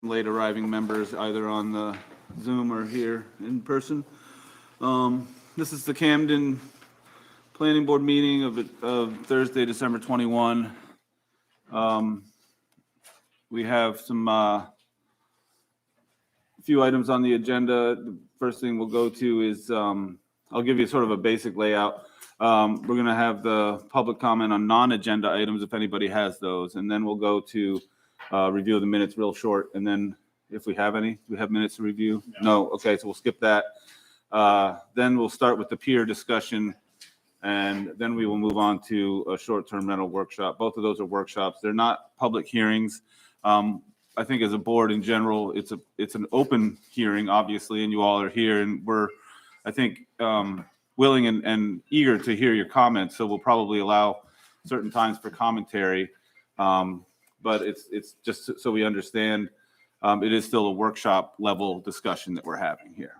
late arriving members either on the Zoom or here in person. This is the Camden Planning Board meeting of Thursday, December 21. We have some few items on the agenda. The first thing we'll go to is I'll give you sort of a basic layout. We're going to have the public comment on non-agenda items if anybody has those, and then we'll go to review of the minutes real short, and then if we have any, do we have minutes to review? No. Okay, so we'll skip that. Then we'll start with the peer discussion, and then we will move on to a short-term rental workshop. Both of those are workshops. They're not public hearings. I think as a board in general, it's an open hearing, obviously, and you all are here, and we're, I think, willing and eager to hear your comments. So we'll probably allow certain times for commentary, but it's just so we understand. It is still a workshop level discussion that we're having here.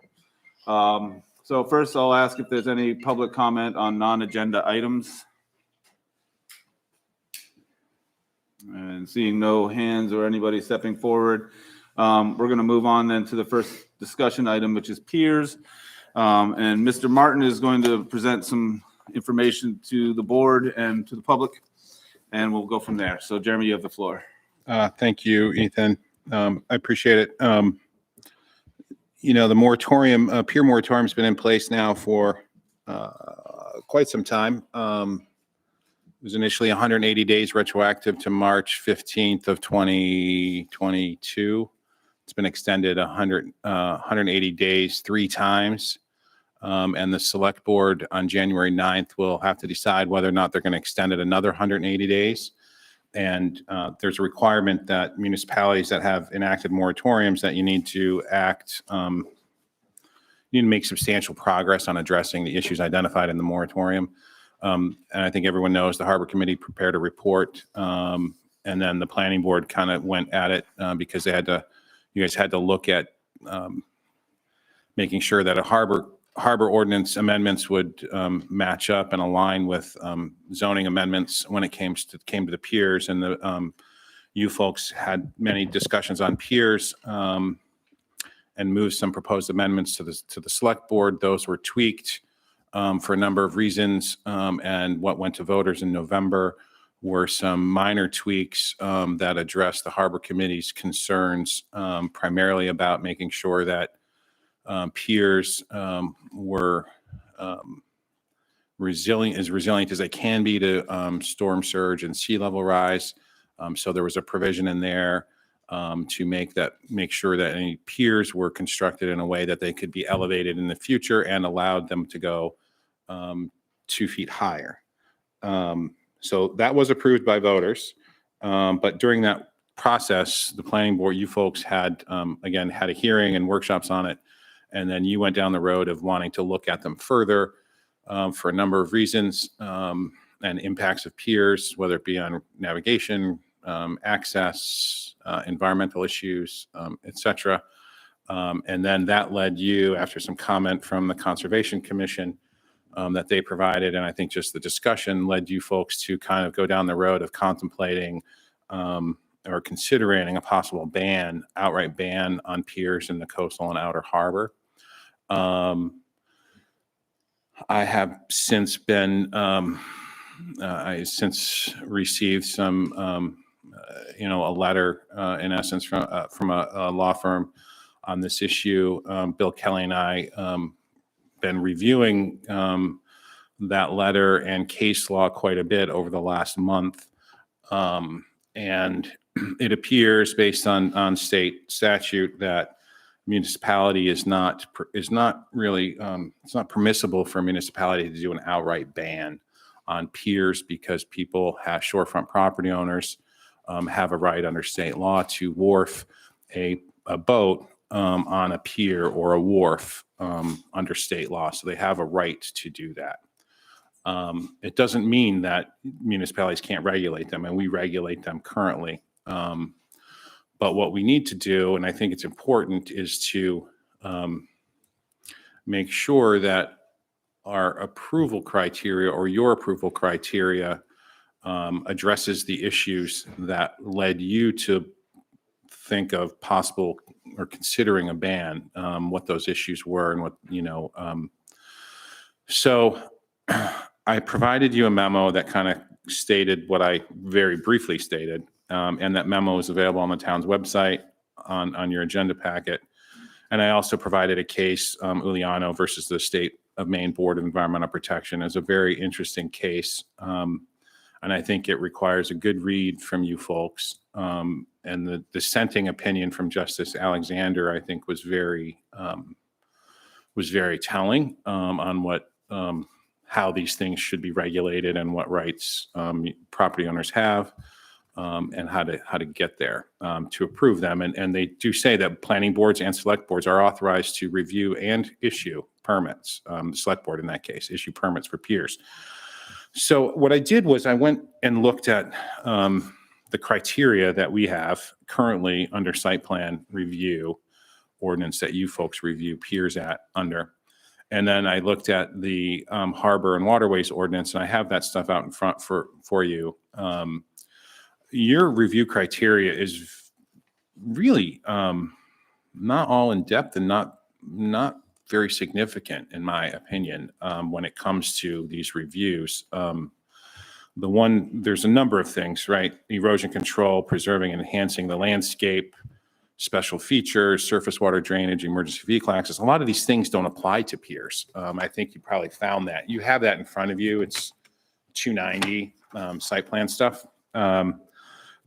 So first, I'll ask if there's any public comment on non-agenda items. And seeing no hands or anybody stepping forward, we're going to move on then to the first discussion item, which is peers. And Mr. Martin is going to present some information to the board and to the public, and we'll go from there. So, Jeremy, you have the floor. Thank you, Ethan. I appreciate it. The moratorium, peer moratorium has been in place now for quite some time. It was initially 180 days retroactive to March 15th of 2022. It's been extended 180 days 3 times. And the select board on January 9th will have to decide whether or not they're going to extend it another 180 days. And there's a requirement that municipalities that have enacted moratoriums that you need to you need to make substantial progress on addressing the issues identified in the moratorium. And I think everyone knows the Harbor Committee prepared a report, and then the Planning Board kind of went at it because you guys had to look at making sure that a harbor ordinance amendments would match up and align with zoning amendments when it came to the peers. And you folks had many discussions on peers and moved some proposed amendments to the Select Board. Those were tweaked for a number of reasons, and what went to voters in November were some minor tweaks that addressed the Harbor Committee's concerns, primarily about making sure that peers were resilient as they can be to storm surge and sea level rise. So there was a provision in there to make sure that any piers were constructed in a way that they could be elevated in the future and allowed them to go 2 feet higher. So that was approved by voters. But during that process, the Planning Board, you folks had, again, had a hearing and workshops on it. And then you went down the road of wanting to look at them further for a number of reasons and impacts of piers, whether it be on navigation, access, environmental issues, et cetera. And then that led you, after some comment from the Conservation Commission that they provided, and I think just the discussion led you folks to kind of go down the road of contemplating or considering a possible outright ban on piers in the coastal and outer harbor. I have since received some, a letter in essence from a law firm on this issue. Bill Kelly and I been reviewing that letter and case law quite a bit over the last month. And it appears, based on state statute, that municipality is not really it's not permissible for a municipality to do an outright ban on piers because shorefront property owners have a right under state law to wharf a boat on a pier or a wharf under state law. So they have a right to do that. It doesn't mean that municipalities can't regulate them, and we regulate them currently. But what we need to do, and I think it's important, is to make sure that our approval criteria or your approval criteria addresses the issues that led you to think of possible or considering a ban, what those issues were and what, so I provided you a memo that kind of stated what I very briefly stated, and that memo is available on the town's website on your agenda packet. And I also provided a case, Uliano versus the State of Maine Board of Environmental Protection, is a very interesting case. And I think it requires a good read from you folks. And the dissenting opinion from Justice Alexander, I think, was very telling on what how these things should be regulated and what rights property owners have, and how to get there to approve them. And they do say that planning boards and select boards are authorized to review and issue permits. The select board, in that case, issue permits for piers. So what I did was I went and looked at the criteria that we have currently under site plan review ordinance that you folks review piers under. And then I looked at the harbor and waterways ordinance, and I have that stuff out in front for you. Your review criteria is really not all in depth and not very significant, in my opinion, when it comes to these reviews. There's a number of things, right? Erosion control, preserving and enhancing the landscape, special features, surface water drainage, emergency vehicle access. A lot of these things don't apply to piers. I think you probably found that. You have that in front of you. It's 290 site plan stuff.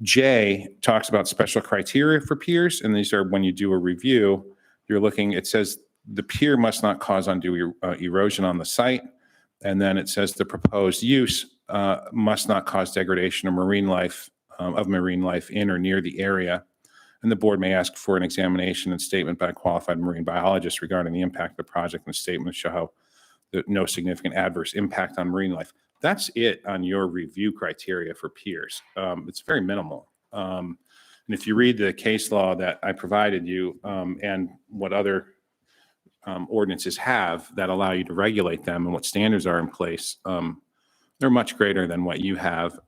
J talks about special criteria for piers, and these are when you do a review, you're looking, it says the pier must not cause undue erosion on the site, and then it says the proposed use must not cause degradation of marine life in or near the area, and the board may ask for an examination and statement by a qualified marine biologist regarding the impact of the project, and the statement show how no significant adverse impact on marine life. That's it on your review criteria for piers. It's very minimal. And if you read the case law that I provided you and what other ordinances have that allow you to regulate them and what standards are in place, they're much greater than what you have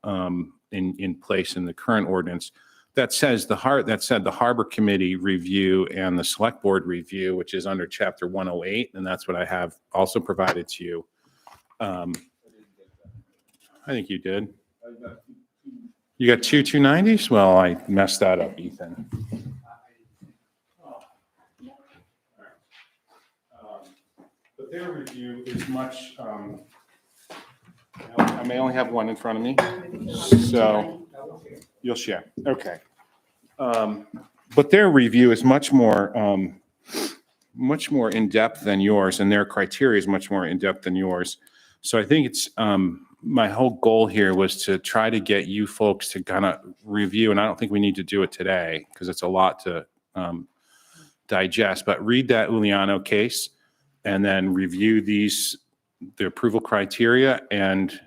in place in the current ordinance. That said, the Harbor Committee review and the Select Board review, which is under Chapter 108, and that's what I have also provided to you. I think you did. You got two 290s? Well, I messed that up, Ethan. But their review is much, I may only have one in front of me, so you'll share. Okay. But their review is much more in-depth than yours, and their criteria is much more in-depth than yours. So I think it's, my whole goal here was to try to get you folks to kind of review, and I don't think we need to do it today because it's a lot to digest, but read that Uliano case and then review the approval criteria and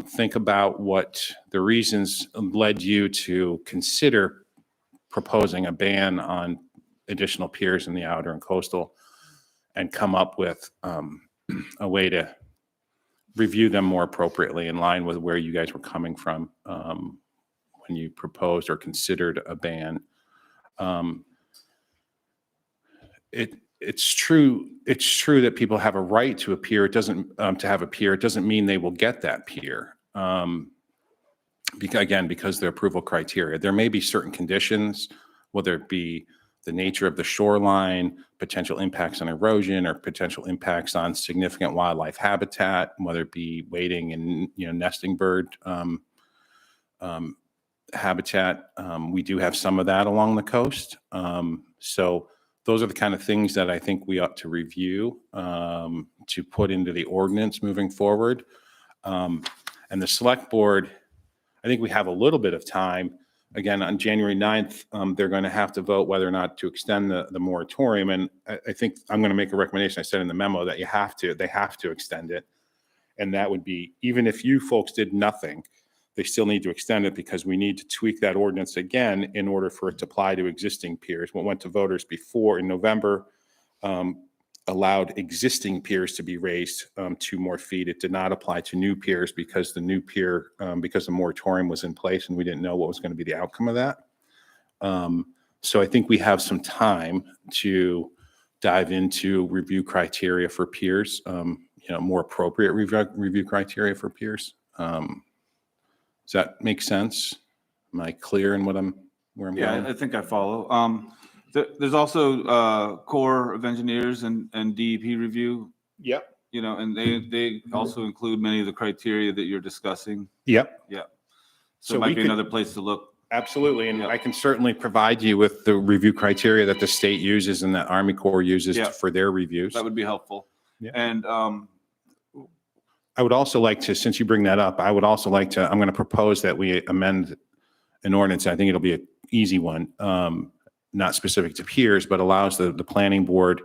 think about what the reasons led you to consider proposing a ban on additional piers in the outer and coastal, and come up with a way to review them more appropriately in line with where you guys were coming from when you proposed or considered a ban. It's true that people have a right to a pier. It doesn't to have a pier. It doesn't mean they will get that pier. Because the approval criteria, there may be certain conditions, whether it be the nature of the shoreline, potential impacts on erosion, or potential impacts on significant wildlife habitat, whether it be wading and nesting bird habitat. We do have some of that along the coast. So those are the kind of things that I think we ought to review to put into the ordinance moving forward. And the select board, I think we have a little bit of time. Again, on January 9th, they're going to have to vote whether or not to extend the moratorium. And I think I'm going to make a recommendation. I said in the memo that they have to extend it. And that would be, even if you folks did nothing, they still need to extend it because we need to tweak that ordinance again in order for it to apply to existing piers. What went to voters before in November allowed existing piers to be raised 2 more feet. It did not apply to new piers because the new pier, because the moratorium was in place and we didn't know what was going to be the outcome of that. So I think we have some time to dive into review criteria for peers, more appropriate review criteria for peers. Does that make sense? Am I clear in where I'm Yeah, going? I think I follow. There's also Corps of Engineers and DEP review, Yep. and they also include many of the criteria that you're discussing. Yep. Yeah. So So it might we be could- another place to look. Absolutely. And Yep. I can certainly provide you with the review criteria that the state uses and that Army Corps uses Yeah. for their reviews. That would be helpful. Yeah. And I would also like to, since you bring that up, I'm going to propose that we amend an ordinance. I think it'll be an easy one, not specific to peers, but allows the planning board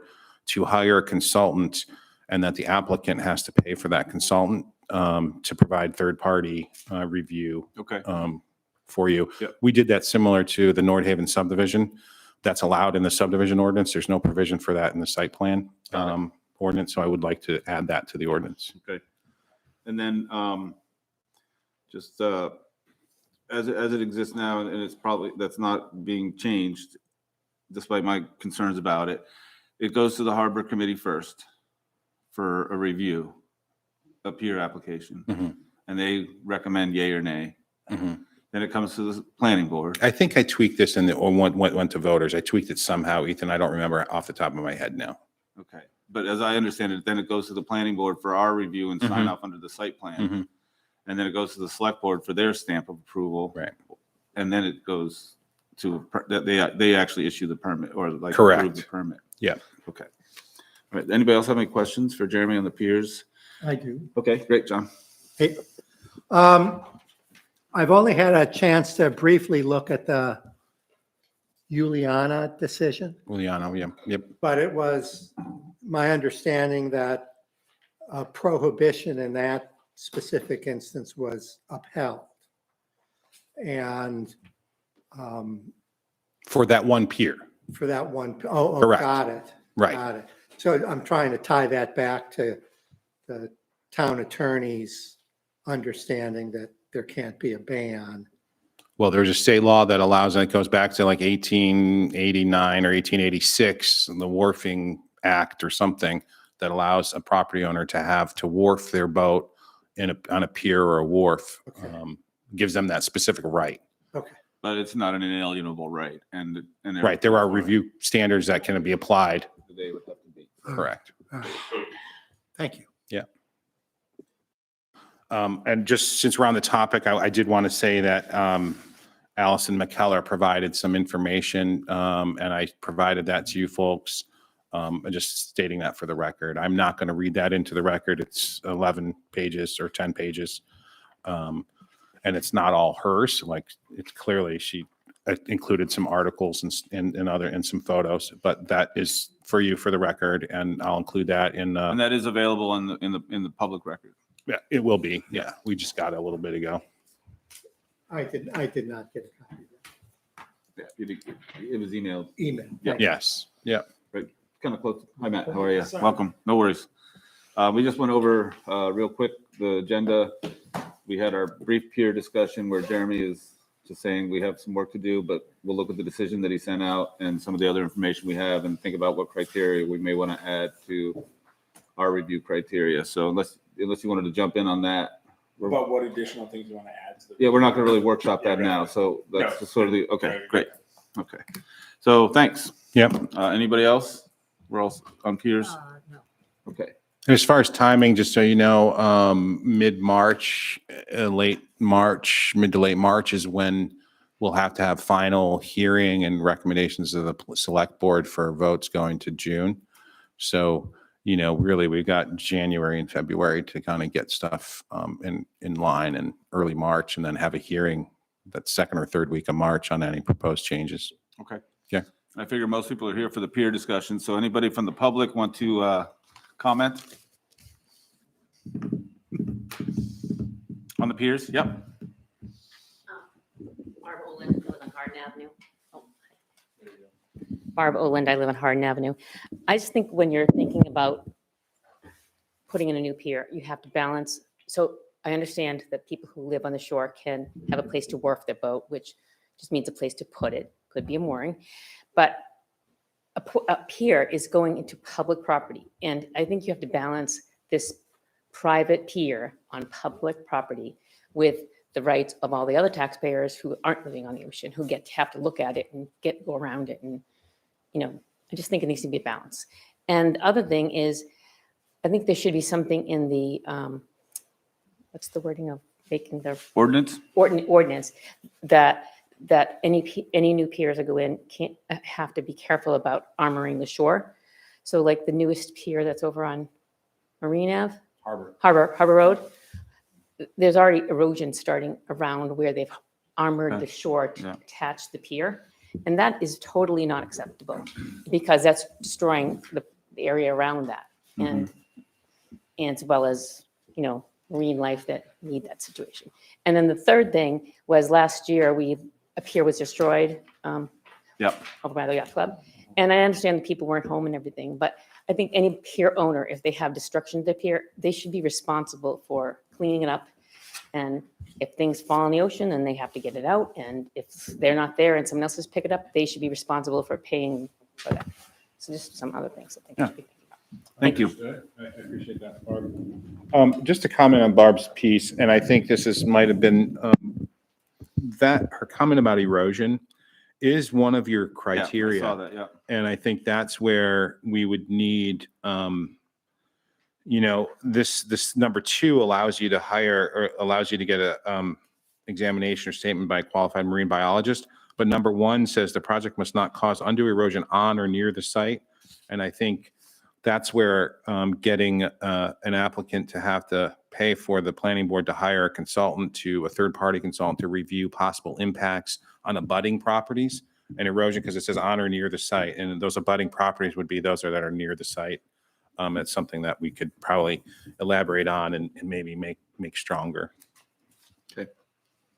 to hire a consultant and that the applicant has to pay for that consultant to provide third-party review okay. for you. Yep. We did that similar to the Nordhaven subdivision. That's allowed in the subdivision ordinance. There's no provision for that in the site plan ordinance, so I would like to add that to the ordinance. Okay. And then just as it exists now, and it's probably, that's not being changed, despite my concerns about it, it goes to the Harbor Committee first for a review, a peer application, Mhm. and they recommend yay or nay. Mhm. Then it comes to the planning board. I think I tweaked this or went to voters. I tweaked it somehow, Ethan. I don't remember off the top of my head now. Okay. But as I understand it, then it goes to the planning board for our review and sign Mhm. off under the site plan. Mhm. And then it goes to the select board for their stamp of approval. Right. And then it goes to, they actually issue the permit or like Correct. approve the permit. Yeah. Okay. All right. Anybody else have any questions for Jeremy on the piers? I do. Okay, great, John. Hey, I've only had a chance to briefly look at the Juliana decision, Juliano, yeah, yep. but it was my understanding that a prohibition in that specific instance was upheld. And For that one pier. for that one, Correct. got it. Right. Got it. So I'm trying to tie that back to the town attorney's understanding that there can't be a ban. Well, there's a state law that allows, and it goes back to like 1889 or 1886, the Wharfing Act or something that allows a property owner to wharf their boat on a pier or a wharf. Okay. Gives them that specific right. Okay. But it's not an inalienable right. And Right. There are review standards that can be applied. They would have to be. Correct. All right. Thank you. And just since we're on the topic, I did want to say that Allison McKellar provided some information, and I provided that to you folks. And just stating that for the record. I'm not going to read that into the record. It's 11 pages or 10 pages. And it's not all hers. Like, it's clearly she included some articles and some photos, but that is for you for the record, and I'll include that in. And that is available in the public record. Yeah, it will be. Yeah, we just got it a little bit ago. I did not get a copy of Yeah, it was emailed. that email. Yeah. Yes. Yeah. Kind of close. Hi, Matt. How are you? Welcome. No worries. We just went over real quick the agenda. We had our brief peer discussion where Jeremy is just saying we have some work to do, but we'll look at the decision that he sent out and some of the other information we have and think about what criteria we may want to add to our review criteria. So unless you wanted to jump in on that. But what additional things you want to add to the? Yeah, we're not going to really workshop that Yeah, right. now. So that's No. just sort of the, okay, Right. great. Okay. So thanks. Yep. Anybody else? We're all on peers? No. Okay. And as far as timing, just so you know, mid-March, mid to late March is when we'll have to have final hearing and recommendations of the select board for votes going to June. So, really we've got January and February to kind of get stuff in line, and early March, and then have a hearing that second or third week of March on any proposed changes. Okay. Yeah. I figure most people are here for the peer discussion. So anybody from the public want to comment? On the peers? Yep. Barb Oland, I live on Hardin Avenue. Oh, Barb Oland, I live on Hardin Avenue. I just think when you're thinking about putting in a new pier, you have to balance. So I understand that people who live on the shore can have a place to wharf their boat, which just means a place to put it. could be a mooring, but a pier is going into public property. And I think you have to balance this private pier on public property with the rights of all the other taxpayers who aren't living on the ocean, who have to look at it and go around it. And, I just think it needs to be a balance. And the other thing is, I think there should be something in the, what's the wording of making the Ordinance? ordinance that any new piers that go in can't have to be careful about armoring the shore. So like the newest pier that's over on Marine Ave, Harbor Road, there's already erosion starting around where they've armored the shore to attach the pier. And that is totally not acceptable because that's destroying the area around that. And as well as, marine life that need that situation. And then the third thing was last year, a pier was destroyed over by the yacht club. And I understand that people weren't home and everything, but I think any pier owner, if they have destruction to the pier, they should be responsible for cleaning it up. And if things fall in the ocean, then they have to get it out. And if they're not there and someone else has picked it up, they should be responsible for paying for that. So just some other things I think. Yeah. Should be thinking about. Thank you. I appreciate that, Barb. Just to comment on Barb's piece, and I think this might have been that her comment about erosion is one of your criteria. Yeah, I saw that, yeah. And I think that's where we would need, this number 2 allows you to hire or allows you to get a examination or statement by a qualified marine biologist. But number 1 says the project must not cause undue erosion on or near the site. And I think that's where getting an applicant to have to pay for the planning board to hire a third-party consultant to review possible impacts on abutting properties and erosion, because it says on or near the site. And those abutting properties would be those that are near the site. It's something that we could probably elaborate on and maybe make stronger. Okay,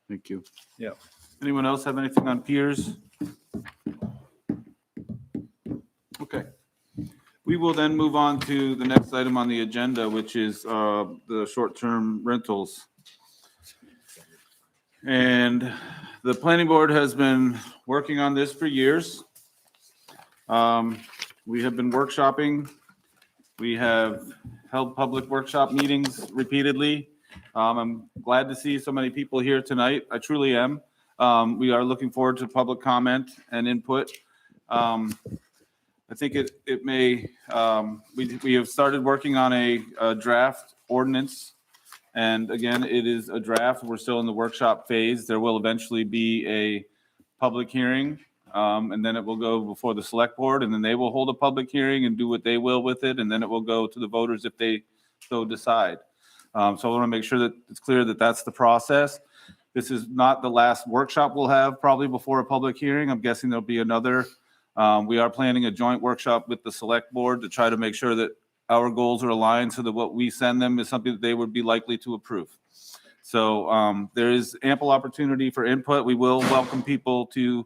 thank you. Yeah. Anyone else have anything on piers? Okay. We will then move on to the next item on the agenda, which is the short-term rentals. And the planning board has been working on this for years. We have been workshopping. We have held public workshop meetings repeatedly. I'm glad to see so many people here tonight. I truly am. We are looking forward to public comment and input. I think it may, we have started working on a draft ordinance. And again, it is a draft. We're still in the workshop phase. There will eventually be a public hearing. And then it will go before the select board, and then they will hold a public hearing and do what they will with it. And then it will go to the voters if they so decide. So I want to make sure that it's clear that that's the process. This is not the last workshop we'll have probably before a public hearing. I'm guessing there'll be another. We are planning a joint workshop with the select board to try to make sure that our goals are aligned so that what we send them is something that they would be likely to approve. So there is ample opportunity for input. We will welcome people to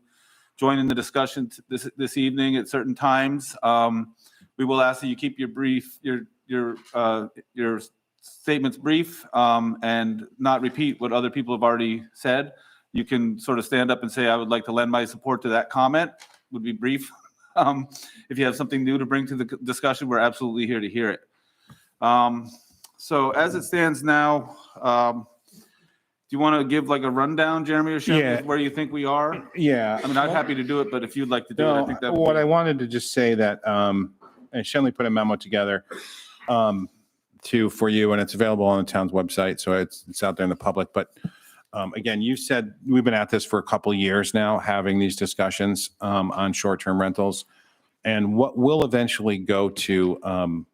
join in the discussion this evening at certain times. We will ask that you keep your statements brief and not repeat what other people have already said. You can sort of stand up and say, I would like to lend my support to that comment. Would be brief. If you have something new to bring to the discussion, we're absolutely here to hear it. So as it stands now, do you want to give like a rundown, Jeremy or Shep, Yeah. where you think we are? Yeah. I mean, I'm happy to do it, but if you'd like to do it, I think that would What be- I wanted to just say that, and Shenley put a memo together for you, and it's available on the town's website, so it's out there in the public. But again, you said we've been at this for a couple of years now, having these discussions on short-term rentals. And what will eventually go to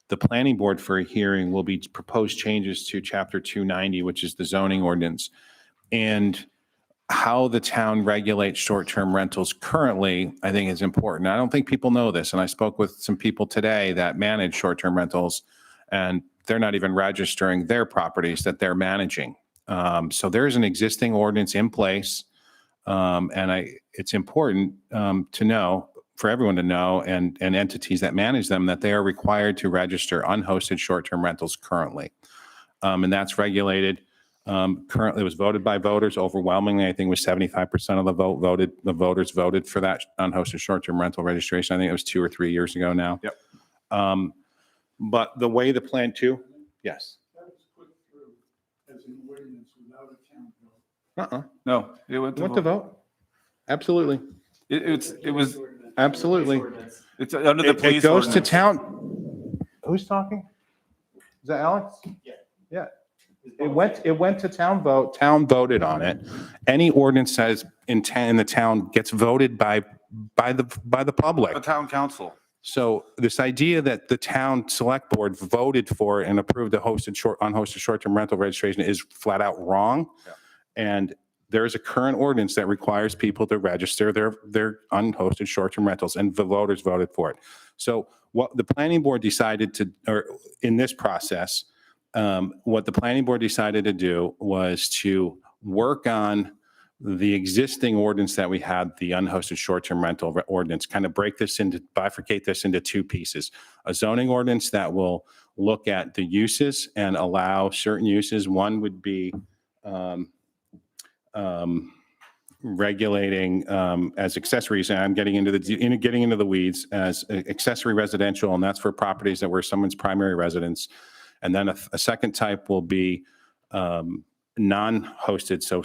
the planning board for a hearing will be proposed changes to Chapter 290, which is the zoning ordinance. And how the town regulates short-term rentals currently, I think is important. I don't think people know this, and I spoke with some people today that manage short-term rentals, and they're not even registering their properties that they're managing. So there's an existing ordinance in place, and it's important to know, for everyone to know, and entities that manage them, that they are required to register unhosted short-term rentals currently. And that's regulated Currently, it was voted by voters overwhelmingly. I think it was 75% of the voters voted for that unhosted short-term rental registration. I think it was 2 or 3 years ago now. Yep. But the way the plan two, yes. That was put through as an ordinance without a town vote. No, it went Went to vote. Absolutely. It was, Absolutely. it's under the It police goes to ordinance. town. Who's talking? Is that Alex? Yeah. It went to town vote. Town voted on it. Any ordinance that is in the town gets voted by the public. The town council. So this idea that the town select board voted for and approved the unhosted short-term rental registration is flat out wrong. Yeah. And there is a current ordinance that requires people to register their unhosted short-term rentals, and the voters voted for it. So what the planning board decided to, or in this process, what the planning board decided to do was to work on the existing ordinance that we had, the unhosted short-term rental ordinance, kind of bifurcate this into two pieces. A zoning ordinance that will look at the uses and allow certain uses. One would be regulating as accessories, and I'm getting into the weeds, as accessory residential, and that's for properties that were someone's primary residence. And then a second type will be non-hosted, so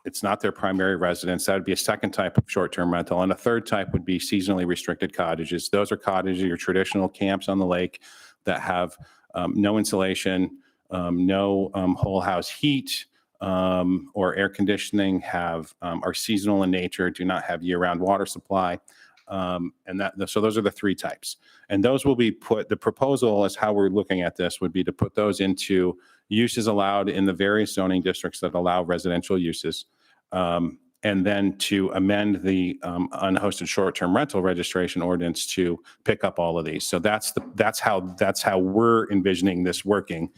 it's not their primary residence. That would be a second type of short-term rental. And a third type would be seasonally restricted cottages. Those are cottages, your traditional camps on the lake that have no insulation, no whole house heat or air conditioning, are seasonal in nature, do not have year-round water supply. So those are the three types. And those will be the proposal is how we're looking at this would be to put those into uses allowed in the various zoning districts that allow residential uses. And then to amend the unhosted short-term rental registration ordinance to pick up all of these. So that's how we're envisioning this working.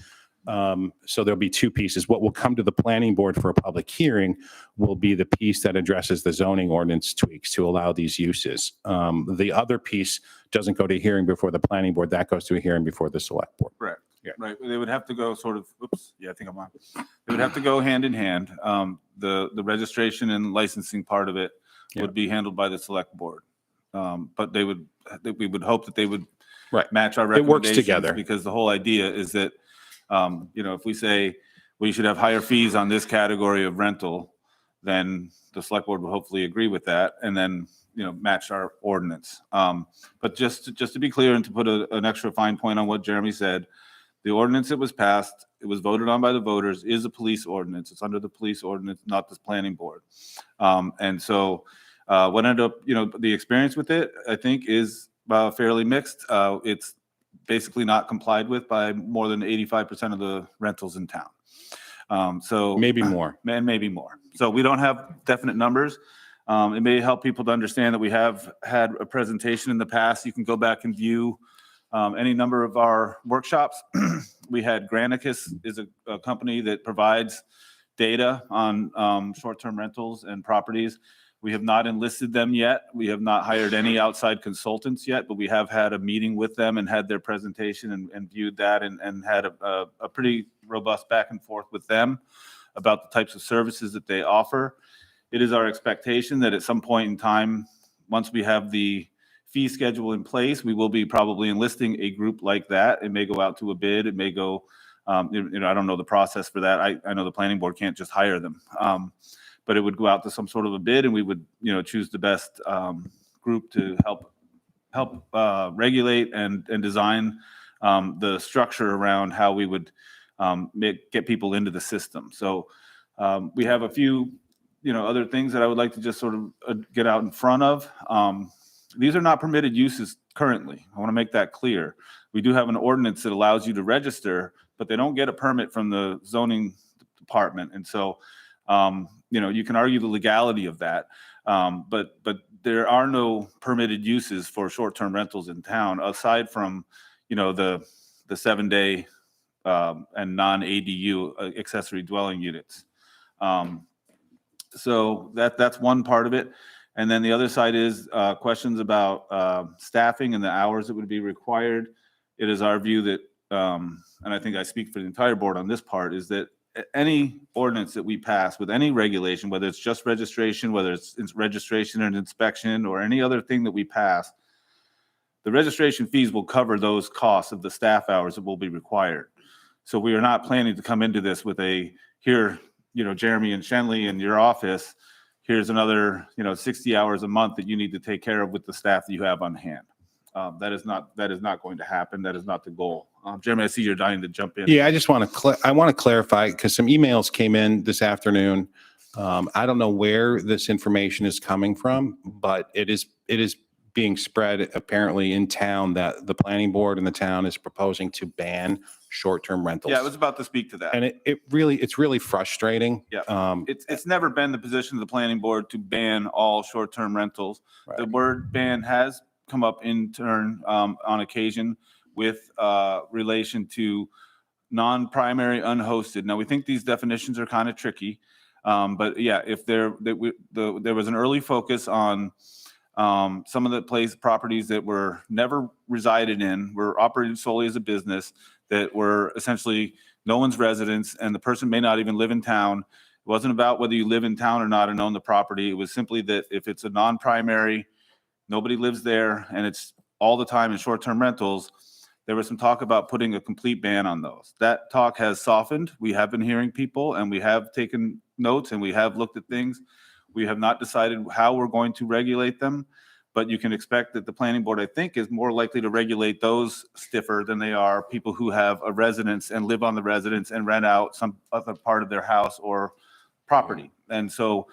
So there'll be two pieces. What will come to the planning board for a public hearing will be the piece that addresses the zoning ordinance tweaks to allow these uses. The other piece doesn't go to hearing before the planning board. That goes to a hearing before the select board. Correct. Yeah. Right. They would have to go sort of, I think I'm on. They would have to go hand in hand. The registration and licensing part of it would be handled by the select board. But we would hope that they would match our It works recommendations. together. Because the whole idea is that, if we say we should have higher fees on this category of rental, then the select board will hopefully agree with that and then, match our ordinance. But just to be clear and to put an extra fine point on what Jeremy said, the ordinance that was passed, it was voted on by the voters, is a police ordinance. It's under the police ordinance, not the planning board. And so what ended up, the experience with it, I think, is fairly mixed. It's basically not complied with by more than 85% of the rentals in town. So Maybe more. and maybe more. So we don't have definite numbers. It may help people to understand that we have had a presentation in the past. You can go back and view any number of our workshops. We had Granicus is a company that provides data on short-term rentals and properties. We have not enlisted them yet. We have not hired any outside consultants yet, but we have had a meeting with them and had their presentation and viewed that and had a pretty robust back and forth with them about the types of services that they offer. It is our expectation that at some point in time, once we have the fee schedule in place, we will be probably enlisting a group like that. It may go out to a bid. It may go, I don't know the process for that. I know the planning board can't just hire them. But it would go out to some sort of a bid and we would, choose the best group to help regulate and design the structure around how we would get people into the system. So we have a few, other things that I would like to just sort of get out in front of. These are not permitted uses currently. I want to make that clear. We do have an ordinance that allows you to register, but they don't get a permit from the zoning department. And so, you can argue the legality of that. But there are no permitted uses for short-term rentals in town aside from, the 7-day and non-ADU accessory dwelling units. So that's one part of it. And then the other side is questions about staffing and the hours that would be required. It is our view that, and I think I speak for the entire board on this part, is that any ordinance that we pass with any regulation, whether it's just registration, whether it's registration and inspection or any other thing that we pass, the registration fees will cover those costs of the staff hours that will be required. So we are not planning to come into this with here, Jeremy and Shenley in your office, here's another, 60 hours a month that you need to take care of with the staff that you have on hand. That is not going to happen. That is not the goal. Jeremy, I see you're dying to jump in. Yeah, I just want to clarify because some emails came in this afternoon. I don't know where this information is coming from, but it is being spread apparently in town that the planning board in the town is proposing to ban short-term rentals. Yeah, I was about to speak to that. And it's really frustrating. Yeah. It's never been the position of the planning board to ban all short-term rentals. Right. The word ban has come up in turn on occasion with relation to non-primary unhosted. Now, we think these definitions are kind of tricky, but yeah, if there was an early focus on some of the properties that were never resided in, were operated solely as a business, that were essentially no one's residence, and the person may not even live in town. It wasn't about whether you live in town or not and own the property. It was simply that if it's a non-primary, nobody lives there, and it's all the time in short-term rentals, there was some talk about putting a complete ban on those. That talk has softened. We have been hearing people, and we have taken notes, and we have looked at things. We have not decided how we're going to regulate them, but you can expect that the planning board, I think, is more likely to regulate those stiffer than they are people who have a residence and live on the residence and rent out some other part of their house or property. And so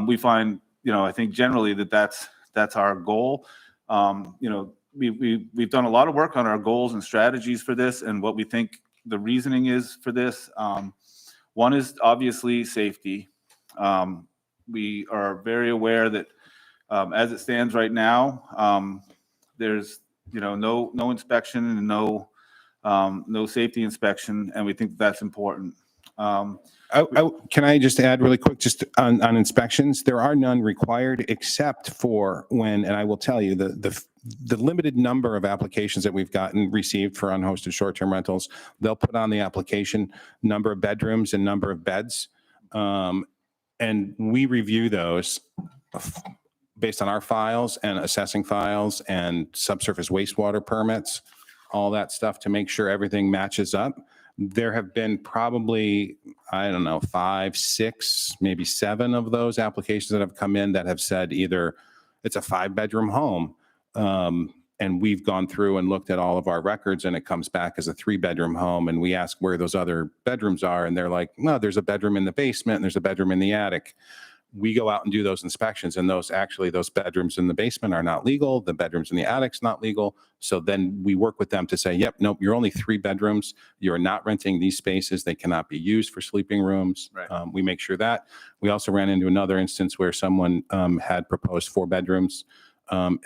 we find, I think generally that's our goal. We've done a lot of work on our goals and strategies for this and what we think the reasoning is for this. One is obviously safety. We are very aware that as it stands right now, there's no inspection and no safety inspection, and we think that's important. Can I just add really quick, just on inspections? There are none required except for when, and I will tell you, the limited number of applications that we've received for unhosted short-term rentals, they'll put on the application number of bedrooms and number of beds, and we review those based on our files and assessing files and subsurface wastewater permits, all that stuff to make sure everything matches up. There have been probably, 5, 6, maybe 7 of those applications that have come in that have said either it's a 5-bedroom home, and we've gone through and looked at all of our records and it comes back as a 3-bedroom home, and we ask where those other bedrooms are, and they're like, no, there's a bedroom in the basement and there's a bedroom in the attic. We go out and do those inspections, and those bedrooms in the basement are not legal. The bedrooms in the attic's not legal. So then we work with them to say, yep, nope, you're only 3 bedrooms. You're not renting these spaces. They cannot be used for sleeping rooms. Right. We make sure that. We also ran into another instance where someone had proposed 4 bedrooms.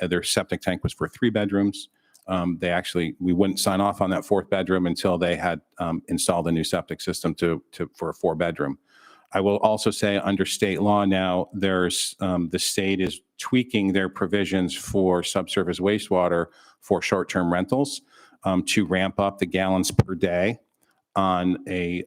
Their septic tank was for 3 bedrooms. We wouldn't sign off on that 4th bedroom until they had installed a new septic system for a 4-bedroom. I will also say under state law now, there's the state is tweaking their provisions for subsurface wastewater for short-term rentals to ramp up the gallons per day on a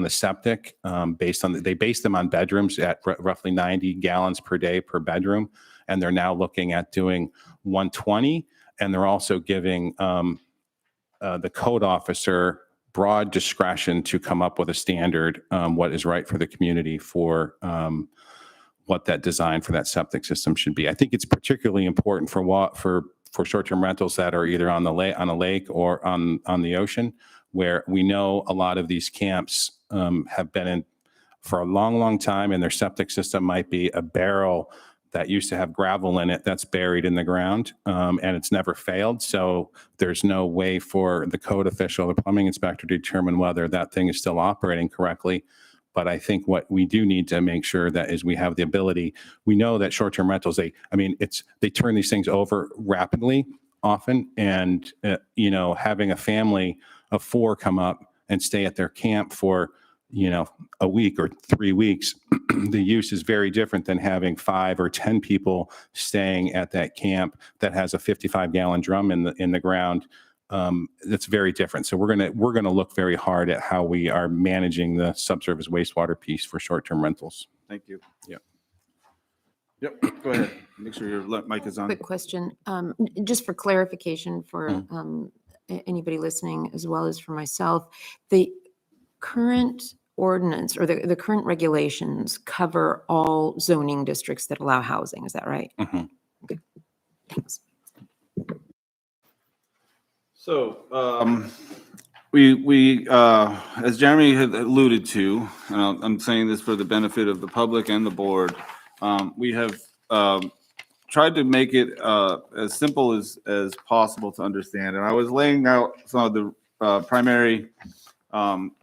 septic they base them on bedrooms at roughly 90 gallons per day per bedroom, and they're now looking at doing 120, and they're also giving the code officer broad discretion to come up with a standard, what is right for the community for what that design for that septic system should be. I think it's particularly important for short-term rentals that are either on a lake or on the ocean, where we know a lot of these camps have been in for a long, long time, and their septic system might be a barrel that used to have gravel in it that's buried in the ground, and it's never failed. So there's no way for the code official, the plumbing inspector, to determine whether that thing is still operating correctly. But I think what we do need to make sure that is we have the ability. We know that short-term rentals, they turn these things over rapidly often, and having a family of 4 come up and stay at their camp for a week or 3 weeks, the use is very different than having 5 or 10 people staying at that camp that has a 55-gallon drum in the ground that's very different. So we're going to look very hard at how we are managing the subsurface wastewater piece for short-term rentals. Thank you. Yep. Yep, go ahead. Make sure your mic is on. Quick question, just for clarification for anybody listening as well as for myself. The current ordinance or the current regulations cover all zoning districts that allow housing, is that right? Mhm. Okay, thanks. So, as Jeremy had alluded to, and I'm saying this for the benefit of the public and the board, we have tried to make it as simple as possible to understand. And I was laying out some of the primary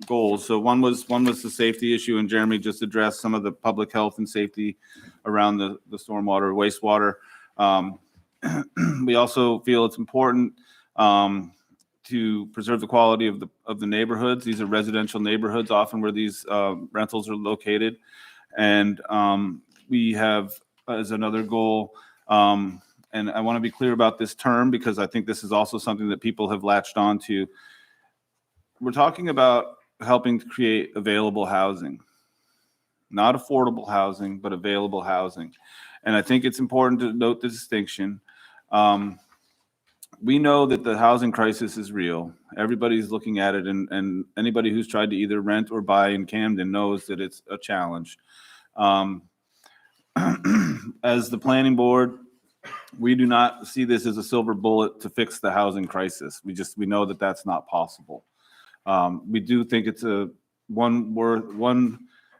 goals. So one was the safety issue, and Jeremy just addressed some of the public health and safety around the stormwater, wastewater. We also feel it's important to preserve the quality of the neighborhoods. These are residential neighborhoods, often where these rentals are located. And we have as another goal, and I want to be clear about this term because I think this is also something that people have latched onto. We're talking about helping to create available housing, not affordable housing, but available housing. And I think it's important to note the distinction. We know that the housing crisis is real. Everybody's looking at it, and anybody who's tried to either rent or buy in Camden knows that it's a challenge. As the planning board, we do not see this as a silver bullet to fix the housing crisis. We know that that's not possible. We do think it's one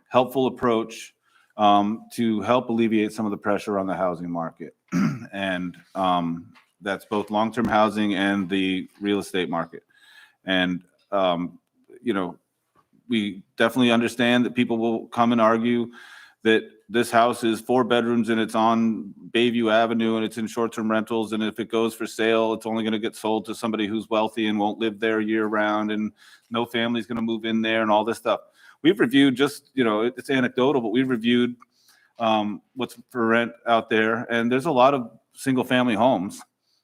helpful approach to help alleviate some of the pressure on the housing market. And that's both long-term housing and the real estate market. And, we definitely understand that people will come and argue that this house is 4 bedrooms and it's on Bayview Avenue and it's in short-term rentals. And if it goes for sale, it's only going to get sold to somebody who's wealthy and won't live there year round. And no family's going to move in there and all this stuff. We've reviewed it's anecdotal, but we've reviewed what's for rent out there. And there's a lot of single family homes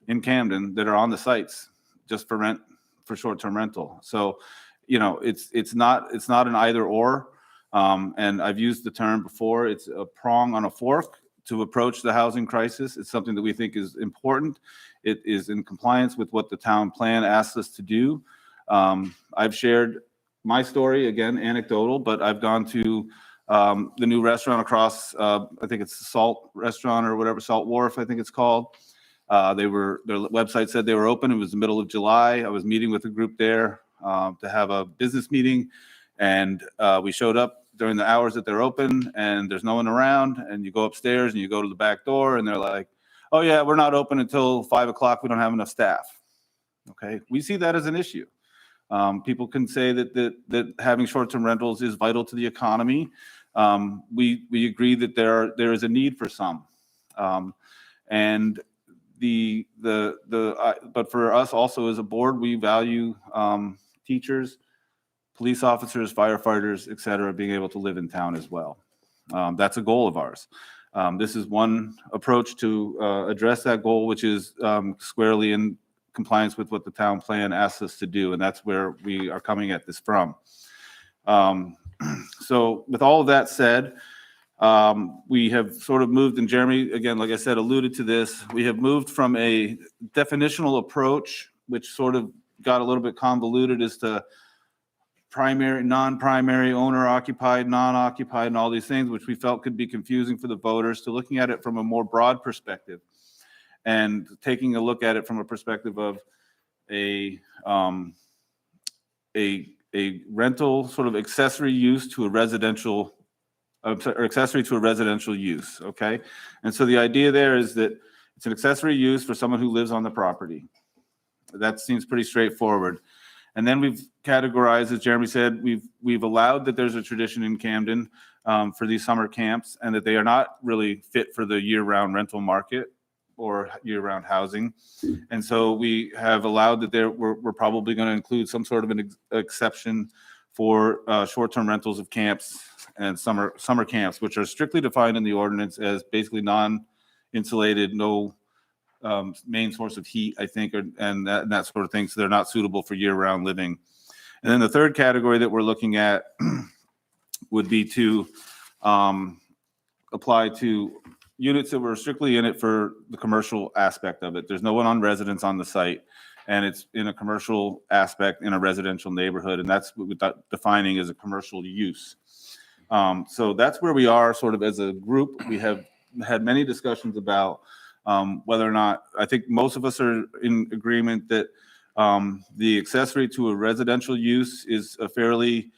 in Camden that are on the sites just for rent, for short-term rental. So, it's not an either or. And I've used the term before, it's a prong on a fork to approach the housing crisis. It's something that we think is important. It is in compliance with what the town plan asks us to do. I've shared my story, again, anecdotal, but I've gone to the new restaurant across, I think it's the Salt Restaurant or whatever, Salt Wharf, I think it's called. Their website said they were open. It was the middle of July. I was meeting with a group there to have a business meeting. And we showed up during the hours that they're open and there's no one around, and you go upstairs and you go to the back door and they're like, oh yeah, we're not open until 5 o'clock. We don't have enough staff. Okay. We see that as an issue. People can say that having short-term rentals is vital to the economy. We agree that there is a need for some. And but for us also as a board, we value teachers, police officers, firefighters, et cetera, being able to live in town as well. That's a goal of ours. This is one approach to address that goal, which is squarely in compliance with what the town plan asks us to do, and that's where we are coming at this from. So with all of that said, we have sort of moved, and Jeremy, again, like I said, alluded to this, we have moved from a definitional approach, which sort of got a little bit convoluted as to primary, non-primary, owner-occupied, non-occupied, and all these things, which we felt could be confusing for the voters, to looking at it from a more broad perspective and taking a look at it from a perspective of a rental sort of accessory use to a residential, or accessory to a residential use, okay? And so the idea there is that it's an accessory use for someone who lives on the property. That seems pretty straightforward. And then we've categorized, as Jeremy said, we've allowed that there's a tradition in Camden for these summer camps, and that they are not really fit for the year-round rental market or year-round housing. And so we have allowed that we're probably going to include some sort of an exception for short-term rentals of camps and summer camps, which are strictly defined in the ordinance as basically non-insulated, no main source of heat, I think, and that sort of thing. So they're not suitable for year-round living. And then the third category that we're looking at would be to apply to units that were strictly in it for the commercial aspect of it. There's no one on residence on the site, and it's in a commercial aspect in a residential neighborhood, and that's what we're defining as a commercial use. So that's where we are sort of as a group. We have had many discussions about whether or not, I think most of us are in agreement that the accessory to a residential use is a fairly,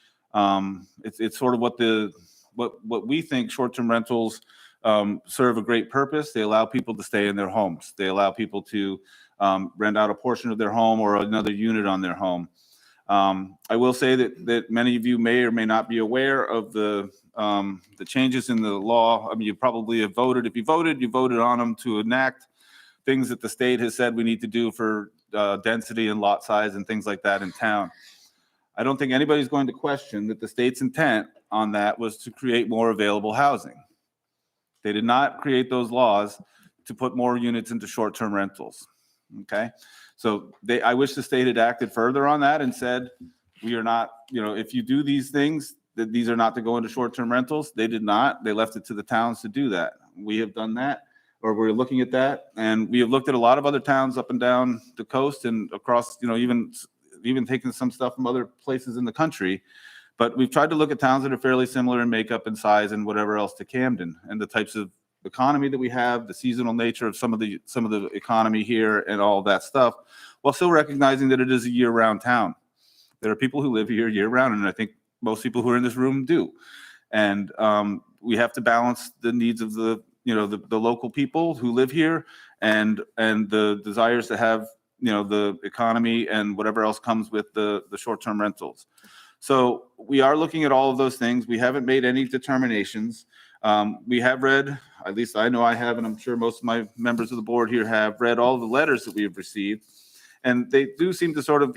it's sort of what we think short-term rentals serve a great purpose. They allow people to stay in their homes. They allow people to rent out a portion of their home or another unit on their home. I will say that many of you may or may not be aware of the changes in the law. I mean, you probably have voted. If you voted on them to enact things that the state has said we need to do for density and lot size and things like that in town. I don't think anybody's going to question that the state's intent on that was to create more available housing. They did not create those laws to put more units into short-term rentals. Okay, so I wish the state had acted further on that and said, we are not, if you do these things, that these are not to go into short-term rentals. They did not. They left it to the towns to do that. We have done that, or we're looking at that, and we have looked at a lot of other towns up and down the coast and across, even taking some stuff from other places in the country. But we've tried to look at towns that are fairly similar in makeup and size and whatever else to Camden, and the types of economy that we have, the seasonal nature of some of the economy here and all that stuff, while still recognizing that it is a year-round town. There are people who live here year-round, and I think most people who are in this room do. And we have to balance the needs of the local people who live here and the desires to have, the economy and whatever else comes with the short-term rentals. So we are looking at all of those things. We haven't made any determinations. We have read, at least I know I have, and I'm sure most of my members of the board here have read all the letters that we have received. And they do seem to sort of,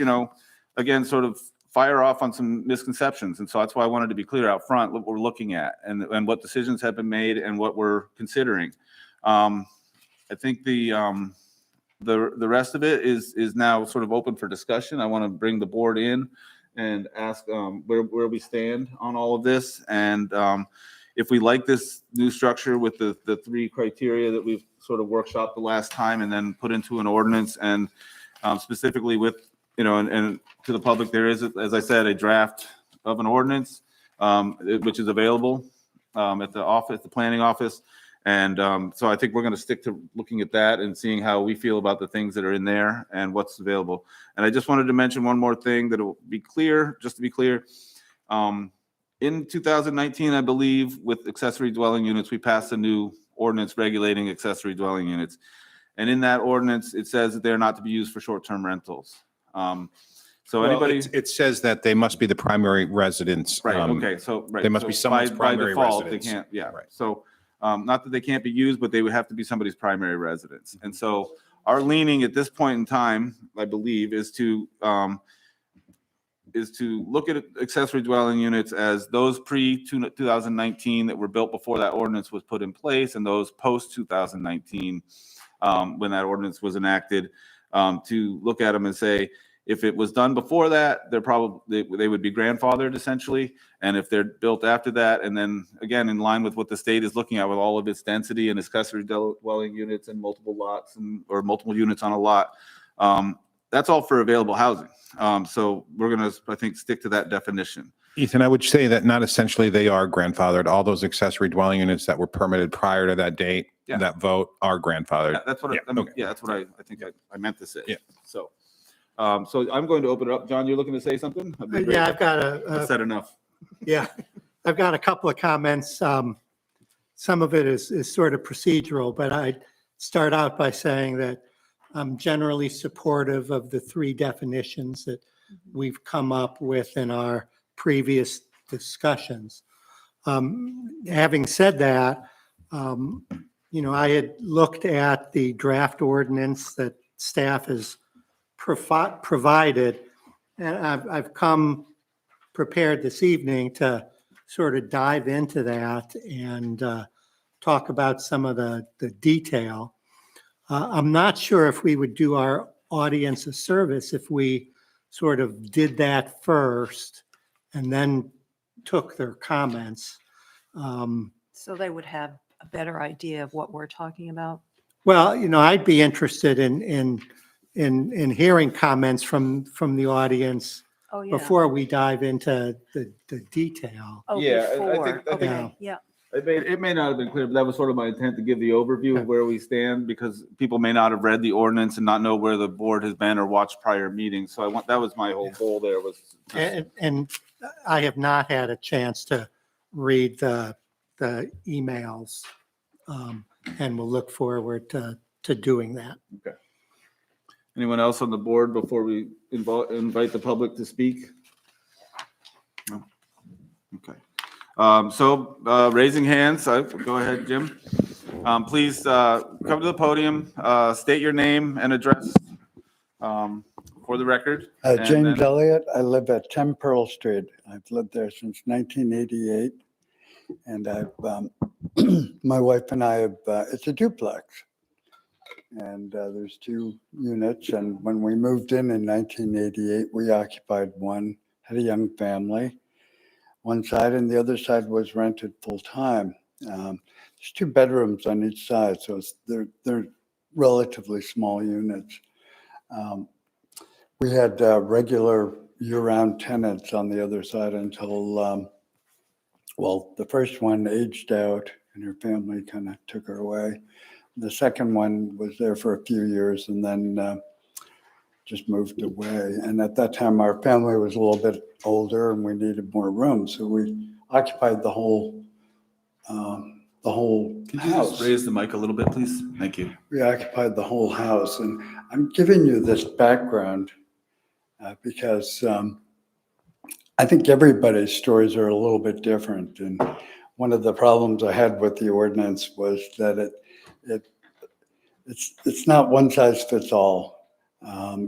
again, sort of fire off on some misconceptions. And so that's why I wanted to be clear out front what we're looking at and what decisions have been made and what we're considering. I think the rest of it is now sort of open for discussion. I want to bring the board in and ask where we stand on all of this. And if we like this new structure with the three criteria that we've sort of workshopped the last time and then put into an ordinance, and specifically with, and to the public, there is, as I said, a draft of an ordinance, which is available at the office, the planning office. And so I think we're going to stick to looking at that and seeing how we feel about the things that are in there and what's available. And I just wanted to mention one more thing that will be clear, just to be clear. In 2019, I believe, with accessory dwelling units, we passed a new ordinance regulating accessory dwelling units. And in that ordinance, it says that they're not to be used for short-term rentals. So Well, anybody. it says that they must be the primary residence. Right, okay, so, right. They must be so someone's by primary default, residence. They can't, yeah. Right. So, not that they can't be used, but they would have to be somebody's primary residence. And so our leaning at this point in time, I believe, is to look at accessory dwelling units as those pre-2019 that were built before that ordinance was put in place, and those post-2019 when that ordinance was enacted, to look at them and say, if it was done before that, they would be grandfathered essentially. And if they're built after that, and then again, in line with what the state is looking at with all of its density and accessory dwelling units and multiple lots or multiple units on a lot, that's all for available housing. So we're going to, I think, stick to that definition. Ethan, I would say that not essentially they are grandfathered. All those accessory dwelling units that were permitted prior to that date, that vote, are grandfathered. Yeah, that's what Yeah, I mean, okay. yeah, that's what I think I meant to say. Yeah. So, so I'm going to open it up. John, you're looking to say something? That'd be great. Yeah, I've got I've said enough. yeah, I've got a couple of comments. Some of it is sort of procedural, but I'd start out by saying that I'm generally supportive of the three definitions that we've come up with in our previous discussions. Having said that, I had looked at the draft ordinance that staff has provided, and I've come prepared this evening to sort of dive into that and talk about some of the detail. I'm not sure if we would do our audience a service if we sort of did that first and then took their comments. So they would have a better idea of what we're talking about? Well, I'd be interested in hearing comments from the audience Oh, yeah. before we dive into the detail. Oh, Yeah, I before. think- I think- Okay, yeah. It may not have been clear, but that was sort of my intent to give the overview of where we stand because people may not have read the ordinance and not know where the board has been or watched prior meetings. So that was my whole goal there was. And I have not had a chance to read the emails, and we'll look forward to doing that. Anyone else on the board before we invite the public to speak? No? Okay. Raising hands, go ahead, Jim. Please come to the podium, state your name and address for the record. And James then- Elliott, I live at 10 Pearl Street. I've lived there since 1988. And my wife and I have, it's a duplex. And there's 2 units. And when we moved in 1988, we occupied one, had a young family. One side, and the other side was rented full time. There's 2 bedrooms on each side, so they're relatively small units. We had regular year-round tenants on the other side until, the first one aged out, and her family kind of took her away. The second one was there for a few years, and then just moved away. And at that time, our family was a little bit older and we needed more room. So we occupied the whole Could you just house. raise the mic a little bit, please? Thank you. We occupied the whole house. And I'm giving you this background because I think everybody's stories are a little bit different. And one of the problems I had with the ordinance was that it's not one size fits all.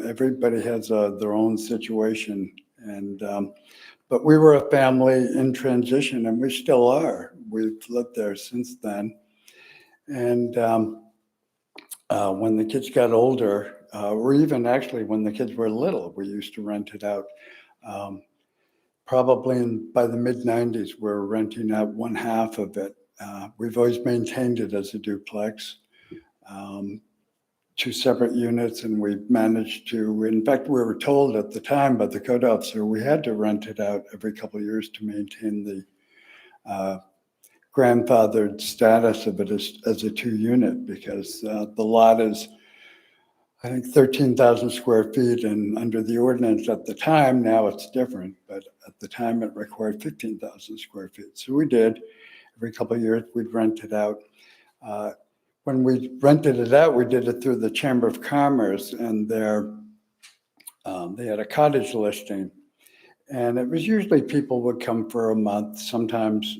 Everybody has their own situation, and but we were a family in transition, and we still are. We've lived there since then, and when the kids got older, or even actually when the kids were little, we used to rent it out. Probably by the mid-90s, we're renting out one half of it. We've always maintained it as a duplex. 2 separate units, and we managed to, in fact, we were told at the time by the code officer, we had to rent it out every couple of years to maintain the grandfathered status of it as a 2 unit, because the lot is, I think, 13,000 square feet, and under the ordinance at the time, now it's different, but at the time it required 15,000 square feet. So we did, every couple of years, we'd rent it out. When we rented it out, we did it through the Chamber of Commerce, and they had a cottage listing. And it was usually people would come for a month, sometimes,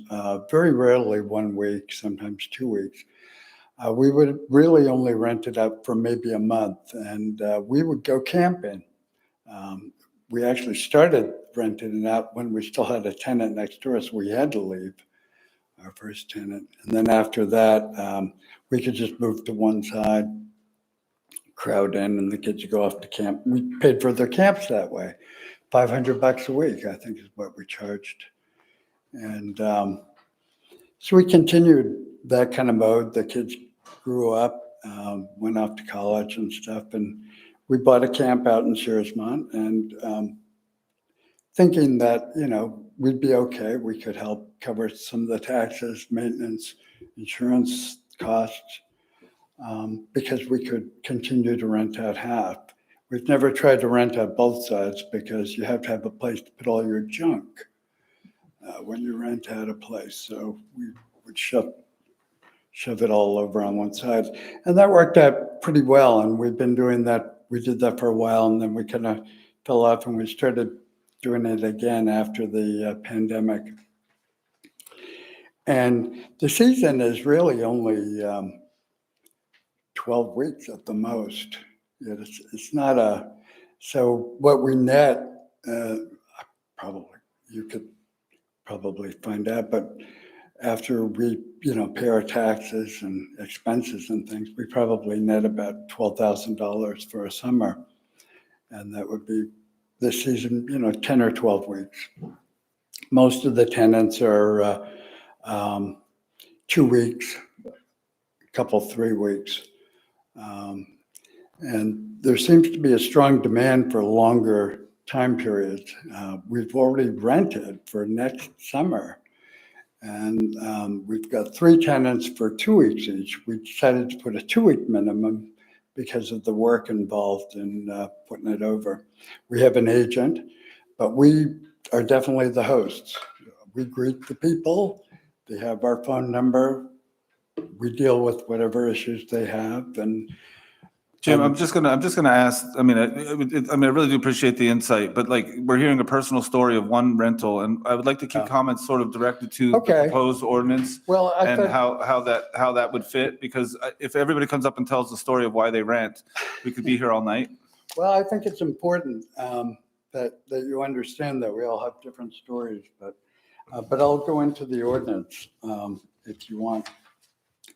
very rarely 1 week, sometimes 2 weeks. We would really only rent it out for maybe a month, and we would go camping. We actually started renting it out when we still had a tenant next door, so we had to leave, our first tenant. And then after that, we could just move to one side, crowd in, and the kids would go off to camp. We paid for their camps that way. $500 a week, I think, is what we charged. And so we continued that kind of mode. The kids grew up, went off to college and stuff, and we bought a camp out in Sherrasmont, and thinking that, we'd be okay. We could help cover some of the taxes, maintenance, insurance costs, because we could continue to rent out half. We've never tried to rent out both sides because you have to have a place to put all your junk when you rent out a place. So we would shove it all over on one side. And that worked out pretty well. And we've been doing that. We did that for a while, and then we kind of fell off, and we started doing it again after the pandemic. And the season is really only 12 weeks at the most. It's not so what we net, you could probably find out, but after we, pay our taxes and expenses and things, we probably net about $12,000 for a summer. And that would be this season, 10 or 12 weeks. Most of the tenants are 2 weeks, a couple, 3 weeks. And there seems to be a strong demand for longer time periods. We've already rented for next summer. And we've got 3 tenants for 2 weeks each. We decided to put a 2-week minimum because of the work involved in putting it over. We have an agent, but we are definitely the hosts. We greet the people. They have our phone number. We deal with whatever issues they have. And Jim, I'm just gonna ask, I mean, I really do appreciate the insight, but like, we're hearing a personal story of one rental, and I would like to keep comments sort of directed to the Okay. proposed ordinance well, I and thought, how that would fit, because if everybody comes up and tells the story of why they rent, we could be here all night. well, I think it's important that you understand that we all have different stories, but I'll go into the ordinance if you want.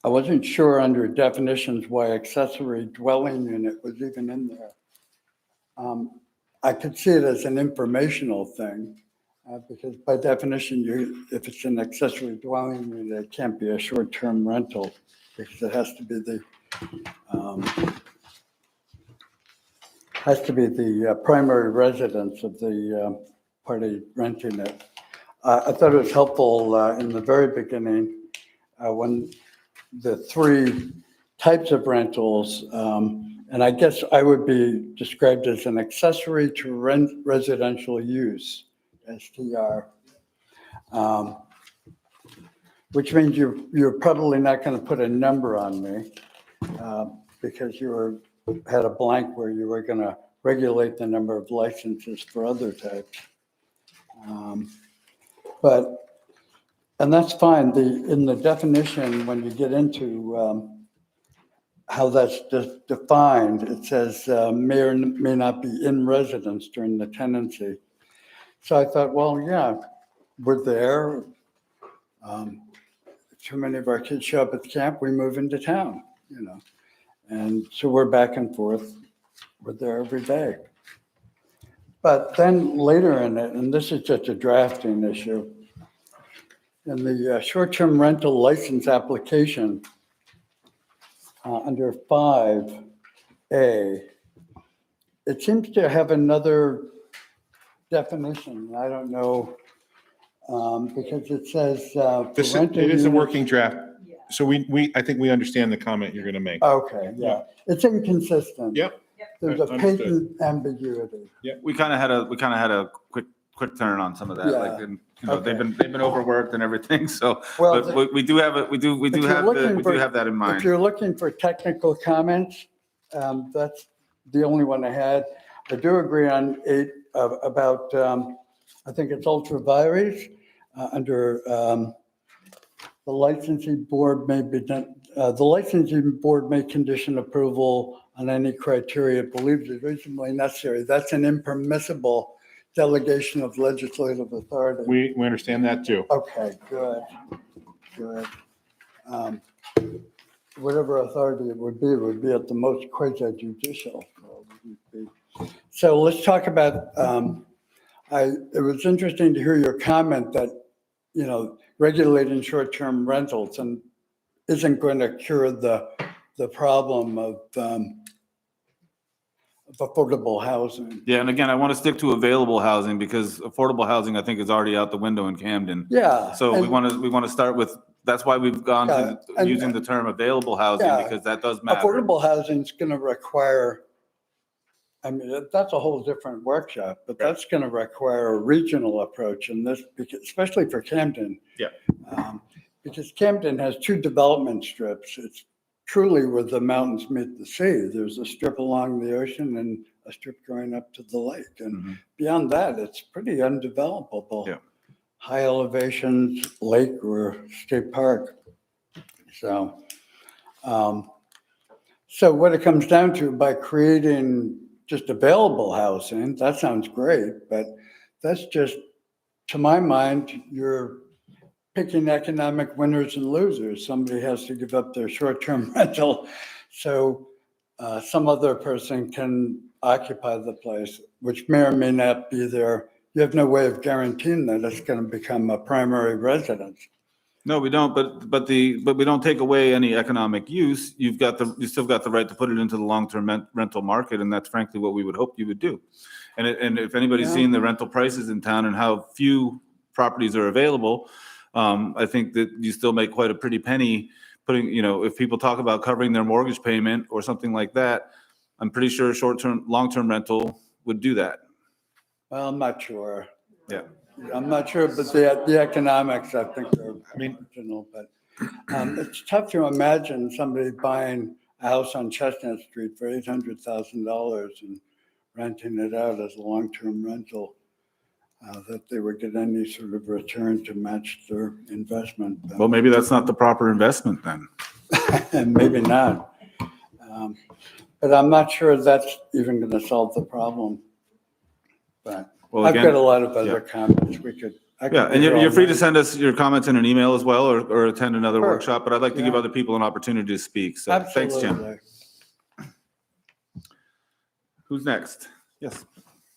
I wasn't sure under definitions why accessory dwelling unit was even in there. I could see it as an informational thing because by definition, if it's an accessory dwelling unit, it can't be a short-term rental because it has to be the primary residence of the party renting it. I thought it was helpful in the very beginning when the 3 types of rentals, and I guess I would be described as an accessory to residential use, STR, which means you're probably not going to put a number on me because you had a blank where you were going to regulate the number of licenses for other types. And that's fine. In the definition, when you get into how that's defined, it says may or may not be in residence during the tenancy. So I thought, well, yeah, we're there. Too many of our kids show up at the camp, we move into town, And so we're back and forth. We're there every day. But then later in it, and this is just a drafting issue, in the short-term rental license application, under 5A, it seems to have another definition. I don't know, because it says for This rental it is a units- working draft. So I think we understand the comment you're going to make. Okay, yeah, it's inconsistent. Yep. There's a Understood. patent ambiguity. We kind of had a quick turn on some of that, Yeah. like, and, Okay. they've been overworked and everything, so, Well, but we do have it, we do if you're looking for- have that in If mind. you're looking for technical comments, that's the only one I had. I do agree on 8 about, I think it's ultra vires under the licensing board the licensing board may condition approval on any criteria it believes is reasonably necessary. That's an impermissible delegation of legislative authority. We understand that too. Okay, good. Whatever authority it would be at the most quasi-judicial. So let's talk about, it was interesting to hear your comment that, regulating short-term rentals and isn't going to cure the problem of affordable housing. Yeah, and again, I want to stick to available housing because affordable housing, I think, is already out the window in Camden. Yeah. So we and want to start with, that's why we've gone to Yeah, and- using the term available housing, Yeah. because that does matter. Affordable housing is going to require, that's a whole different workshop, but that's going to require a regional approach in this, especially for Camden. Yeah. Because Camden has 2 development strips. It's truly where the mountains meet the sea. There's a strip along the ocean and a strip going up to the lake. And Mhm. beyond that, it's pretty undevelopable. Yeah. High elevations, lake or state park. So what it comes down to, by creating just available housing, that sounds great, but that's just, to my mind, you're picking economic winners and losers. Somebody has to give up their short-term rental, so some other person can occupy the place, which may or may not be there. You have no way of guaranteeing that it's going to become a primary residence. No, we don't, but we don't take away any economic use. You still got the right to put it into the long-term rental market, and that's frankly what we would hope you would do. And if anybody's seen the rental prices in town and how few properties are available, I think that you still make quite a pretty penny putting, if people talk about covering their mortgage payment or something like that, I'm pretty sure long-term rental would do that. Well, I'm not sure. Yeah. I'm not sure, but the economics, I think, are marginal. But it's tough to imagine somebody buying a house on Chestnut Street for $800,000 and renting it out as a long-term rental, that they would get any sort of return to match their investment. Well, maybe that's not the proper investment then. And maybe not. But I'm not sure that's even going to solve the problem. But Well, I've again, got a lot of other comments I could Yeah, and be you're wrong free to on. send us your comments in an email as well, or attend another Sure. workshop, but I'd like to give Yeah. other people an opportunity to speak. So thanks, Jim. Absolutely. Who's next? Yes.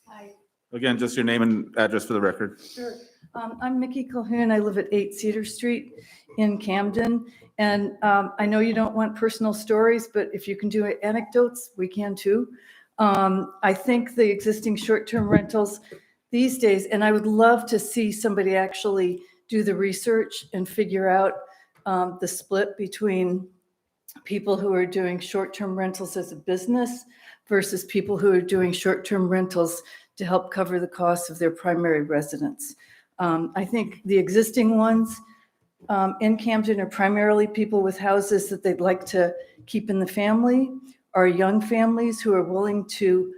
Hi, Again, just your name and address for the record. sure. I'm Mickey Calhoun. I live at 8 Cedar Street in Camden. And I know you don't want personal stories, but if you can do anecdotes, we can too. I think the existing short-term rentals these days, and I would love to see somebody actually do the research and figure out the split between people who are doing short-term rentals as a business versus people who are doing short-term rentals to help cover the costs of their primary residence. I think the existing ones in Camden are primarily people with houses that they'd like to keep in the family, or young families who are willing to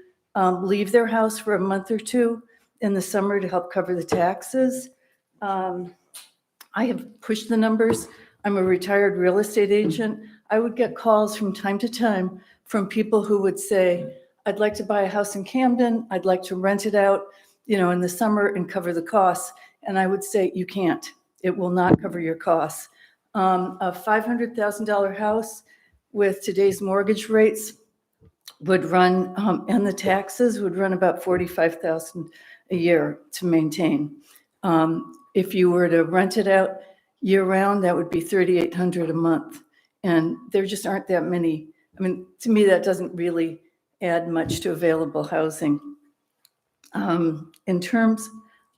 leave their house for a month or two in the summer to help cover the taxes. I have pushed the numbers. I'm a retired real estate agent. I would get calls from time to time from people who would say, I'd like to buy a house in Camden. I'd like to rent it out, in the summer and cover the costs. And I would say, you can't. It will not cover your costs. A $500,000 house with today's mortgage rates would run, and the taxes would run about $45,000 a year to maintain. If you were to rent it out year round, that would be $3,800 a month. And there just aren't that many. I mean, to me, that doesn't really add much to available housing. In terms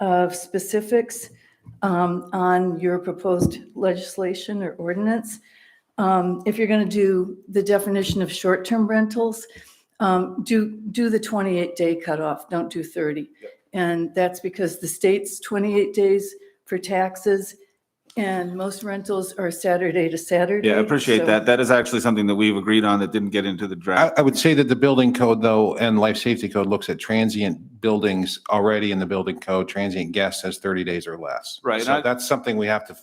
of specifics on your proposed legislation or ordinance, if you're going to do the definition of short-term rentals, do the 28-day cutoff, don't do 30. And that's because the state's 28 days for taxes, and most rentals are Saturday to Saturday. Yeah, I appreciate so- that. That is actually something that we've agreed on that didn't get into the draft. I would say that the building code, though, and life safety code looks at transient buildings already in the building code. Transient guests has 30 days or less. Right, and So that's something we have to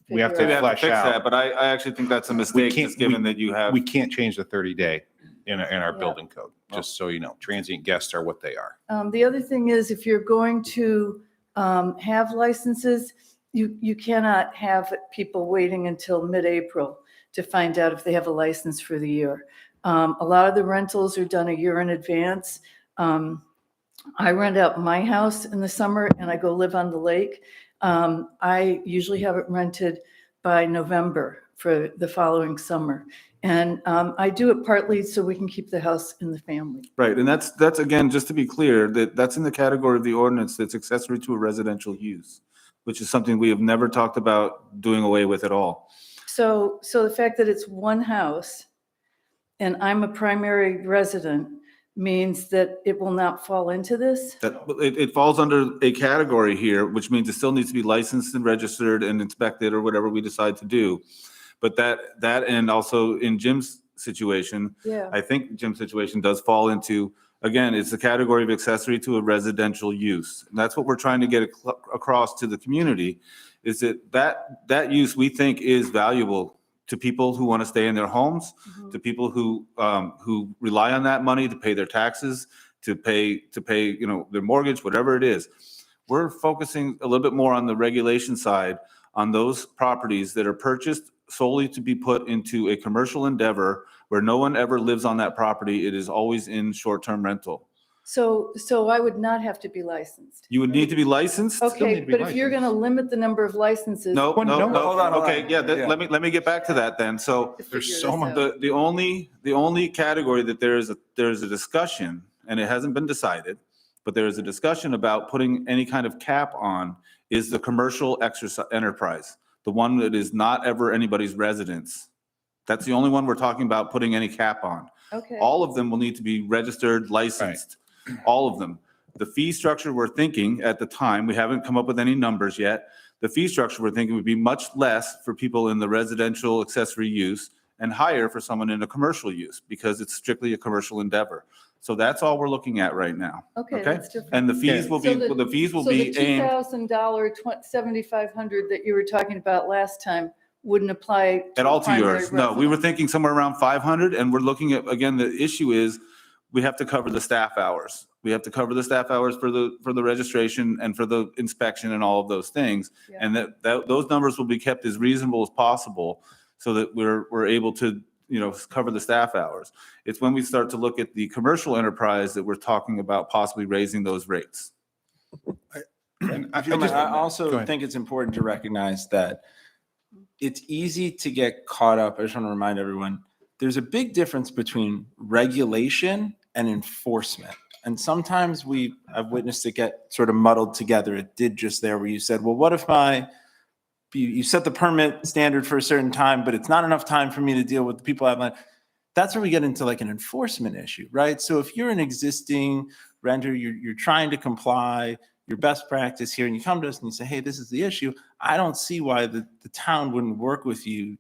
Maybe I have to flesh fix that, out. but I actually think that's a mistake, can't- just given that you have. We can't change the 30-day in our Yeah. building code, just so you know. Transient guests are what they are. The other thing is, if you're going to have licenses, you cannot have people waiting until mid-April to find out if they have a license for the year. A lot of the rentals are done a year in advance. I rent out my house in the summer and I go live on the lake. I usually have it rented by November for the following summer. And I do it partly so we can keep the house in the family. Right, and that's again, just to be clear, that's in the category of the ordinance that's accessory to a residential use, which is something we have never talked about doing away with at all. So the fact that it's one house and I'm a primary resident means that it will not fall into this? That, it falls under a category here, which means it still needs to be licensed and registered and inspected or whatever we decide to do. But that and also in Jim's situation, Yeah. I think Jim's situation does fall into, again, it's a category of accessory to a residential use. And that's what we're trying to get across to the community, is that use we think is valuable to people who want to stay in their homes, to people who rely on that money to pay their taxes, to pay their mortgage, whatever it is. We're focusing a little bit more on the regulation side on those properties that are purchased solely to be put into a commercial endeavor where no one ever lives on that property. It is always in short-term rental. So I would not have to be licensed. You would need to be licensed? need Okay, to be but if you're going to limit the number of licenses. No, Well, no, no, no. hold on. Okay, yeah, let me get back to that then. So to There's figure so this much- out. the only category that there's a discussion, and it hasn't been decided, but there is a discussion about putting any kind of cap on is the commercial exercise enterprise, the one that is not ever anybody's residence. That's the only one we're talking about putting any cap on. Okay. All of them will need to be registered, licensed, all of them. The fee structure we're thinking at the time, we haven't come up with any numbers yet. The fee structure we're thinking would be much less for people in the residential accessory use and higher for someone in a commercial use because it's strictly a commercial endeavor. So that's all we're looking at right now. Okay, that's different. And the fees will be, So the fees will So the be aimed. $2,000, $7,500 that you were talking about last time wouldn't apply At all to primary yours. No, we were residence. thinking somewhere around 500 and we're looking at, again, the issue is we have to cover the staff hours. We have to cover the staff hours for the registration and for the inspection and all of those things. Yeah. And those numbers will be kept as reasonable as possible so that we're able to, cover the staff hours. It's when we start to look at the commercial enterprise that we're talking about possibly raising those rates. And If you don't mind, I Go also ahead. think it's important to recognize that it's easy to get caught up. I just want to remind everyone, there's a big difference between regulation and enforcement. And sometimes I've witnessed it get sort of muddled together. It did just there where you said, well, what if you set the permit standard for a certain time, but it's not enough time for me to deal with the people I've let. That's where we get into like an enforcement issue, right? So if you're an existing renter, you're trying to comply, your best practice here, and you come to us and you say, hey, this is the issue. I don't see why the town wouldn't work with you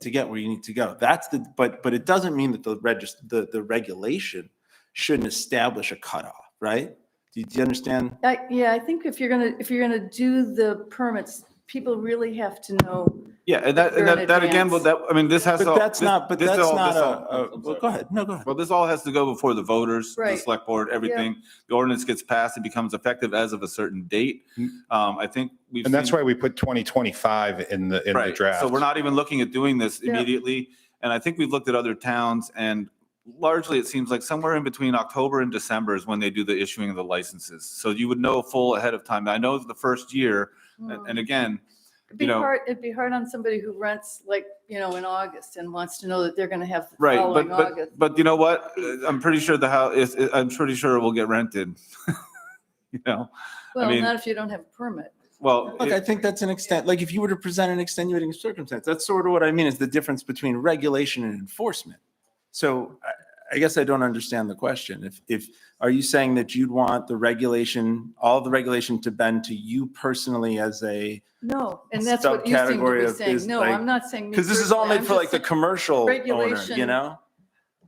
to get where you need to go. But it doesn't mean that the regulation shouldn't establish a cutoff, right? Do you understand? Yeah, I think if you're gonna do the permits, people really have to know. Yeah, and that They're in again, advance. this has to. But that's not this all- well, sorry. go ahead. No, go ahead. Well, this all has to go before the voters, the Right. select board, everything. The ordinance gets passed, it becomes effective as of a certain date. I think we've And that's seen- why we put 2025 in the Right. draft. So we're not even looking at doing this Yeah. immediately. And I think we've looked at other towns and largely it seems like somewhere in between October and December is when they do the issuing of the licenses. So you would know full ahead of time. I know the first year, and again, It'd be hard on somebody who rents in August and wants to know that they're gonna have the right, following August. but you know what? I'm pretty sure the house I'm pretty sure it will get rented. Well, mean- not if you don't have a permit. Well, Look, I think that's an extent, like if you were to present an extenuating circumstance, that's sort of what I mean is the difference between regulation and enforcement. So I guess I don't understand the question. Are you saying that you'd want all the regulation to bend to you personally as a, No, and that's what you seem to Subcategory be of saying. is No, like- I'm not saying. me because this is all personally. made I'm for just like the saying commercial owner, regulation.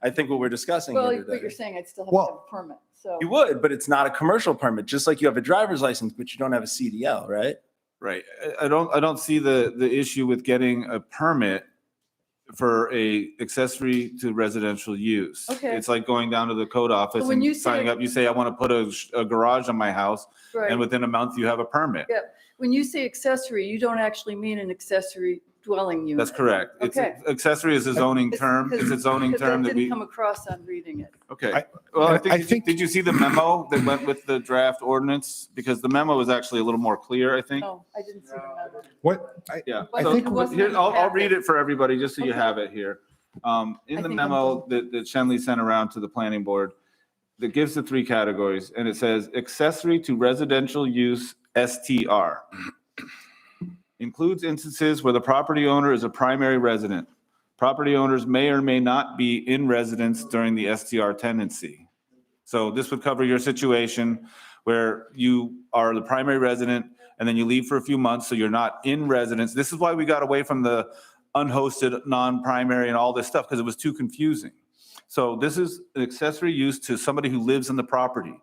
I think what we're discussing Well, here but you're today. saying I'd still have Well- to have a permit, so. You would, but it's not a commercial permit, just like you have a driver's license, but you don't have a CDL, right? right. I don't see the issue with getting a permit for a accessory to residential use. Okay. It's like going down to the code office when you and say- signing up. You say, I want to put a garage on my house, Right. and within a month you have a permit. Yeah. When you say accessory, you don't actually mean an accessory dwelling unit. That's correct. It's Okay. accessory is a zoning term. It's a zoning Because term that that we, didn't come across on reading it. okay. Well, I think- did you see the memo that went with the draft ordinance? Because the memo is actually a little more clear, I think. No, I didn't see the memo. Yeah. But So it wasn't here, in the I'll read packet. it for everybody, just so you Okay. have it here. In I the think I'm memo done. that Shenley sent around to the planning board, that gives the three categories, and it says accessory to residential use STR. Includes instances where the property owner is a primary resident. Property owners may or may not be in residence during the STR tenancy. So this would cover your situation where you are the primary resident and then you leave for a few months, so you're not in residence. This is why we got away from the unhosted, non-primary and all this stuff, because it was too confusing. So this is an accessory use to somebody who lives in the property.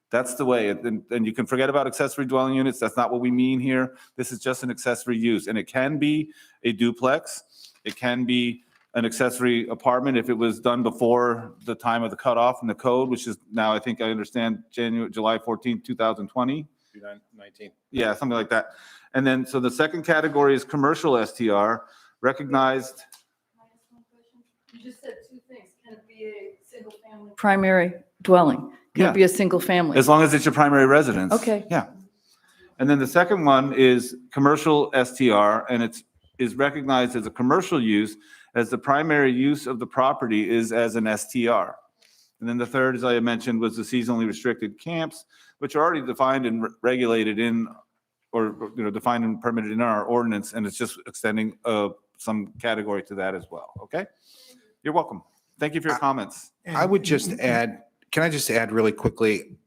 That's the way, and you can forget about accessory dwelling units. That's not what we mean here. This is just an accessory use, and it can be a duplex. It can be an accessory apartment if it was done before the time of the cutoff in the code, which is now, I think I understand, July 14th, 2020. 19. Yeah, something like that. And then, so the second category is commercial STR, recognized. You just said two things. Can it be a single family? Primary dwelling. Can Yeah. it be a single family? As long as it's your primary residence. Okay. Yeah. And then the second one is commercial STR, and is recognized as a commercial use as the primary use of the property is as an STR. And then the third, as I mentioned, was the seasonally restricted camps, which are already defined and regulated in, or, defined and permitted in our ordinance, and it's just extending some category to that as well. Okay? You're welcome. Thank you for your comments. I would just add, can I just add really quickly,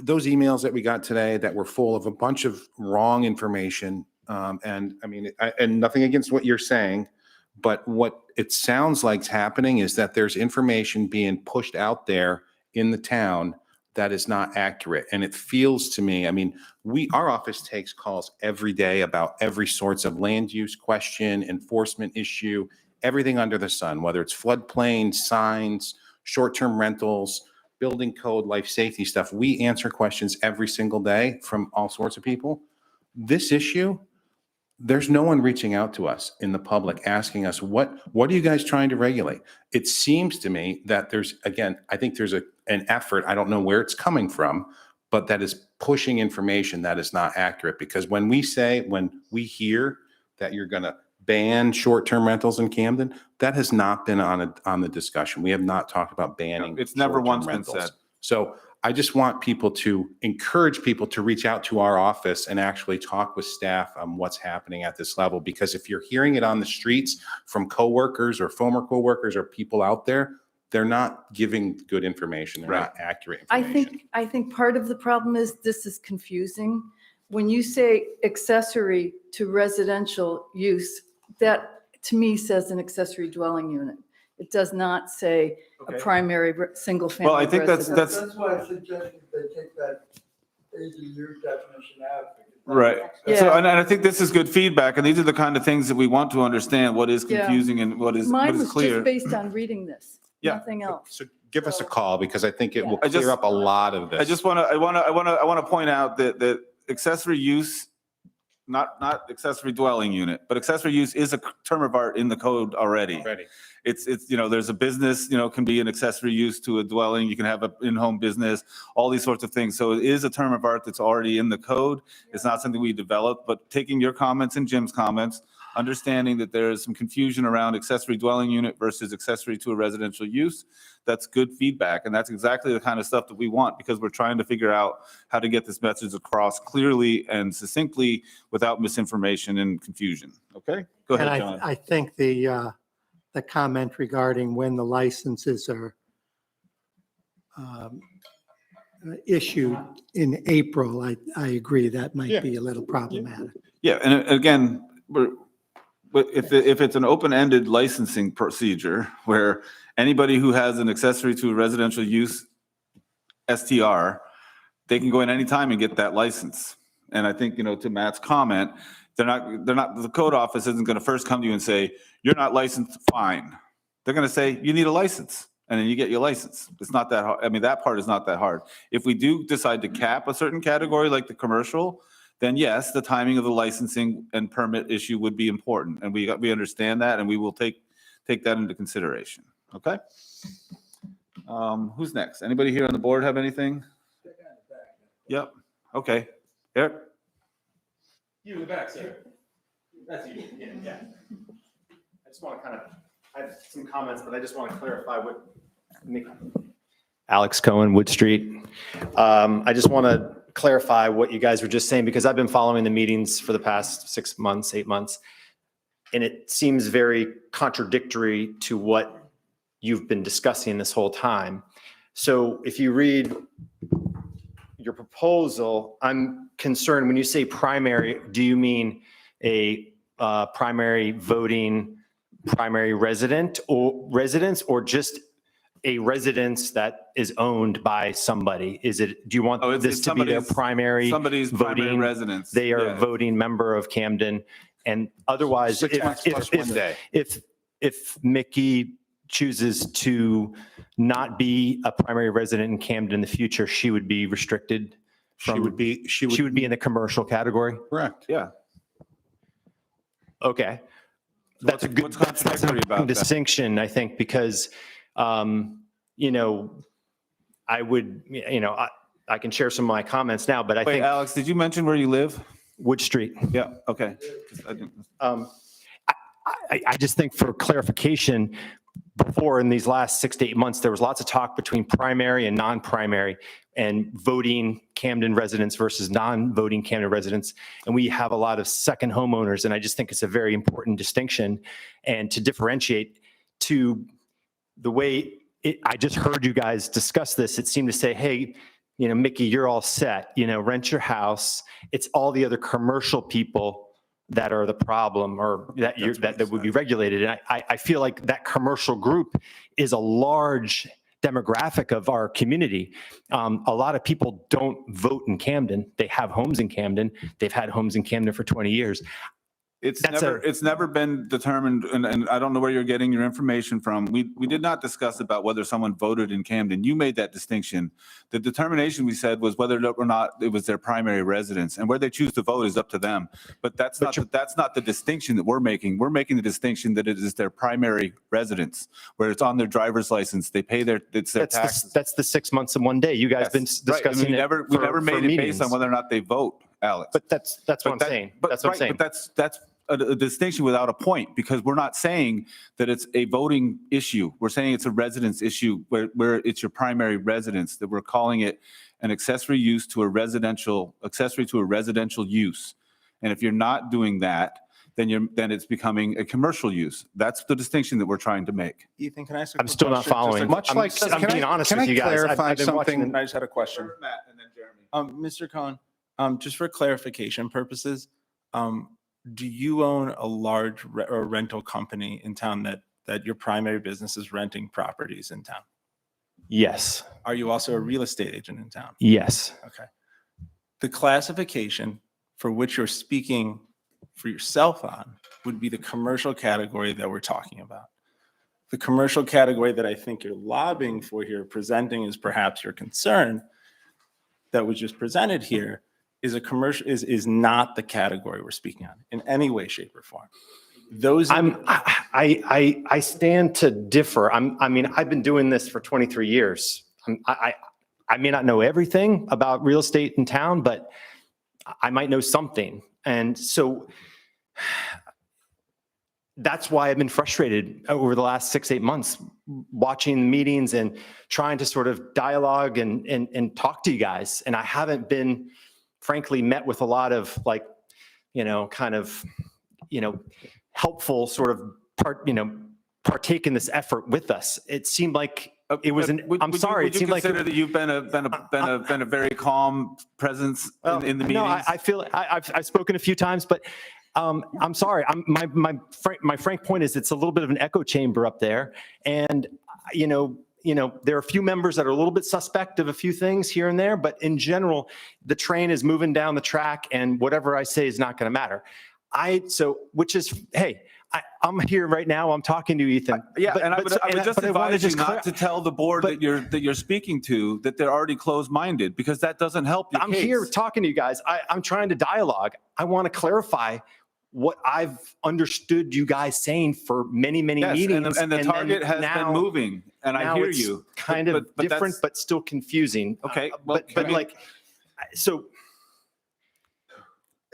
those emails that we got today that were full of a bunch of wrong information, and I mean, and nothing against what you're saying, but what it sounds like's happening is that there's information being pushed out there in the town that is not accurate. And it feels to me, I mean, our office takes calls every day about every sorts of land use question, enforcement issue, everything under the sun, whether it's floodplain, signs, short-term rentals, building code, life safety stuff. We answer questions every single day from all sorts of people. This issue, there's no one reaching out to us in the public asking us, what are you guys trying to regulate? It seems to me that there's, again, I think there's an effort, I don't know where it's coming from, but that is pushing information that is not accurate. Because when we hear that you're going to ban short-term rentals in Camden, that has not been on the discussion. We have not talked about banning. It's never short-term once been rentals. said. So I just want people to encourage people to reach out to our office and actually talk with staff on what's happening at this level. Because if you're hearing it on the streets from coworkers or former coworkers or people out there, they're not giving good information. They're not accurate information. I think part of the problem is this is confusing. When you say accessory to residential use, that to me says an accessory dwelling unit. It does not say a primary single family. Well, I think that's That's why I suggested they take that ADU definition out. right. Yeah. So, and I think this is good feedback, and these are the kind of things that we want to understand, what is Yeah. confusing and what is Mine was clear. just based on reading this, Yeah. nothing else. So give us a call because I think it will I just- clear up a lot of this. I want to point out that accessory use, not accessory dwelling unit, but accessory use is a term of art in the code already. Ready. It's, there's a business, can be an accessory use to a dwelling. You can have an in-home business, all these sorts of things. So it is a term of art that's already in the code. It's not something we developed, but taking your comments and Jim's comments, understanding that there is some confusion around accessory dwelling unit versus accessory to a residential use, that's good feedback. And that's exactly the kind of stuff that we want, because we're trying to figure out how to get this message across clearly and succinctly without misinformation and confusion. Okay? Go And ahead, John. I think the comment regarding when the licenses are issued in April, I agree that might be a little problematic. Yeah, and again, but if it's an open-ended licensing procedure where anybody who has an accessory to a residential use STR, they can go in anytime and get that license. And I think, to Matt's comment, the code office isn't going to first come to you and say, you're not licensed, fine. They're going to say, you need a license, and then you get your license. It's not that hard. I mean, that part is not that hard. If we do decide to cap a certain category like the commercial, then yes, the timing of the licensing and permit issue would be important. And we understand that, and we will take that into consideration. Okay? Who's next? Anybody here on the board have anything? Yep. Okay. Eric? You in the back, sir. That's you. Yeah. I just want to I have some comments, but I just want to clarify what Alex Cohen, Wood Street. I just want to clarify what you guys were just saying, because I've been following the meetings for the past 6 months, 8 months, and it seems very contradictory to what you've been discussing this whole time. So if you read your proposal, I'm concerned when you say primary, do you mean a primary voting, primary residence, or just a residence that is owned by somebody? Do you want this to be their Somebody's primary voting residence. They are Yeah. a voting member of Camden, and otherwise, 6 months plus 1 day. if Mickey chooses to not be a primary resident in Camden in the future, she would be restricted She from- would be, She would be in the commercial category? correct. Yeah. Okay. That's a good what's contradictory about that? distinction, I think, because, you know, I would, you know, I can share some of my comments now, but I Wait, think Alex, did you mention where you live? Wood Street. Yeah, okay. I didn't- I just think for clarification, before in these last 6 to 8 months, there was lots of talk between primary and non-primary and voting Camden residents versus non-voting Camden residents. And we have a lot of second homeowners. And I just think it's a very important distinction and to differentiate to the way I just heard you guys discuss this. It seemed to say, hey, you know, Mickey, you're all set, you know, rent your house. It's all the other commercial people that are the problem or that you're, that would be regulated. And I feel like that commercial group is a large demographic of our community. A lot of people don't vote in Camden. They have homes in Camden. They've had homes in Camden for 20 years. It's That's it's never been determined, and I don't know where you're getting your information from. We did not discuss about whether someone voted in Camden. You made that distinction. The determination we said was whether or not it was their primary residence, and where they choose to vote is up to them. But that's not the distinction that we're making. We're making the distinction that it is their primary residence, where it's on their driver's license. They pay their taxes. That's the 6 months and 1 day. You guys been Yes, right. And discussing we it never for made it based on meetings. whether or not they vote, Alex. But that's what I'm saying. That's what I'm saying. But that's a distinction without a point, because we're not saying that it's a voting issue. We're saying it's a residence issue where it's your primary residence, that we're calling it an accessory use to a residential, accessory to a residential use. And if you're not doing that, then it's becoming a commercial use. That's the distinction that we're trying to make. Ethan, can I ask a I'm quick still not question? Just following. a- Much like, I'm can being I- honest can with I you guys. clarify I've been watching something? I just had a question. Matt and then Jeremy. Mr. Cohen, just for clarification purposes, do you own a large or rental company in town that your primary business is renting properties in town? Yes. Are you also a real estate agent in town? Yes. Okay. The classification for which you're speaking for yourself on would be the commercial category that we're talking about. The commercial category that I think you're lobbying for here, presenting as perhaps your concern that was just presented here, is a commercial, is not the category we're speaking on in any way, shape, or form. Those I stand to differ. I mean, I've been doing this for 23 years. I may not know everything about real estate in town, but I might know something. And so that's why I've been frustrated over the last 6-8 months, watching meetings and trying to sort of dialogue and talk to you guys. And I haven't been, frankly, met with a lot of like, you know, kind of, you know, helpful sort of partake in this effort with us. It seemed like it was an, I'm sorry, it seemed like. Would you consider that you've been a very calm presence in the meetings? No, I feel I've spoken a few times, but I'm sorry. My frank point is it's a little bit of an echo chamber up there, and you know there are a few members that are a little bit suspect of a few things here and there, but in general, the train is moving down the track, and whatever I say is not going to matter. I'm here right now. I'm talking to you, Ethan. I would just advise you not to tell the board that you're speaking to that they're already closed-minded, because that doesn't help your I'm case. here talking to you guys. I'm trying to dialogue. I want to clarify what I've understood you guys saying for many Yes, meetings. and the then target has been moving, and I now hear it's you. kind of But different, that's- but still confusing. Okay, well, But I mean- like, so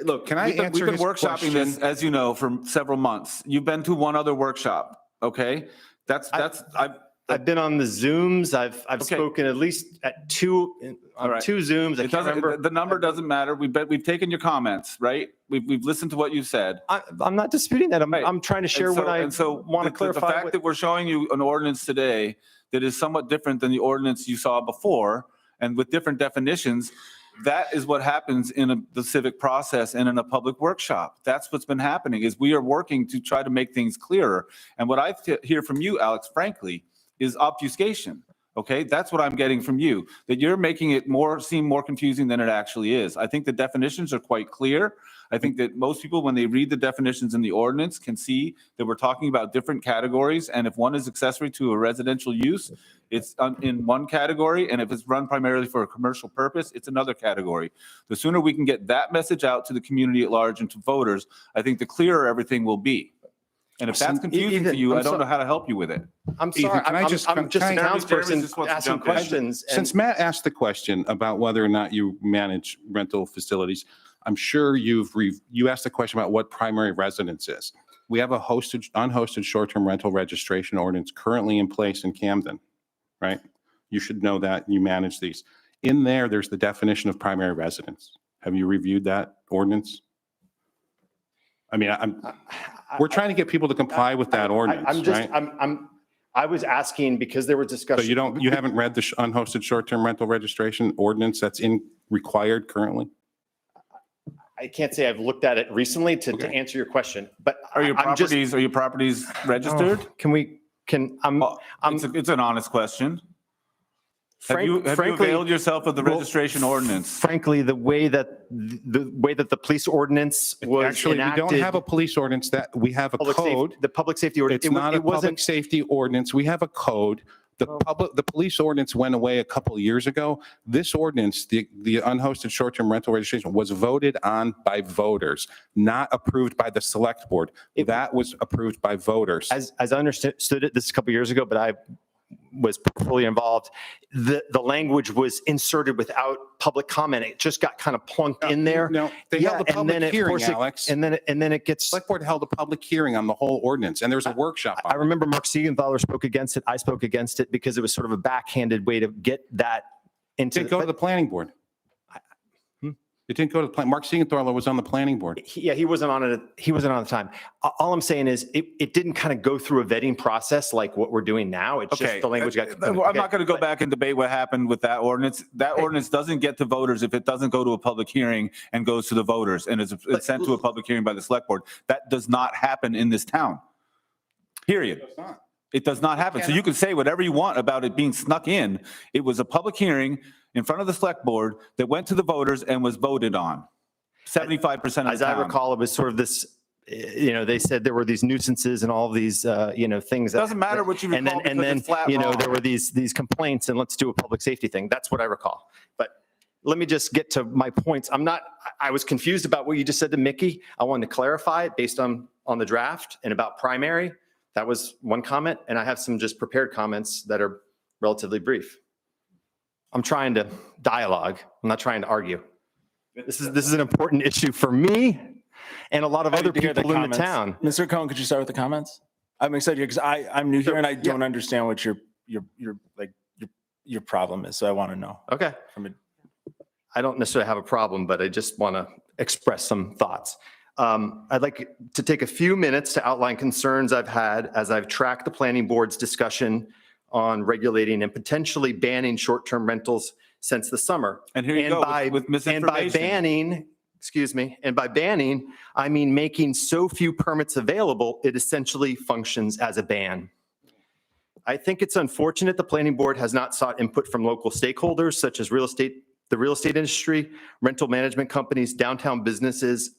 Look, Can I we've been answer his workshopping this, question? as you know, for several months. You've been to one other workshop, okay? I've been on the Zooms. I've Okay. spoken at least at two All right. Zooms. I It can't doesn't, remember. the number doesn't matter. We've taken your comments, right? We've listened to what you said. I'm not disputing that. Right. I'm trying to share what I want to The clarify. fact that we're showing you an ordinance today that is somewhat different than the ordinance you saw before, and with different definitions, that is what happens in the civic process and in a public workshop. That's what's been happening, is we are working to try to make things clearer. And what I hear from you, Alex, frankly, is obfuscation. Okay, that's what I'm getting from you, that you're making it seem more confusing than it actually is. I think the definitions are quite clear. I think that most people, when they read the definitions in the ordinance, can see that we're talking about different categories. And if one is accessory to a residential use, it's in one category. And if it's run primarily for a commercial purpose, it's another category. The sooner we can get that message out to the community at large and to voters, I think the clearer everything will be. And if that's confusing to you, I don't know how to help you with it. I'm Ethan, sorry, can I I'm just- I'm just a can I- townsperson just wants to asking jump in. questions. and- Since Matt asked the question about whether or not you manage rental facilities, I'm sure you asked the question about what primary residence is. We have a unhosted short-term rental registration ordinance currently in place in Camden, right? You should know that you manage these. In there, there's the definition of primary residence. Have you reviewed that ordinance? I mean, we're trying to get people to comply with that ordinance, I'm just, right? I was asking because there was So discussion. you haven't read the unhosted short-term rental registration ordinance that's required currently? I can't say I've looked at it recently to Okay. answer your question, but Are your I'm just- properties registered? It's an honest question. Have you availed yourself of the registration ordinance? Frankly, the way that the police ordinance was Actually, we don't enacted. have a police ordinance, that we have a code. The public safety ordinance. It's not a public safety ordinance. We have a code. The police ordinance went away a couple of years ago. This ordinance, the unhosted short-term rental registration, was voted on by voters, not approved by the select board. That was approved by voters. As I understood it, this is a couple years ago, but I was fully involved. The language was inserted without public comment. It just got kind of plunked in there. No, they held a and then public hearing, Alex. And then it gets. Select board held a public hearing on the whole ordinance, and there was a workshop on I it. remember Mark Siegenthaler spoke against it. I spoke against it because it was sort of a backhanded way to get that into. It didn't go to the planning board. It didn't go to the plan. Mark Siegenthaler was on the planning board. He wasn't on it. He wasn't on the time. All I'm saying is it didn't kind of go through a vetting process like what we're doing now. It's Okay. just the language got. I'm not going to go back and debate what happened with that ordinance. That ordinance doesn't get to voters if it doesn't go to a public hearing and goes to the voters and it's sent to a public hearing by the select board. That does not happen in this town. Period. It does not happen. So you can say whatever you want about it being snuck in. It was a public hearing in front of the select board that went to the voters and was voted on. 75% of the As I town. recall, it was sort of this. They said there were these nuisances and all of these, things. That, Doesn't matter what you and recall then because it's flat wrong. there were these complaints, and let's do a public safety thing. That's what I recall. But let me just get to my points. I was confused about what you just said to Mickey. I wanted to clarify it based on the draft and about primary. That was one comment, and I have some just prepared comments that are relatively brief. I'm trying to dialogue. I'm not trying to argue. This is an important issue for me and a lot of other people in the town. Mr. Cohen, could you start with the comments? I'm excited because I'm new here and I don't understand what your problem is. So I want to know. Okay. I don't necessarily have a problem, but I just want to express some thoughts. I'd like to take a few minutes to outline concerns I've had as I've tracked the planning board's discussion on regulating and potentially banning short-term rentals since the summer. And here you go with misinformation. And by banning, I mean making so few permits available, it essentially functions as a ban. I think it's unfortunate the planning board has not sought input from local stakeholders such as the real estate industry, rental management companies, downtown businesses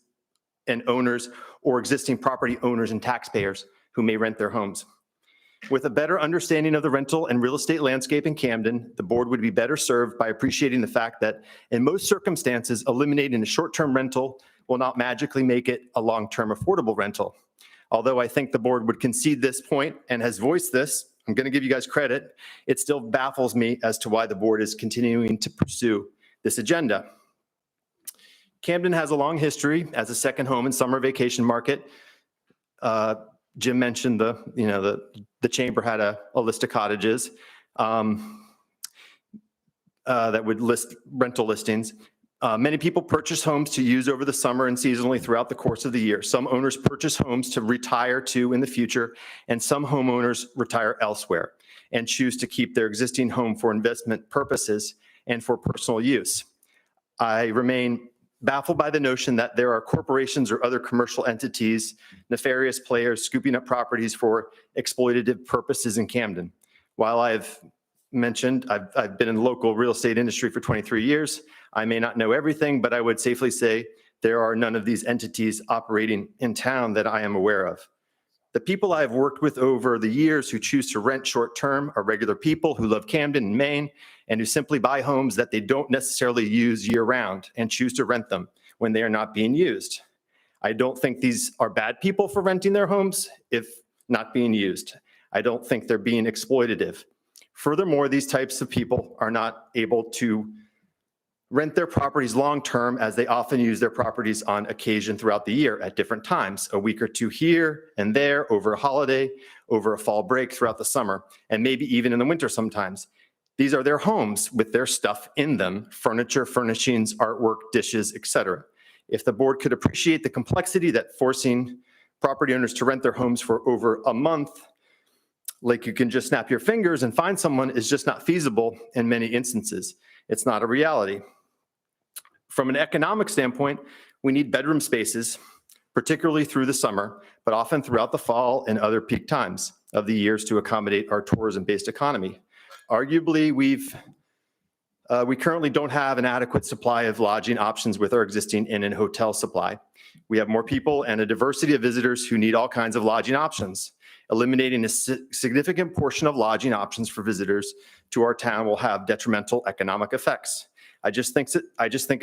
and owners, or existing property owners and taxpayers who may rent their homes. With a better understanding of the rental and real estate landscape in Camden, the board would be better served by appreciating the fact that in most circumstances, eliminating a short-term rental will not magically make it a long-term affordable rental. Although I think the board would concede this point and has voiced this, I'm going to give you guys credit, it still baffles me as to why the board is continuing to pursue this agenda. Camden has a long history as a second home and summer vacation market. Jim mentioned the chamber had a list of cottages that would list rental listings. Many people purchase homes to use over the summer and seasonally throughout the course of the year. Some owners purchase homes to retire to in the future, and some homeowners retire elsewhere and choose to keep their existing home for investment purposes and for personal use. I remain baffled by the notion that there are corporations or other commercial entities, nefarious players scooping up properties for exploitative purposes in Camden. While I've mentioned, I've been in the local real estate industry for 23 years. I may not know everything, but I would safely say there are none of these entities operating in town that I am aware of. The people I've worked with over the years who choose to rent short-term are regular people who love Camden and Maine and who simply buy homes that they don't necessarily use year-round and choose to rent them when they are not being used. I don't think these are bad people for renting their homes if not being used. I don't think they're being exploitative. Furthermore, these types of people are not able to rent their properties long-term as they often use their properties on occasion throughout the year at different times, a week or two here and there, over a holiday, over a fall break throughout the summer, and maybe even in the winter sometimes. These are their homes with their stuff in them, furniture, furnishings, artwork, dishes, etc. If the board could appreciate the complexity that forcing property owners to rent their homes for over a month, like you can just snap your fingers and find someone, is just not feasible in many instances. It's not a reality. From an economic standpoint, we need bedroom spaces, particularly through the summer, but often throughout the fall and other peak times of the years to accommodate our tourism-based economy. Arguably, we currently don't have an adequate supply of lodging options with our existing inn and hotel supply. We have more people and a diversity of visitors who need all kinds of lodging options. Eliminating a significant portion of lodging options for visitors to our town will have detrimental economic effects. I just think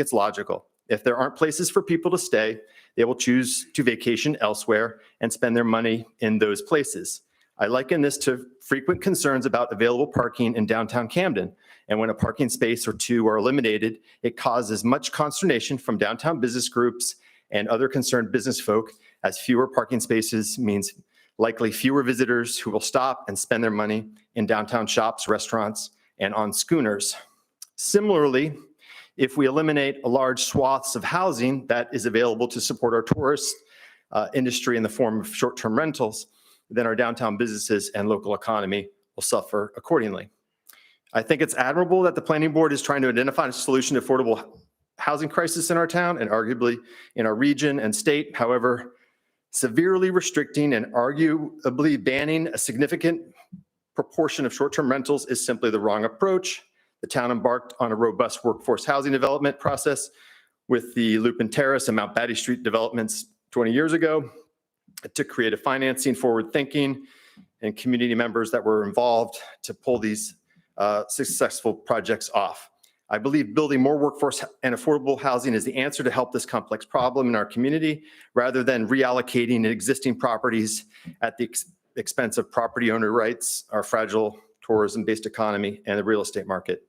it's logical. If there aren't places for people to stay, they will choose to vacation elsewhere and spend their money in those places. I liken this to frequent concerns about available parking in downtown Camden. And when a parking space or two are eliminated, it causes much consternation from downtown business groups and other concerned business folk, as fewer parking spaces means likely fewer visitors who will stop and spend their money in downtown shops, restaurants, and on schooners. Similarly, if we eliminate a large swaths of housing that is available to support our tourist industry in the form of short-term rentals, then our downtown businesses and local economy will suffer accordingly. I think it's admirable that the planning board is trying to identify a solution to affordable housing crisis in our town and arguably in our region and state. However, severely restricting and arguably banning a significant proportion of short-term rentals is simply the wrong approach. The town embarked on a robust workforce housing development process with the Lupin Terrace and Mount Batty Street developments 20 years ago to create a financing, forward-thinking, and community members that were involved to pull these successful projects off. I believe building more workforce and affordable housing is the answer to help this complex problem in our community, rather than reallocating existing properties at the expense of property owner rights, our fragile tourism-based economy, and the real estate market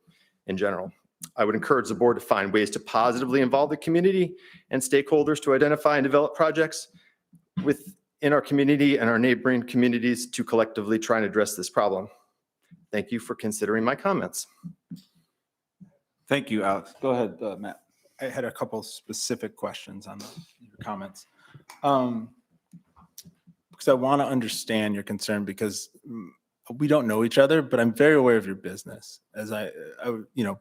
in general. I would encourage the board to find ways to positively involve the community and stakeholders to identify and develop projects within our community and our neighboring communities to collectively try and address this problem. Thank you for considering my comments. Thank you, Alex. Go ahead, Matt. I had a couple specific questions on your comments. Because I want to understand your concern, because we don't know each other, but I'm very aware of your business. As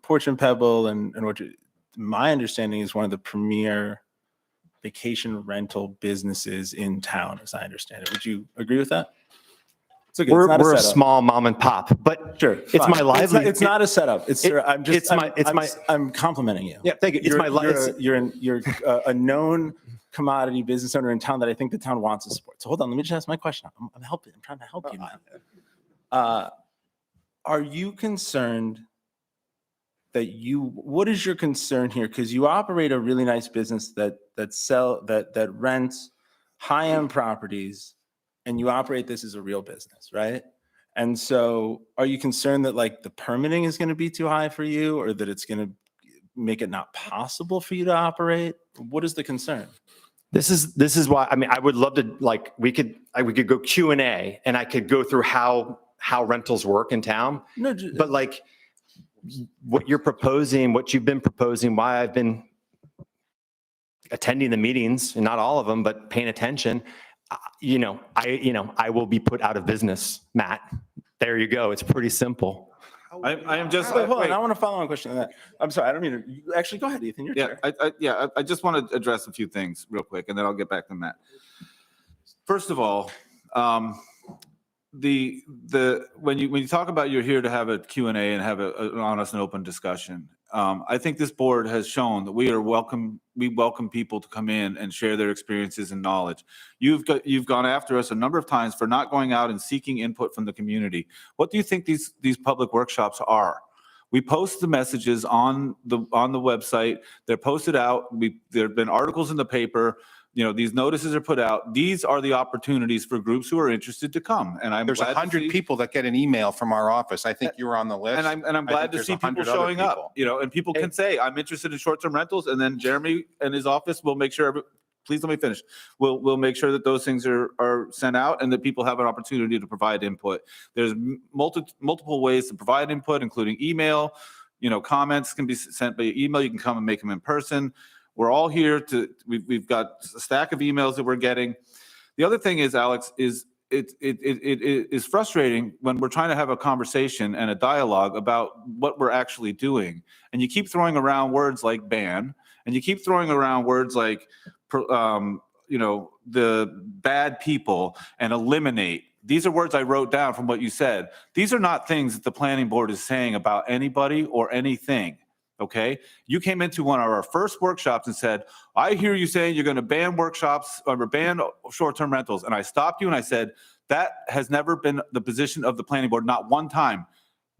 Porch and Pebble and what my understanding is one of the premier vacation rental businesses in town, as I understand it. Would you agree with that? It's okay. We're It's not a setup. small mom and pop, but Sure, it's fine. my livelihood. It's not a setup. I'm complimenting you. Yeah, thank you. You're a known commodity business owner in town that I think the town wants to support. So hold on, let me just ask my question. I'm helping. I'm trying to help you now. Are you concerned that what is your concern here? Because you operate a really nice business that rents high-end properties, and you operate this as a real business, right? And so are you concerned that like the permitting is going to be too high for you, or that it's going to make it not possible for you to operate? What is the concern? This is why, I mean, I would love to, like, we could go Q&A and I could go through how rentals work in town. No, but like what you're proposing, what you've been proposing, why I've been attending the meetings, and not all of them, but paying attention, I will be put out of business, Matt. There you go. It's pretty simple. I am just. Hold on. I want to follow on a question on that. I'm sorry. I don't mean to. Actually, go ahead, Ethan. Your turn. I just want to address a few things real quick, and then I'll get back to Matt. First of all, when you talk about you're here to have a Q&A and have an honest and open discussion, I think this board has shown that we welcome people to come in and share their experiences and knowledge. You've gone after us a number of times for not going out and seeking input from the community. What do you think these public workshops are? We post the messages on the website. They're posted out. There have been articles in the paper. These notices are put out. These are the opportunities for groups who are interested to come. And I'm There's glad to 100 see- people that get an email from our office. I think you were on the list. And I'm I glad think to there's see 100 people other showing up, and people can say, I'm interested in short-term rentals. And then Jeremy and his office will make sure, please let me finish. We'll make sure that those things are sent out and that people have an opportunity to provide input. There's multiple ways to provide input, including email. Comments can be sent by email. You can come and make them in person. We're all here we've got a stack of emails that we're getting. The other thing is, Alex, is it is frustrating when we're trying to have a conversation and a dialogue about what we're actually doing. And you keep throwing around words like ban, and you keep throwing around words like, the bad people and eliminate. These are words I wrote down from what you said. These are not things that the planning board is saying about anybody or anything. Okay, you came into one of our first workshops and said, I hear you saying you're going to ban workshops or ban short-term rentals. And I stopped you and I said, that has never been the position of the planning board, not one time.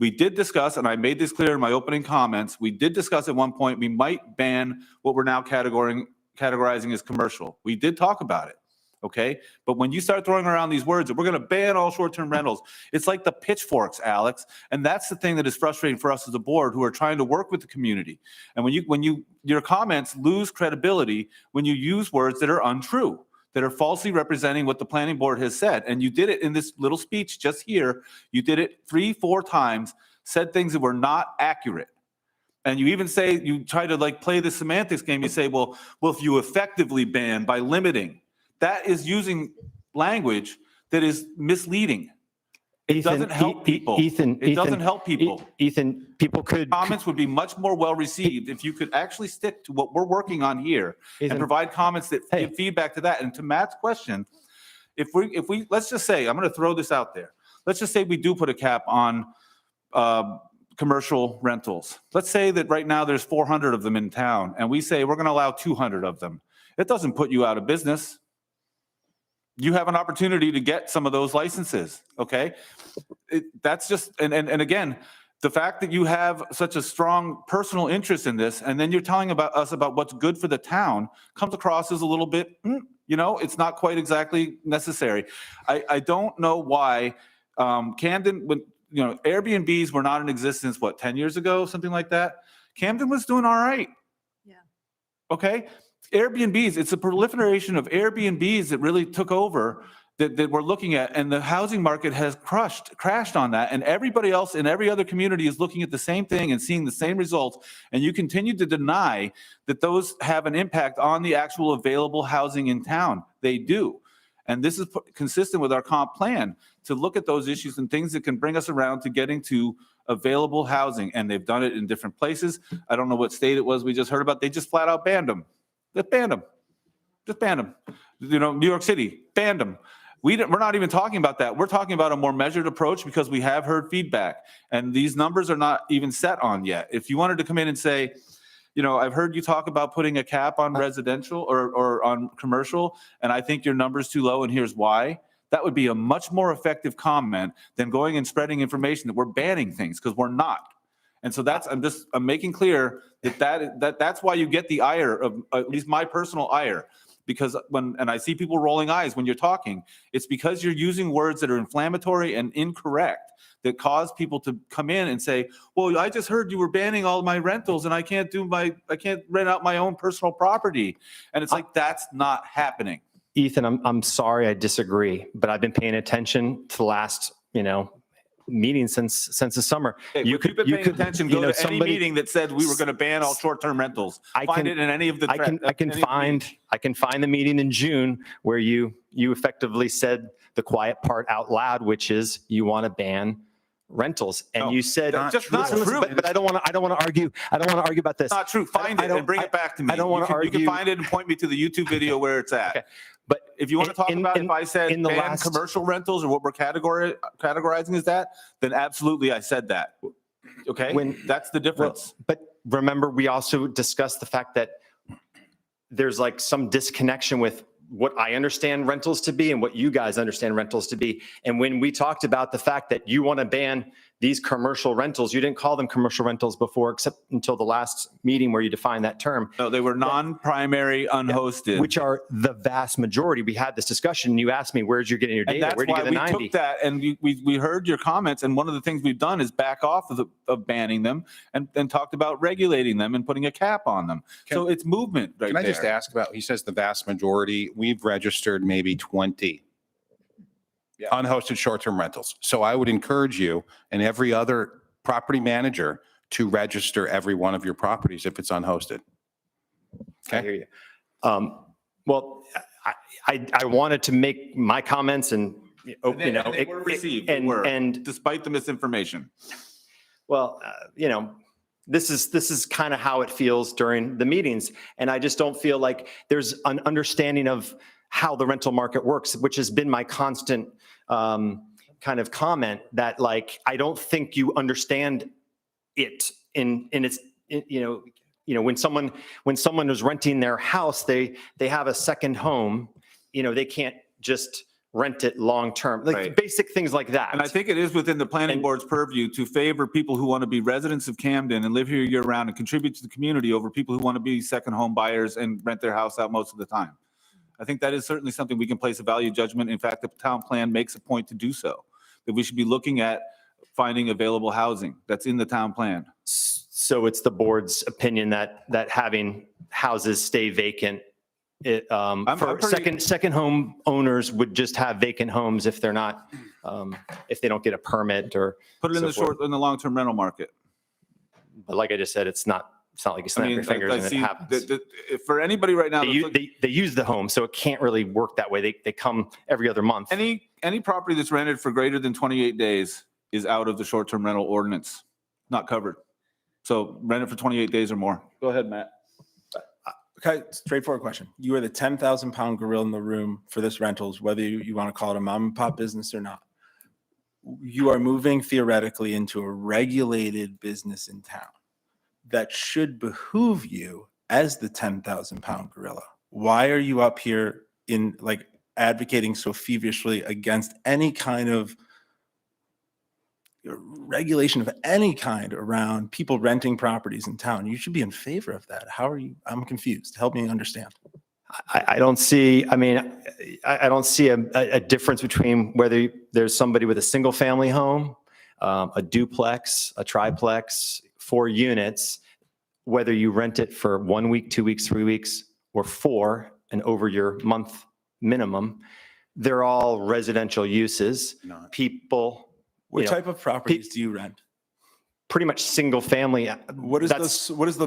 We did discuss, and I made this clear in my opening comments, we did discuss at one point, we might ban what we're now categorizing as commercial. We did talk about it. Okay, but when you start throwing around these words that we're going to ban all short-term rentals, it's like the pitchforks, Alex. And that's the thing that is frustrating for us as a board who are trying to work with the community. And your comments lose credibility when you use words that are untrue, that are falsely representing what the planning board has said. And you did it in this little speech just here. You did it 3-4 times, said things that were not accurate. And you even say, you try to play the semantics game. You say, well, if you effectively ban by limiting. That is using language that is misleading. It doesn't help people. It doesn't help people. Ethan, people could. Comments would be much more well received if you could actually stick to what we're working on here and provide comments that give feedback to that. And to Matt's question, if we let's just say, I'm going to throw this out there. Let's just say we do put a cap on commercial rentals. Let's say that right now there's 400 of them in town, and we say we're going to allow 200 of them. It doesn't put you out of business. You have an opportunity to get some of those licenses, okay? That's just, and again, the fact that you have such a strong personal interest in this, and then you're telling us about what's good for the town, comes across as a little bit, it's not quite exactly necessary. I don't know why Camden, when Airbnbs were not in existence, 10 years ago, something like that? Camden was doing all right. Yeah. Okay? Airbnbs, it's a proliferation of Airbnbs that really took over that we're looking at, and the housing market has crashed on that, and everybody else in every other community is looking at the same thing and seeing the same results, and you continue to deny that those have an impact on the actual available housing in town. They do. And this is consistent with our comp plan to look at those issues and things that can bring us around to getting to available housing, and they've done it in different places. I don't know what state it was we just heard about. They just flat out banned them. They banned them. Just banned them. New York City, banned them. We're not even talking about that. We're talking about a more measured approach because we have heard feedback, and these numbers are not even set on yet. If you wanted to come in and say, I've heard you talk about putting a cap on residential or on commercial, and I think your number's too low, and here's why. That would be a much more effective comment than going and spreading information that we're banning things, because we're not. And so I'm making clear that's why you get the ire of, at least my personal ire, because and I see people rolling eyes when you're talking, it's because you're using words that are inflammatory and incorrect that cause people to come in and say, well, I just heard you were banning all my rentals and I can't rent out my own personal property. And it's like, that's not happening. Ethan, I'm sorry, I disagree, but I've been paying attention to the last, meeting since the summer. Hey, you've been paying attention. Go to any meeting that said we were going to ban all short-term rentals. Find it in any of the. I can find the meeting in June where you effectively said the quiet part out loud, which is you want to ban rentals, and you said just not true. But I don't want to argue. I don't want to argue about this. Not true. Find it and bring it back to me. I don't want to argue. You can find it and point me to the YouTube video where it's at. Okay. But If you want to talk in- about in- if I said in the ban last- commercial rentals or what we're categorizing as that, then absolutely I said that. Okay? That's the difference. But remember, we also discussed the fact that there's like some disconnection with what I understand rentals to be and what you guys understand rentals to be. And when we talked about the fact that you want to ban these commercial rentals, you didn't call them commercial rentals before, except until the last meeting where you defined that term. No, they were non-primary unhosted. Which are the vast majority. We had this discussion and you asked me, where'd you get your And data? that's Where'd you why get the we 90? took that and we heard your comments. And one of the things we've done is back off of banning them and talked about regulating them and putting a cap on them. So it's movement right Can I there. just ask about, he says the vast majority, we've registered maybe 20 unhosted short-term rentals. So I would encourage you and every other property manager to register every one of your properties if it's unhosted. I hear you. Well, I wanted to make my comments and, you know, And they were received, they and- were, and- despite the misinformation. well, you know, this is kind of how it feels during the meetings. And I just don't feel like there's an understanding of how the rental market works, which has been my constant kind of comment that like, I don't think you understand it in its, you know, when someone is renting their house, they have a second home, you know, they can't just rent it long-term, like Right. basic things like that. And I think it is within the planning And- board's purview to favor people who want to be residents of Camden and live here year-round and contribute to the community over people who want to be second home buyers and rent their house out most of the time. I think that is certainly something we can place a value judgment. In fact, the town plan makes a point to do so, that we should be looking at finding available housing that's in the town plan. So it's the board's opinion that having houses stay vacant, I'm for pretty- second home owners would just have vacant homes if they're not, if they don't get a permit or. Put it in so the forth. in the long-term rental market. But like I just said, it's not like you I snap mean, your fingers I and it see, happens. for anybody right now, They that's use, looking- they use the home, so it can't really work that way. They come every other month. any property that's rented for greater than 28 days is out of the short-term rental ordinance, not covered. So rent it for 28 days or more. Go ahead, Matt. Okay, straightforward question. You are the 10,000-pound gorilla in the room for this rentals, whether you want to call it a mom and pop business or not. You are moving theoretically into a regulated business in town. That should behoove you as the 10,000-pound gorilla. Why are you up here in like advocating so feverishly against any kind of regulation of any kind around people renting properties in town? You should be in favor of that. How are you? I'm confused. Help me understand. I don't see, I mean, I don't see a difference between whether there's somebody with a single family home, a duplex, a triplex, 4 units, whether you rent it for 1 week, 2 weeks, 3 weeks, or 4 and over your month minimum. They're all residential uses. Not. People, What you know, type of properties do you rent? pretty much single family. What is That's- what is the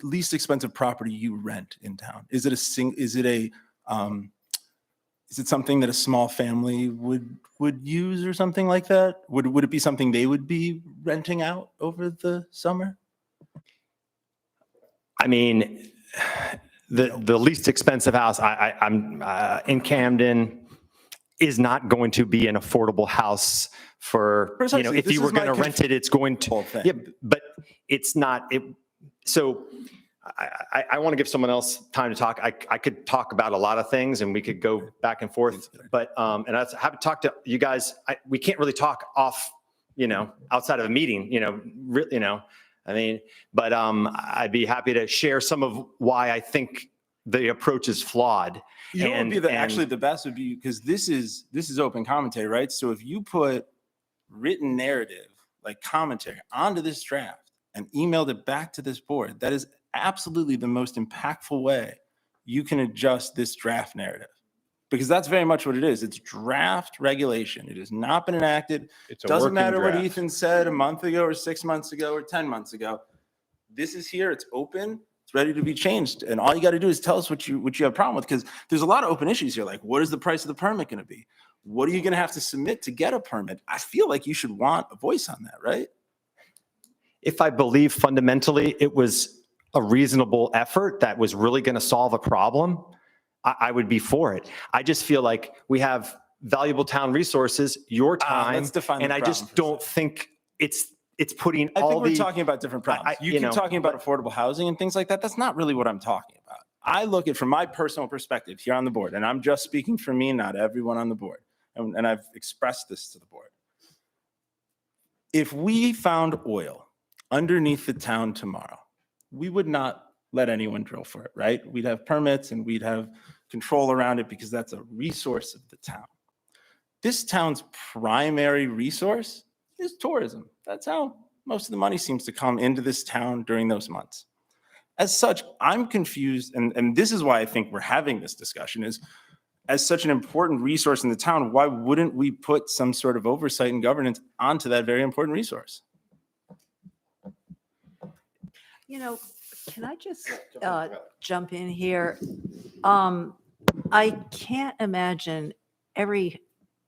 least expensive property you rent in town? Is it something that a small family would use or something like that? Would it be something they would be renting out over the summer? I mean, the least expensive house I'm in Camden is not going to be an affordable house for, you know, Precisely. if This you were is my going to rent it, it's going to, whole thing. yeah, but it's not, so I want to give someone else time to talk. I could talk about a lot of things and we could go back and forth, but, and I have to talk to you guys. We can't really talk off, you know, outside of a meeting, you know, I mean, but I'd be happy to share some of why I think the approach is flawed. You know what would be actually the best would be, because this is open commentary, right? So if you put written narrative, like commentary, onto this draft and emailed it back to this board, that is absolutely the most impactful way you can adjust this draft narrative. Because that's very much what it is. It's draft regulation. It has not been enacted. It's a Doesn't working matter what draft. Ethan said a month ago or 6 months ago or 10 months ago. This is here. It's open. It's ready to be changed. And all you got to do is tell us what you have a problem with, because there's a lot of open issues here. Like, what is the price of the permit going to be? What are you going to have to submit to get a permit? I feel like you should want a voice on that, right? If I believe fundamentally it was a reasonable effort that was really going to solve a problem, I would be for it. I just feel like we have valuable town resources, your time, Let's define the and I problem just for a don't think it's putting I all think we're the. talking about different problems. I- You you keep know, talking about affordable housing and things like that. That's not really what I'm talking about. I look at from my personal perspective here on the board, and I'm just speaking for me, not everyone on the board. And I've expressed this to the board. If we found oil underneath the town tomorrow, we would not let anyone drill for it, right? We'd have permits and we'd have control around it because that's a resource of the town. This town's primary resource is tourism. That's how most of the money seems to come into this town during those months. As such, I'm confused, and this is why I think we're having this discussion, is as such an important resource in the town, why wouldn't we put some sort of oversight and governance onto that very important resource? You know, can I just jump in here? I can't imagine every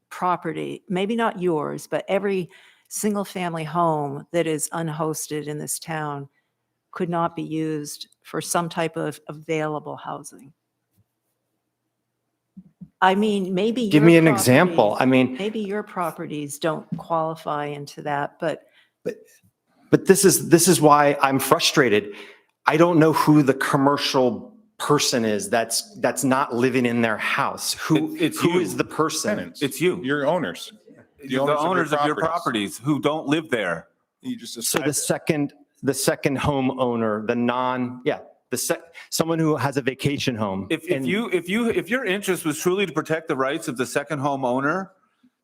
property, maybe not yours, but every single-family home that is unhosted in this town could not be used for some type of available housing. I mean, maybe. Give your me an example. properties- I mean, Maybe your properties don't qualify into that, but but this is why I'm frustrated. I don't know who the commercial person is that's not living in their house. Who It's who you. is the person? Tenants. It's you. Your owners. The owners of your properties who don't live there. You just So described it. the second homeowner, someone who has a vacation home. If and- your interest was truly to protect the rights of the second homeowner,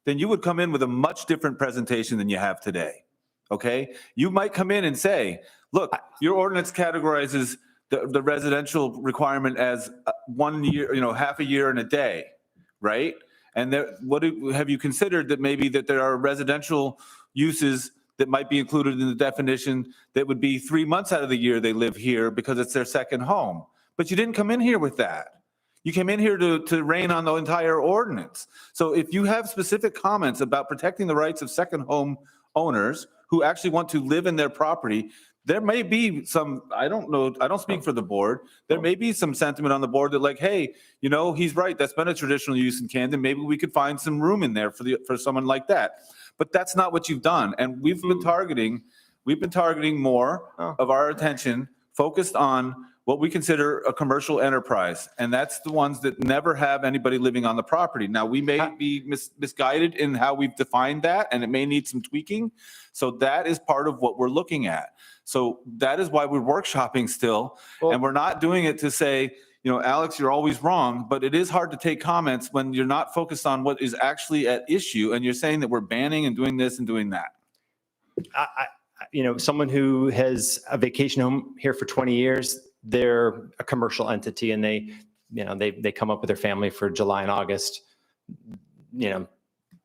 then you would come in with a much different presentation than you have today. Okay? You might come in and say, look, your ordinance categorizes the residential requirement as 1 year, half a year and a day, right? And have you considered that maybe that there are residential uses that might be included in the definition that would be 3 months out of the year they live here because it's their second home? But you didn't come in here with that. You came in here to rein on the entire ordinance. So if you have specific comments about protecting the rights of second home owners who actually want to live in their property, there may be some, I don't know, I don't speak for the board. There may be some sentiment on the board that like, hey, he's right. That's been a traditional use in Camden. Maybe we could find some room in there for someone like that. But that's not what you've done. And we've been targeting more of our attention focused on what we consider a commercial enterprise. And that's the ones that never have anybody living on the property. Now, we may be misguided in how we've defined that, and it may need some tweaking. So that is part of what we're looking at. So that is why we're workshopping still. And we're not doing it to say, Alex, you're always wrong, but it is hard to take comments when you're not focused on what is actually at issue. And you're saying that we're banning and doing this and doing that. Someone who has a vacation home here for 20 years, they're a commercial entity and they come up with their family for July and August.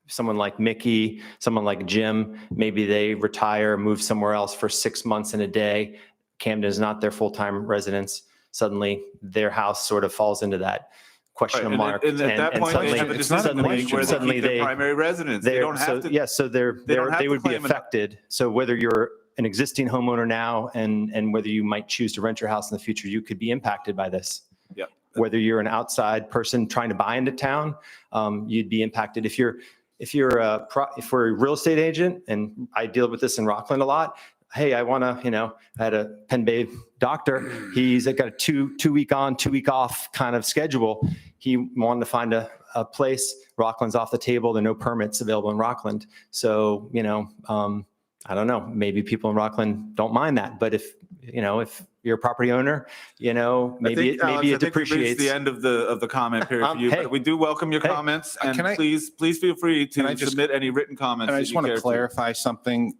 Someone like Mickey, someone like Jim, maybe they retire, move somewhere else for 6 months and a day. Camden is not their full-time residence. Suddenly their house sort of falls into that question mark. And at that point, they have a decision to make where they keep their primary residence. They don't have to. Yes, so they would be claim it. affected. So whether you're an existing homeowner now and whether you might choose to rent your house in the future, you could be impacted by this. Yep. Whether you're an outside person trying to buy into town, you'd be impacted. If we're a real estate agent, and I deal with this in Rockland a lot. Hey, I want to, I had a Penn Bay doctor. He's got a two week on, 2 week off kind of schedule. He wanted to find a place. Rockland's off the table. There are no permits available in Rockland. So, I don't know, maybe people in Rockland don't mind that. But if you're a property owner, maybe it depreciates. The end of the comment period for you, hey. but we do welcome your comments, and please feel free to submit any written comments. And I that just you want care to clarify something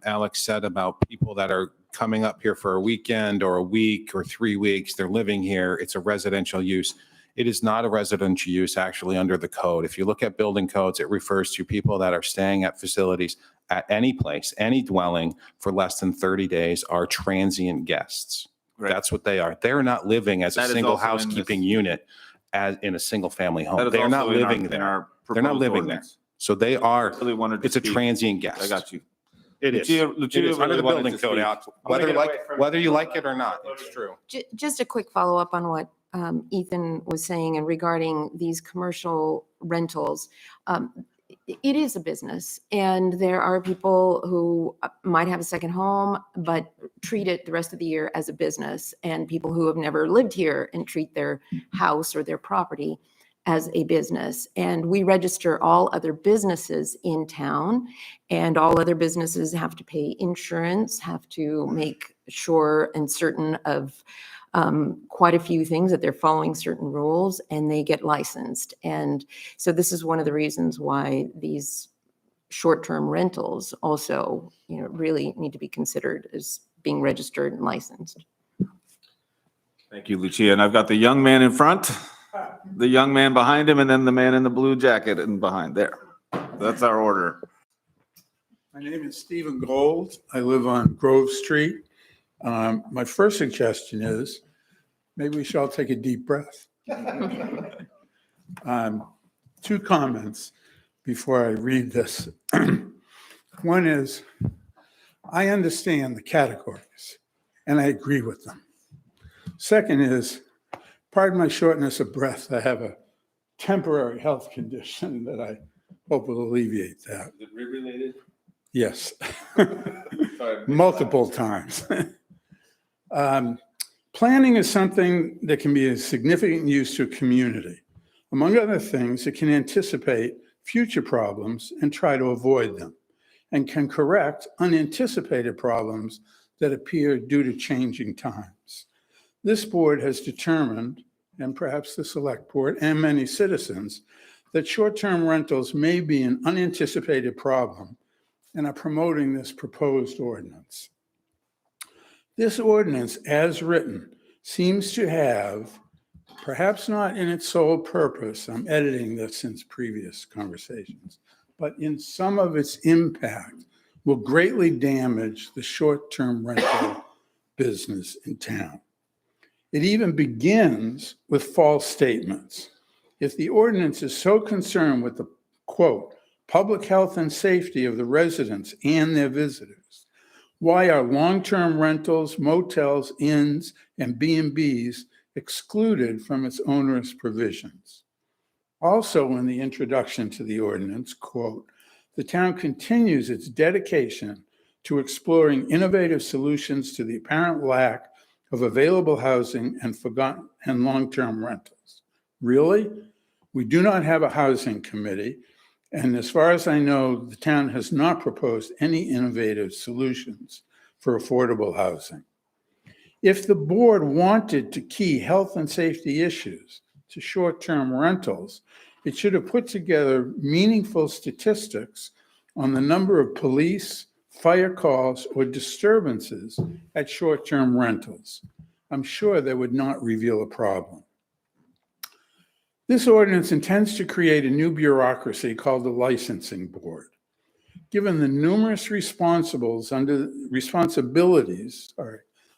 Alex said about people that are coming up here for a weekend or a week or 3 weeks. They're living here. It's a residential use. It is not a residential use actually under the code. If you look at building codes, it refers to people that are staying at facilities at any place, any dwelling for less than 30 days are transient guests. Right. That's what they are. They're not living as That a is single also in housekeeping this. unit as in a single family That home. is They're not also in living in there. our They're not proposed living ordinance. there. So they are, Really wanted to it's a speak. transient guest. I got you. It is. Lucia It is under really the wanted building to code, speak. Alex. gonna get away from- Whether you like it or not, it's true. Just a quick follow-up on what Ethan was saying and regarding these commercial rentals, it is a business, and there are people who might have a second home, but treat it the rest of the year as a business, and people who have never lived here and treat their house or their property as a business. And we register all other businesses in town, and all other businesses have to pay insurance, have to make sure and certain of quite a few things, that they're following certain rules, and they get licensed. And so this is one of the reasons why these short-term rentals also, really need to be considered as being registered and licensed. Thank you, Lucia. And I've got the young man in front, the young man behind him, and then the man in the blue jacket and behind there. That's our order. My name is Stephen Gold. I live on Grove Street. My first suggestion is maybe we should all take a deep breath. 2 comments before I read this. One is, I understand the categories and I agree with them. Second is, pardon my shortness of breath, I have a temporary health condition that I hope will alleviate that. Is it related? Yes, multiple times. Planning is something that can be a significant use to a community. Among other things, it can anticipate future problems and try to avoid them, and can correct unanticipated problems that appear due to changing times. This board has determined, and perhaps the select board and many citizens, that short-term rentals may be an unanticipated problem and are promoting this proposed ordinance. This ordinance, as written, seems to have, perhaps not in its sole purpose, I'm editing this since previous conversations, but in some of its impact, will greatly damage the short-term rental business in town. It even begins with false statements. If the ordinance is so concerned with the, quote, public health and safety of the residents and their visitors, why are long-term rentals, motels, inns, and B&Bs excluded from its onerous provisions? Also in the introduction to the ordinance, quote, the town continues its dedication to exploring innovative solutions to the apparent lack of available housing and long-term rentals. Really? We do not have a housing committee, and as far as I know, the town has not proposed any innovative solutions for affordable housing. If the board wanted to key health and safety issues to short-term rentals, it should have put together meaningful statistics on the number of police, fire calls, or disturbances at short-term rentals. I'm sure they would not reveal a problem. This ordinance intends to create a new bureaucracy called the licensing board. Given the numerous responsibilities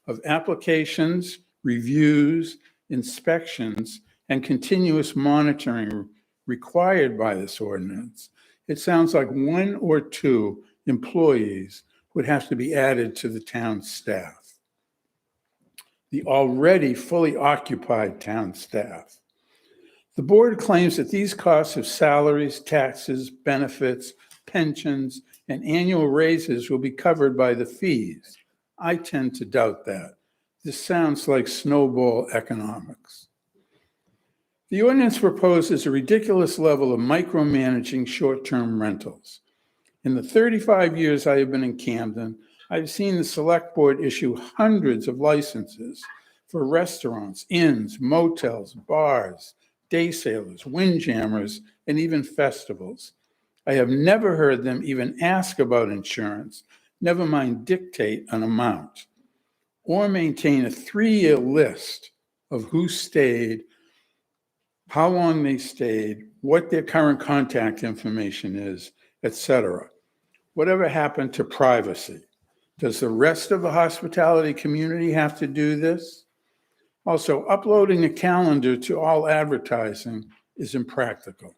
of applications, reviews, inspections, and continuous monitoring required by this ordinance, it sounds like 1 or 2 employees would have to be added to the town staff, the already fully occupied town staff. The board claims that these costs of salaries, taxes, benefits, pensions, and annual raises will be covered by the fees. I tend to doubt that. This sounds like snowball economics. The ordinance proposes a ridiculous level of micromanaging short-term rentals. In the 35 years I have been in Camden, I've seen the select board issue hundreds of licenses for restaurants, inns, motels, bars, day sailors, windjammers, and even festivals. I have never heard them even ask about insurance, never mind dictate an amount, or maintain a 3-year list of who stayed, how long they stayed, what their current contact information is, etc. Whatever happened to privacy? Does the rest of the hospitality community have to do this? Also, uploading a calendar to all advertising is impractical.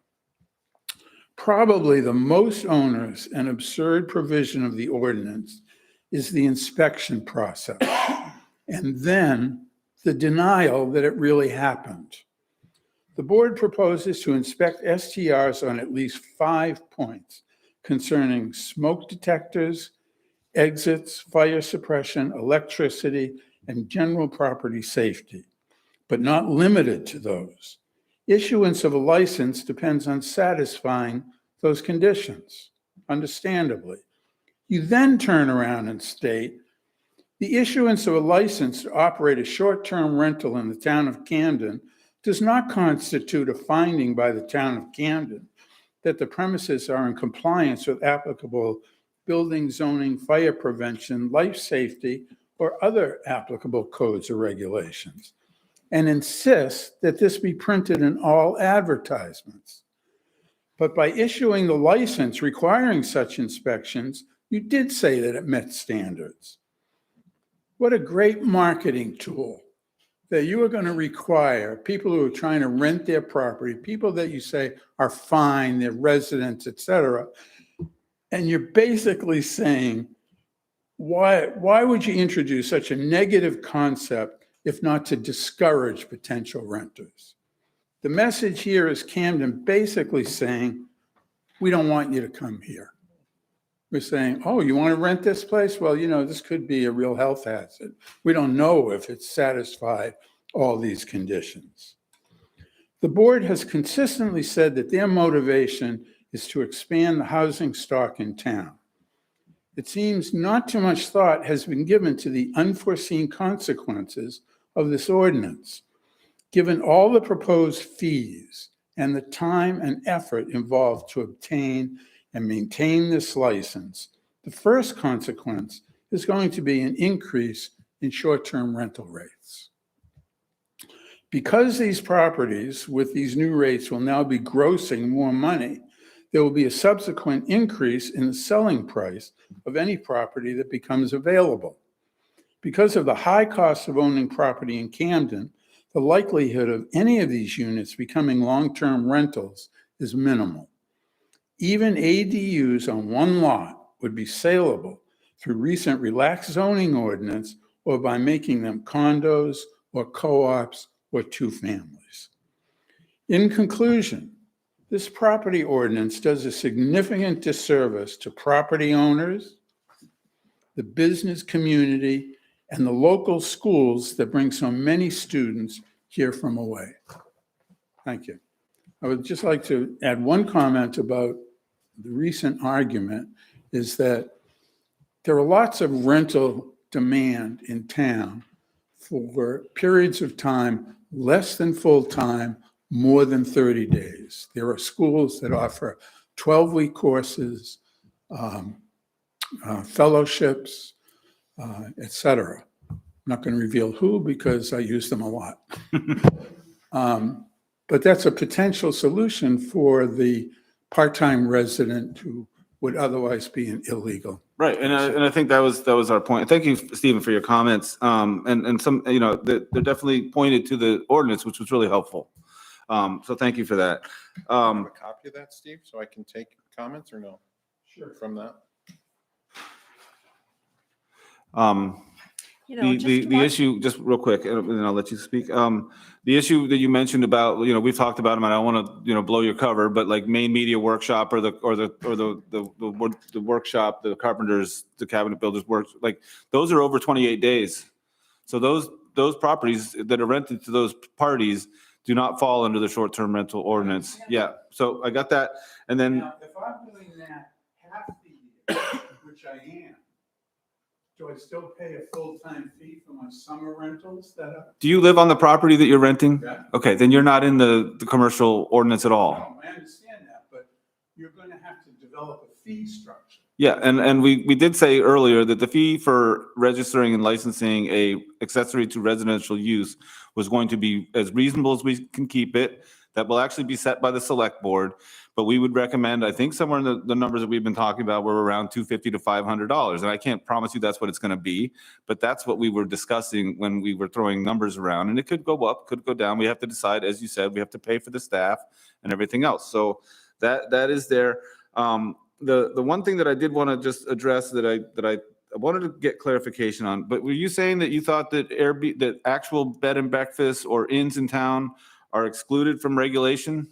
Probably the most onerous and absurd provision of the ordinance is the inspection process. And then the denial that it really happened. The board proposes to inspect STRs on at least 5 points concerning smoke detectors, exits, fire suppression, electricity, and general property safety, but not limited to those. Issuance of a license depends on satisfying those conditions, understandably. You then turn around and state, the issuance of a license to operate a short-term rental in the town of Camden does not constitute a finding by the town of Camden that the premises are in compliance with applicable building, zoning, fire prevention, life safety, or other applicable codes or regulations, and insists that this be printed in all advertisements. But by issuing the license requiring such inspections, you did say that it met standards. What a great marketing tool that you are going to require people who are trying to rent their property, people that you say are fine, they're residents, et cetera. And you're basically saying, why would you introduce such a negative concept if not to discourage potential renters? The message here is Camden basically saying, we don't want you to come here. We're saying, oh, you want to rent this place? Well, this could be a real health hazard. We don't know if it's satisfied all these conditions. The board has consistently said that their motivation is to expand the housing stock in town. It seems not too much thought has been given to the unforeseen consequences of this ordinance. Given all the proposed fees and the time and effort involved to obtain and maintain this license, the first consequence is going to be an increase in short-term rental rates. Because these properties with these new rates will now be grossing more money, there will be a subsequent increase in the selling price of any property that becomes available. Because of the high cost of owning property in Camden, the likelihood of any of these units becoming long-term rentals is minimal. Even ADUs on one lot would be saleable through recent relaxed zoning ordinance or by making them condos or co-ops or two families. In conclusion, this property ordinance does a significant disservice to property owners, the business community, and the local schools that bring so many students here from away. Thank you. I would just like to add one comment about the recent argument is that there are lots of rental demand in town for periods of time less than full-time, more than 30 days. There are schools that offer 12-week courses, fellowships, et cetera. I'm not going to reveal who because I use them a lot. But that's a potential solution for the part-time resident who would otherwise be an illegal. Right, and I think that was our point. Thank you, Stephen, for your comments. And some, they're definitely pointed to the ordinance, which was really helpful. So thank you for that. Have a copy of that, Steve, so I can take comments or no? Sure. From that? The issue, just real quick, and then I'll let you speak. The issue that you mentioned about, we've talked about them, and I don't want to, blow your cover, but like main media workshop or the workshop, the carpenters, the cabinet builders work, like those are over 28 days. So those properties that are rented to those parties do not fall under the short-term rental ordinance. Yeah, so I got that. And then Now, if I'm doing that half the year, which I am, do I still pay a full-time fee for my summer rentals that are? do you live on the property that you're renting? Yeah. Okay, then you're not in the commercial ordinance at all. No, I understand that, but you're going to have to develop a fee structure. Yeah, and we did say earlier that the fee for registering and licensing a accessory to residential use was going to be as reasonable as we can keep it. That will actually be set by the select board, but we would recommend, I think somewhere in the numbers that we've been talking about were around $250 to $500. And I can't promise you that's what it's going to be, but that's what we were discussing when we were throwing numbers around. And it could go up, could go down. We have to decide, as you said, we have to pay for the staff and everything else. So that is there. The one thing that I did want to just address that I wanted to get clarification on, but were you saying that you thought that that actual bed and breakfasts or inns in town are excluded from regulation?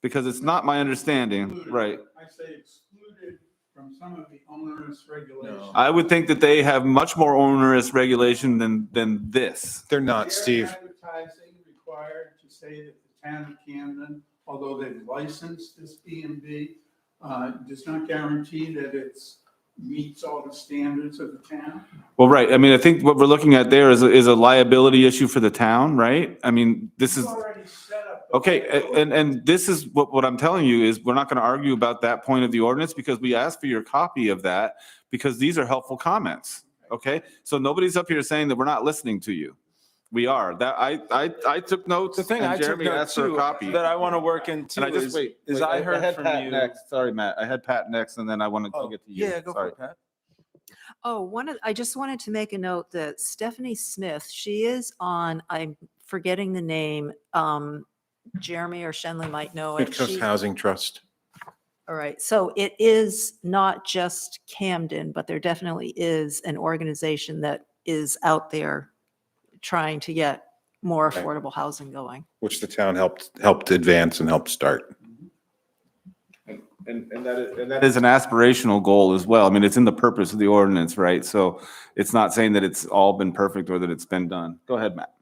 Because it's not my understanding, Excluded. right? I say excluded from some of the onerous regulations. I would think that they have much more onerous regulation than this. They're not, Steve. Advertising required to say that the town of Camden, although they've licensed this B&B, does not guarantee that it's meets all the standards of the town. Well, right. I mean, I think what we're looking at there is a liability issue for the town, right? I mean, this is, You've already set up the okay, and this is what I'm telling you is we're not going to argue about that point of the ordinance because we asked for your copy of that because these are helpful comments, okay? So nobody's up here saying that we're not listening to you. We are. That I took notes. The thing and I took Jeremy note asked for a too copy. that I want to work into And I just is I heard had from Pat you. next. Sorry, Matt. I had Pat next, and then I wanted to get to you. Yeah, go for Sorry. it, Pat. Oh, I just wanted to make a note that Stephanie Smith, she is on, I'm forgetting the name, Jeremy or Shenley might know it. Midcoast Housing Trust. All right, so it is not just Camden, but there definitely is an organization that is out there trying to get more Right. affordable housing going. Which the town helped advance and helped start. And that is an aspirational goal as well. I mean, it's in the purpose of the ordinance, right? So it's not saying that it's all been perfect or that it's been done. Go ahead, Matt.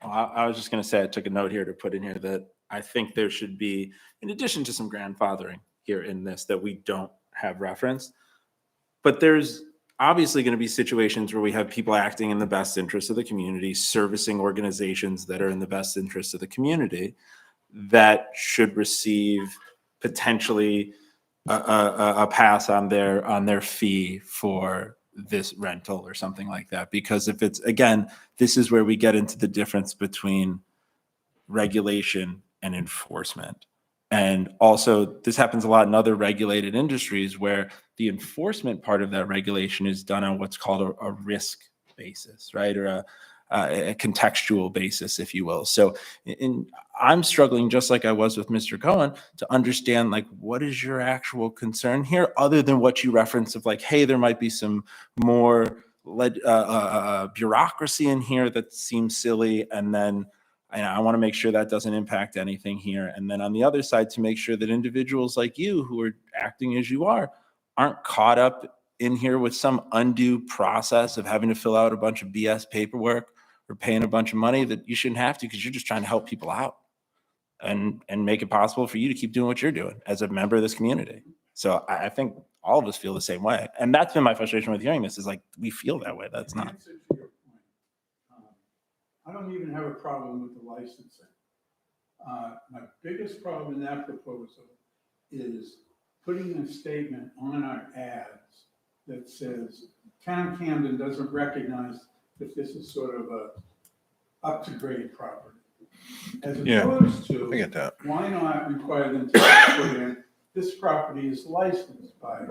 I was just going to say, I took a note here to put in here that I think there should be, in addition to some grandfathering here in this that we don't have referenced, but there's obviously going to be situations where we have people acting in the best interest of the community, servicing organizations that are in the best interest of the community that should receive potentially a pass on their fee for this rental or something like that. Because if it's, again, this is where we get into the difference between regulation and enforcement. And also, this happens a lot in other regulated industries where the enforcement part of that regulation is done on what's called a risk basis, right? Or a contextual basis, if you will. So I'm struggling, just like I was with Mr. Cohen, to understand, like, what is your actual concern here, other than what you reference of like, hey, there might be some more bureaucracy in here that seems silly. And then I want to make sure that doesn't impact anything here. And then on the other side, to make sure that individuals like you who are acting as you are aren't caught up in here with some undue process of having to fill out a bunch of BS paperwork or paying a bunch of money that you shouldn't have to, because you're just trying to help people out and make it possible for you to keep doing what you're doing as a member of this community. So I think all of us feel the same way. And that's been my frustration with hearing this, is like, we feel that way. That's not. Answer to your point. I don't even have a problem with the licensing. My biggest problem in that proposal is putting a statement on our ads that says, Town of Camden doesn't recognize that this is sort of a up-to-grade property. As Yeah, opposed to, I get that. why not require them to put in, this property is licensed by.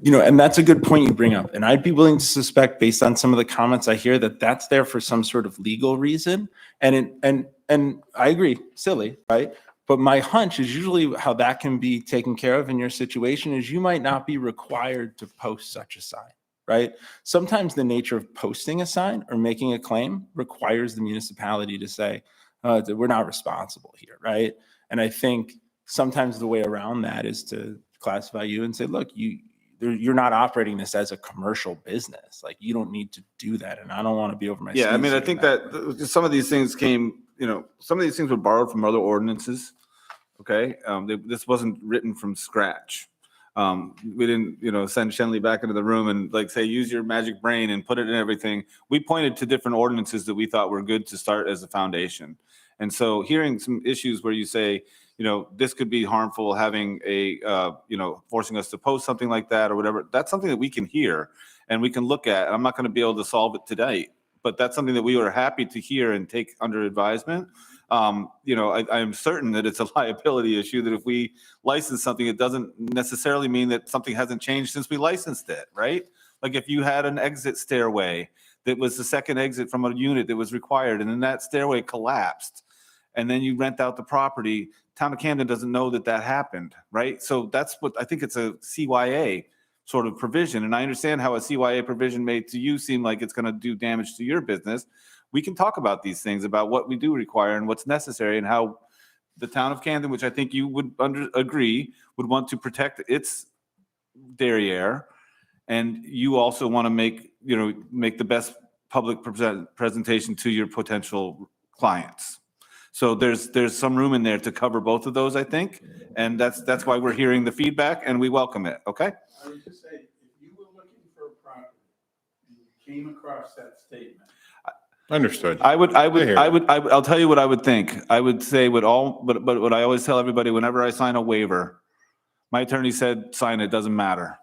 You know, and that's a good point you bring up. And I'd be willing to suspect, based on some of the comments I hear, that that's there for some sort of legal reason. And I agree, silly, right? But my hunch is usually how that can be taken care of in your situation is you might not be required to post such a sign, right? Sometimes the nature of posting a sign or making a claim requires the municipality to say, that we're not responsible here, right? And I think sometimes the way around that is to classify you and say, look, you're not operating this as a commercial business. Like, you don't need to do that. And I don't want to be over my skis. Yeah, I mean, I here, think Matt. that some of these things came, some of these things were borrowed from other ordinances. Okay, this wasn't written from scratch. We didn't, send Shenley back into the room and like say, use your magic brain and put it in everything. We pointed to different ordinances that we thought were good to start as a foundation. And so hearing some issues where you say, this could be harmful, having forcing us to post something like that or whatever, that's something that we can hear and we can look at. I'm not going to be able to solve it today, but that's something that we were happy to hear and take under advisement. I am certain that it's a liability issue, that if we license something, it doesn't necessarily mean that something hasn't changed since we licensed it, right? Like if you had an exit stairway that was the second exit from a unit that was required, and then that stairway collapsed, and then you rent out the property, Town of Camden doesn't know that happened, right? So that's what I think it's a CYA sort of provision. And I understand how a CYA provision may to you seem like it's going to do damage to your business. We can talk about these things, about what we do require and what's necessary, and how the town of Camden, which I think you would agree, would want to protect its derriere. And you also want to make the best public presentation to your potential clients. So there's some room in there to cover both of those, I think. And that's why we're hearing the feedback, and we welcome it. Okay? I would just say, if you were looking for a property and you came across that statement, Understood. I'll tell you what I would think. I would say but what I always tell everybody whenever I sign a waiver, my attorney said, sign it, doesn't matter.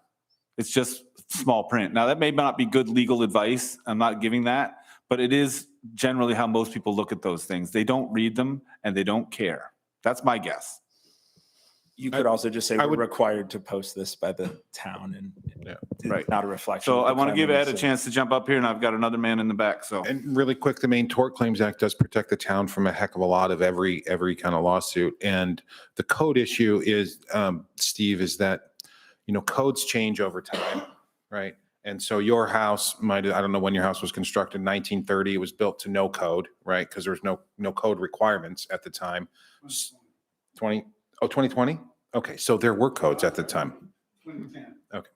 It's just small print. Now, that may not be good legal advice. I'm not giving that, but it is generally how most people look at those things. They don't read them and they don't care. That's my guess. You could also just say I we're would- required to post this by the town, and it's right. not a reflection. So of I the want to give Ed a cleanliness. chance to jump up here, and I've got another man in the back, so. And really quick, the Maine Tort Claims Act does protect the town from a heck of a lot of every kind of lawsuit. And the code issue is, Steve, is that, codes change over time, right? And so your house I don't know when your house was constructed, 1930, it was built to no code, right? Because there was no code requirements at the time. 2020? Okay, so there were codes at the time. 2010. Okay.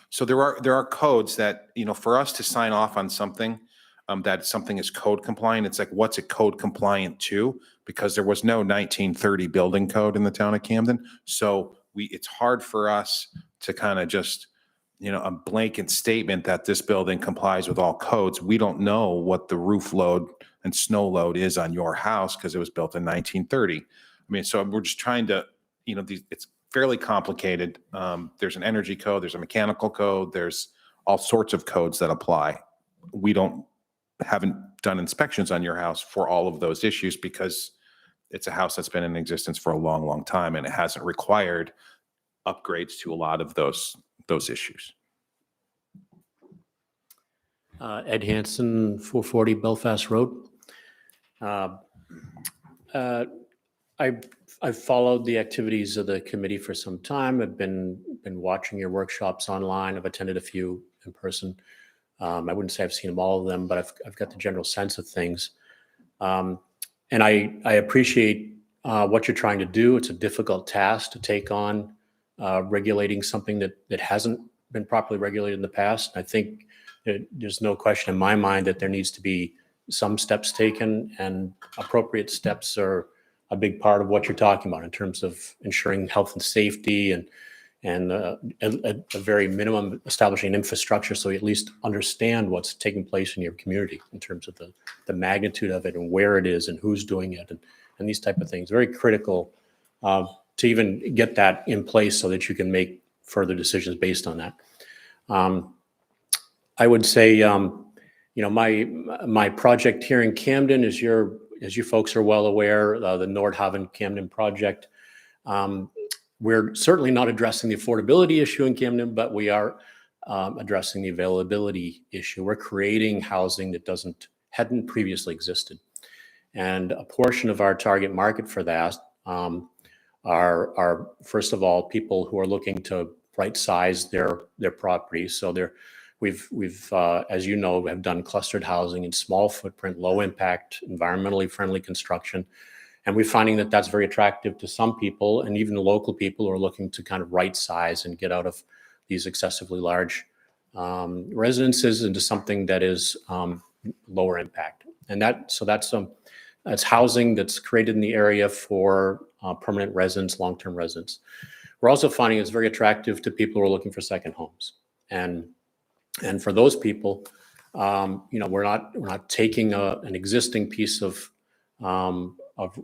So there are codes that, for us to sign off on something, that something is code compliant, it's like, what's it code compliant to? Because there was no 1930 building code in the town of Camden. So it's hard for us to kind of just, a blanket statement that this building complies with all codes. We don't know what the roof load and snow load is on your house because it was built in 1930. I mean, so we're just trying to, it's fairly complicated. There's an energy code, there's a mechanical code, there's all sorts of codes that apply. We haven't done inspections on your house for all of those issues because it's a house that's been in existence for a long, long time, and it hasn't required upgrades to a lot of those issues. Ed Hansen, 440 Belfast Road. I've followed the activities of the committee for some time. I've been watching your workshops online. I've attended a few in person. I wouldn't say I've seen all of them, but I've got the general sense of things. And I appreciate what you're trying to do. It's a difficult task to take on, regulating something that hasn't been properly regulated in the past. I think there's no question in my mind that there needs to be some steps taken, and appropriate steps are a big part of what you're talking about in terms of ensuring health and safety and a very minimum establishing infrastructure so you at least understand what's taking place in your community in terms of the magnitude of it and where it is and who's doing it and these type of things. Very critical to even get that in place so that you can make further decisions based on that. I would say, my project here in Camden, as you folks are well aware, the Nordhaven Camden project. We're certainly not addressing the affordability issue in Camden, but we are addressing the availability issue. We're creating housing that hadn't previously existed. And a portion of our target market for that are first of all, people who are looking to right size their properties. So we've as you know, have done clustered housing in small footprint, low impact, environmentally friendly construction. And we're finding that that's very attractive to some people, and even the local people who are looking to kind of right size and get out of these excessively large residences into something that is lower impact. And that's housing that's created in the area for permanent residents, long-term residents. We're also finding it's very attractive to people who are looking for second homes. And for those people, we're not taking an existing piece of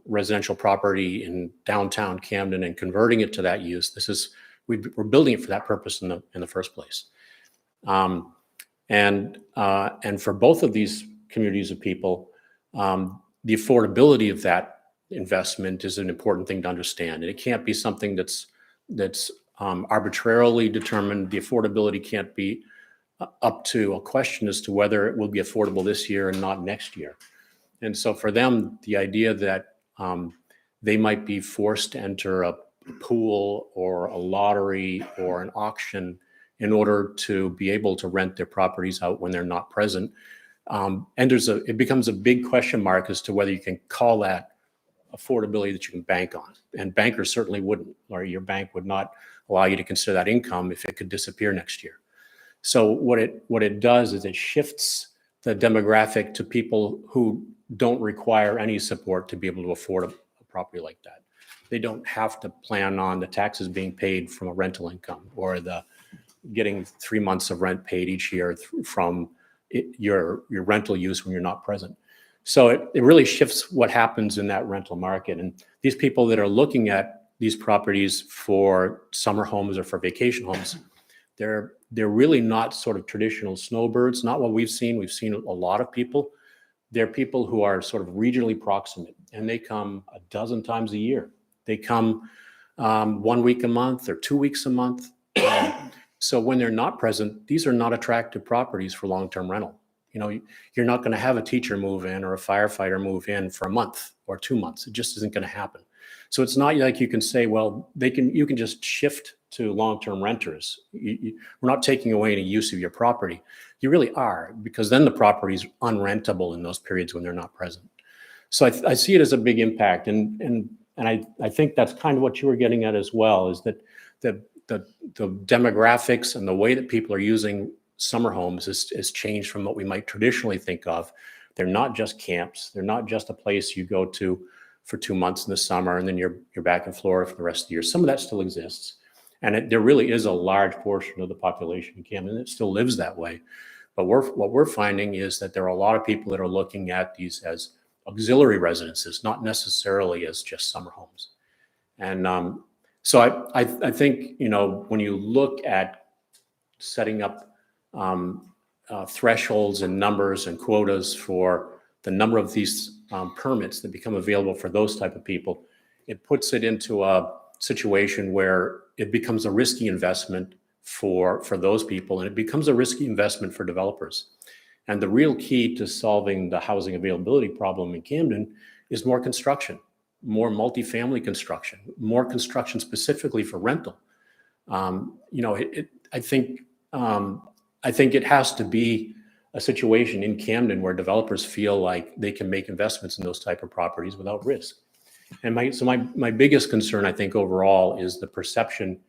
residential property in downtown Camden and converting it to that use. We're building it for that purpose in the first place. And for both of these communities of people, the affordability of that investment is an important thing to understand. And it can't be something that's arbitrarily determined. The affordability can't be up to a question as to whether it will be affordable this year and not next year. And so for them, the idea that they might be forced to enter a pool or a lottery or an auction in order to be able to rent their properties out when they're not present. And it becomes a big question mark as to whether you can call that affordability that you can bank on. And bankers certainly wouldn't, or your bank would not allow you to consider that income if it could disappear next year. So what it does is it shifts the demographic to people who don't require any support to be able to afford a property like that. They don't have to plan on the taxes being paid from a rental income or the getting 3 months of rent paid each year from your rental use when you're not present. So it really shifts what happens in that rental market. And these people that are looking at these properties for summer homes or for vacation homes, they're really not sort of traditional snowbirds, not what we've seen. We've seen a lot of people. They're people who are sort of regionally proximate, and they come a dozen times a year. They come 1 week a month or 2 weeks a month. So when they're not present, these are not attractive properties for long-term rental. You know, you're not going to have a teacher move in or a firefighter move in for a month or 2 months. It just isn't going to happen. So it's not like you can say, well, you can just shift to long-term renters. We're not taking away any use of your property. You really are, because then the property is unrentable in those periods when they're not present. So I see it as a big impact. And I think that's kind of what you were getting at as well, is that the demographics and the way that people are using summer homes has changed from what we might traditionally think of. They're not just camps. They're not just a place you go to for 2 months in the summer and then you're back in Florida for the rest of the year. Some of that still exists. And there really is a large portion of the population in Camden that still lives that way. But what we're finding is that there are a lot of people that are looking at these as auxiliary residences, not necessarily as just summer homes. And so I think, you know, when you look at setting up thresholds and numbers and quotas for the number of these permits that become available for those type of people, it puts it into a situation where it becomes a risky investment for those people, and it becomes a risky investment for developers. And the real key to solving the housing availability problem in Camden is more construction, more multifamily construction, more construction specifically for rental. You know, I think it has to be a situation in Camden where developers feel like they can make investments in those type of properties without risk. And my biggest concern, I think, overall is the perception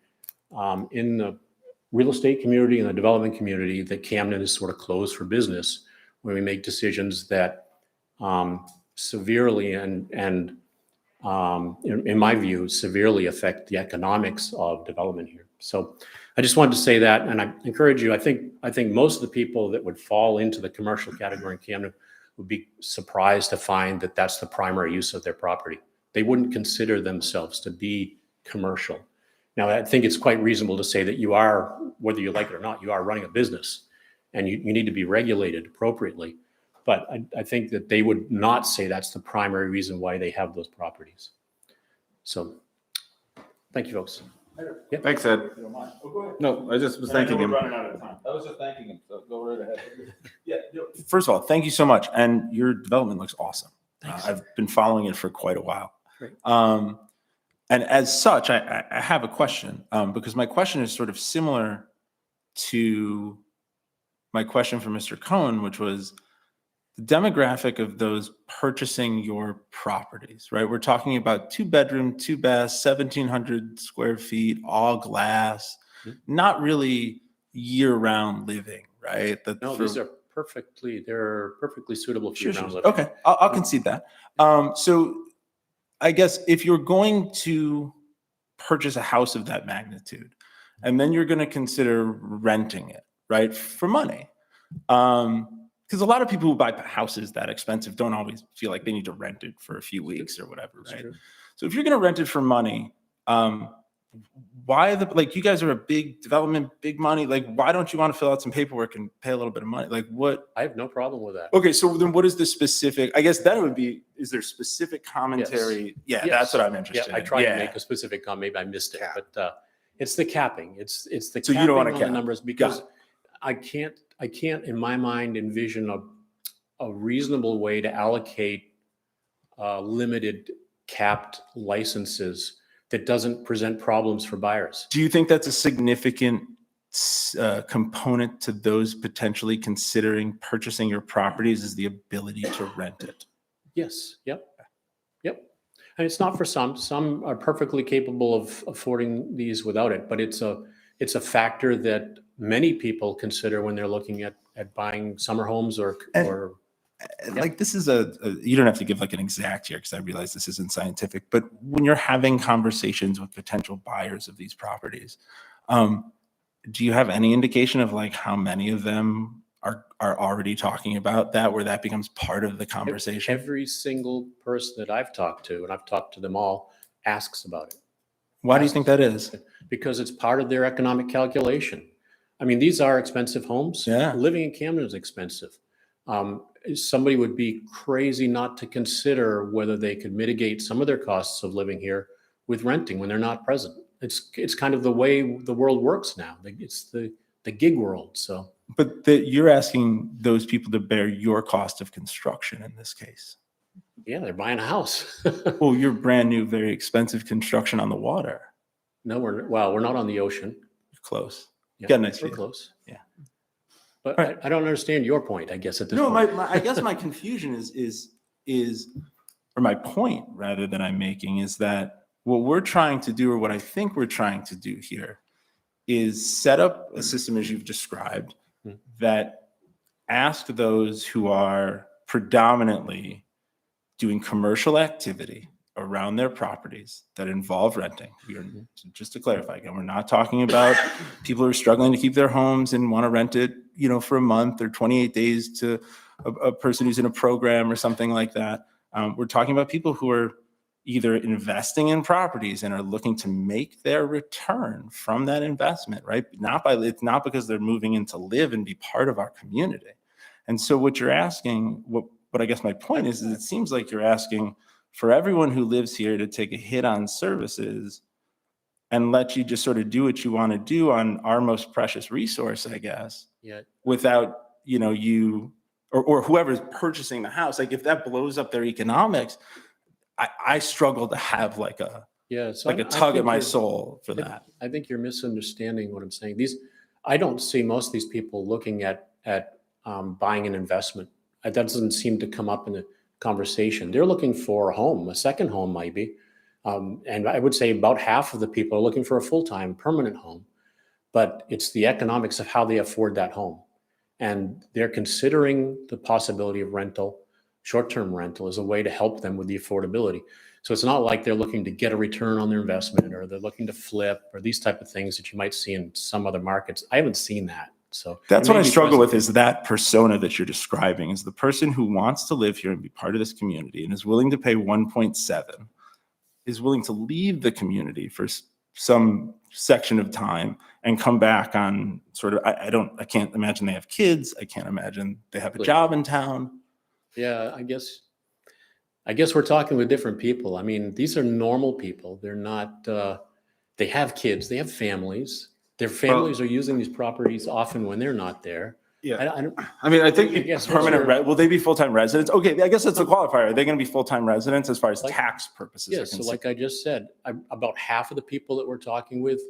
in the real estate community and the development community that Camden is sort of closed for business when we make decisions that severely and in my view, severely affect the economics of development here. So I just wanted to say that, and I encourage you. I think most of the people that would fall into the commercial category in Camden would be surprised to find that that's the primary use of their property. They wouldn't consider themselves to be commercial. Now, I think it's quite reasonable to say that you are, whether you like it or not, you are running a business, and you need to be regulated appropriately. But I think that they would not say that's the primary reason why they have those properties. So, thank you, folks. Yep. Thanks, Ed. If you don't mind. Oh, go ahead. No, I just was I know thanking we're him. running out of time. I was just thanking him, so go right ahead. Yeah. First of all, thank you so much. And your development looks awesome. I've been following it for quite a while. Great. And as such, I have a question, because my question is sort of similar to my question for Mr. Cohen, which was the demographic of those purchasing your properties, right? We're talking about 2-bedroom, 2-bath, 1,700 square feet, all glass, not really year-round living, right? No, these are they're perfectly suitable for Sure. year-round living. Okay, I'll concede that. So I guess if you're going to purchase a house of that magnitude, and then you're going to consider renting it, right, for money, because a lot of people who buy houses that expensive don't always feel like they need to rent it for a few weeks or whatever, right? So if you're going to rent it for money, why like you guys are a big development, big money, like why don't you want to fill out some paperwork and pay a little bit of money? Like what? I have no problem with that. Okay, so then what is the specific, I guess then it would be, is there specific commentary? Yeah, Yes. that's what I'm interested Yeah, I in. tried to make a specific comment, maybe I missed it, but it's the capping. It's the So capping you don't want to on cap. the numbers, because I can't in my mind envision a reasonable way to allocate limited capped licenses that doesn't present problems for buyers. Do you think that's a significant component to those potentially considering purchasing your properties is the ability to rent it. Yes, yep, yep. And it's not for some. Some are perfectly capable of affording these without it, but it's a factor that many people consider when they're looking at buying summer homes or Like this is you don't have to give like an exact here because I realize this isn't scientific, but when you're having conversations with potential buyers of these properties, do you have any indication of like how many of them are already talking about that, where that becomes part of the conversation? Every single person that I've talked to, and I've talked to them all, asks about it. Why do you think that is? Because it's part of their economic calculation. I mean, these are expensive homes. Yeah. Living in Camden is expensive. Somebody would be crazy not to consider whether they could mitigate some of their costs of living here with renting when they're not present. It's kind of the way the world works now. It's the gig world. So, But you're asking those people to bear your cost of construction in this case. yeah, they're buying a house. Well, you're brand new, very expensive construction on the water. No, we're not on the ocean. You're close. Yeah, Got a nice we're view. close. Yeah. But Right. I don't understand your point, I guess, at this No, point. I guess my confusion or my point rather than I'm making is that what we're trying to do, or what I think we're trying to do here, is set up a system as you've described that ask those who are predominantly doing commercial activity around their properties that involve renting. Just to clarify again, we're not talking about people who are struggling to keep their homes and want to rent it, for a month or 28 days to a person who's in a program or something like that. We're talking about people who are either investing in properties and are looking to make their return from that investment, right? It's not because they're moving in to live and be part of our community. And so what you're asking, what I guess my point is it seems like you're asking for everyone who lives here to take a hit on services and let you just sort of do what you want to do on our most precious resource, I guess, Yeah. without, you or whoever's purchasing the house. Like if that blows up their economics, I struggle to have like a tug at my soul for that. I think you're misunderstanding what I'm saying. I don't see most of these people looking at buying an investment. That doesn't seem to come up in the conversation. They're looking for a home, a second home maybe. And I would say about half of the people are looking for a full-time permanent home, but it's the economics of how they afford that home. And they're considering the possibility of rental, short-term rental, as a way to help them with the affordability. So it's not like they're looking to get a return on their investment, or they're looking to flip, or these type of things that you might see in some other markets. I haven't seen that. So that's what I struggle with, is that persona that you're describing is the person who wants to live here and be part of this community and is willing to pay 1.7, is willing to leave the community for some section of time and come back on sort of, I can't imagine they have kids. I can't imagine they have a job in town. Yeah, I guess we're talking with different people. I mean, these are normal people. They're not, they have kids, they have families. Their families are using these properties often when they're not there. Yeah. I think guess permanent, will they be full-time residents? Okay, I guess that's a qualifier. Are they going to be full-time residents as far as tax purposes are Yes, so concerned? like I just said, about half of the people that we're talking with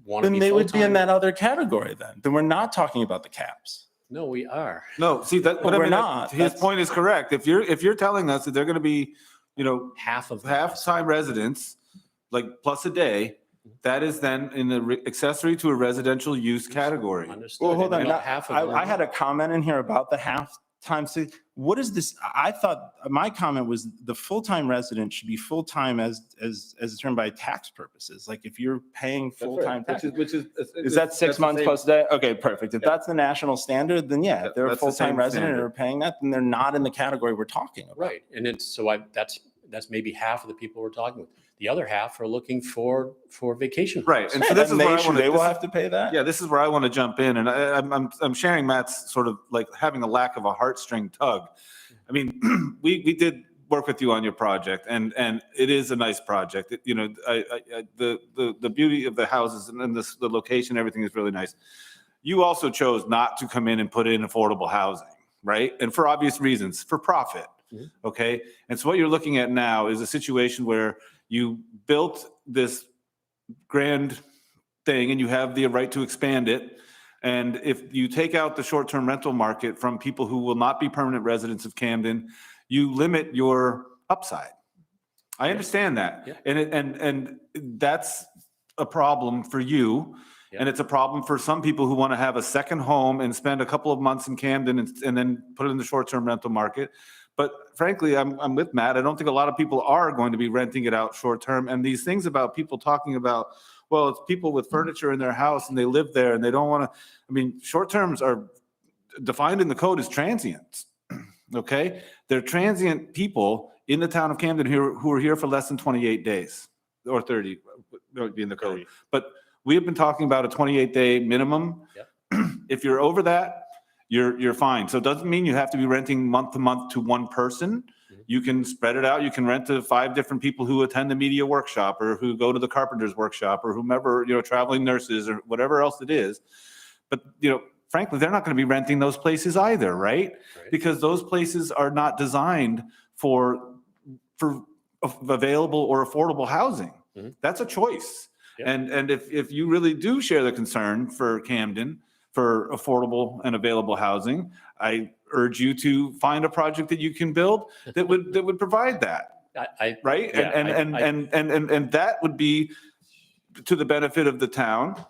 want to be Then they would be in full-time. that other category then. Then we're not talking about the caps. No, we are. No, see that, but We're I mean, not. his point is correct. If you're telling us that they're going to be, Half of them. half-time residents, like plus a day, that is then in the accessory to a residential use category. Understood. Well, hold And on. about half of them I are had a comment in here about the half-time. What is this? I thought my comment was the full-time resident should be full-time as determined by tax purposes. Like if you're paying full-time tax, is that 6 months plus a day? Okay, perfect. If that's the national standard, then yeah, if they're a That's the full-time same resident standard. or paying that, then they're not in the category we're talking about. Right, and that's maybe half of the people we're talking with. The other half are looking for vacation homes. Right, and so this is where I want They will have to pay that? Yeah, this is where I want to jump in, and I'm sharing Matt's sort of like having a lack of a heartstring tug. I mean, we did work with you on your project, and it is a nice project. The beauty of the houses and then the location, everything is really nice. You also chose not to come in and put in affordable housing, right? And for obvious reasons, for profit. Okay, and so what you're looking at now is a situation where you built this grand thing and you have the right to expand it, And if you take out the short-term rental market from people who will not be permanent residents of Camden, you limit your upside. I understand that. Yeah. And that's a problem for you. Yeah. And it's a problem for some people who want to have a second home and spend a couple of months in Camden and then put it in the short-term rental market. But frankly, I'm with Matt. I don't think a lot of people are going to be renting it out short-term. And these things about people talking about, well, it's people with furniture in their house and they live there and they don't want to, I mean, short-terms are defined in the code as transients. Okay? They're transient people in the town of Camden who are here for less than 28 days or 30 would be in the code. But we have been talking about a 28-day minimum. Yep. If you're over that, you're fine. So it doesn't mean you have to be renting month to month to one person. You can spread it out. You can rent to 5 different people who attend the media workshop or who go to the carpenter's workshop or whomever, traveling nurses or whatever else it is. But, frankly, they're not going to be renting those places either, right? Because those places are not designed for available or affordable housing. That's a choice. Yeah. And if you really do share the concern for Camden for affordable and available housing, I urge you to find a project that you can build that would provide that. Right? Yeah, And that would be to the benefit of the town.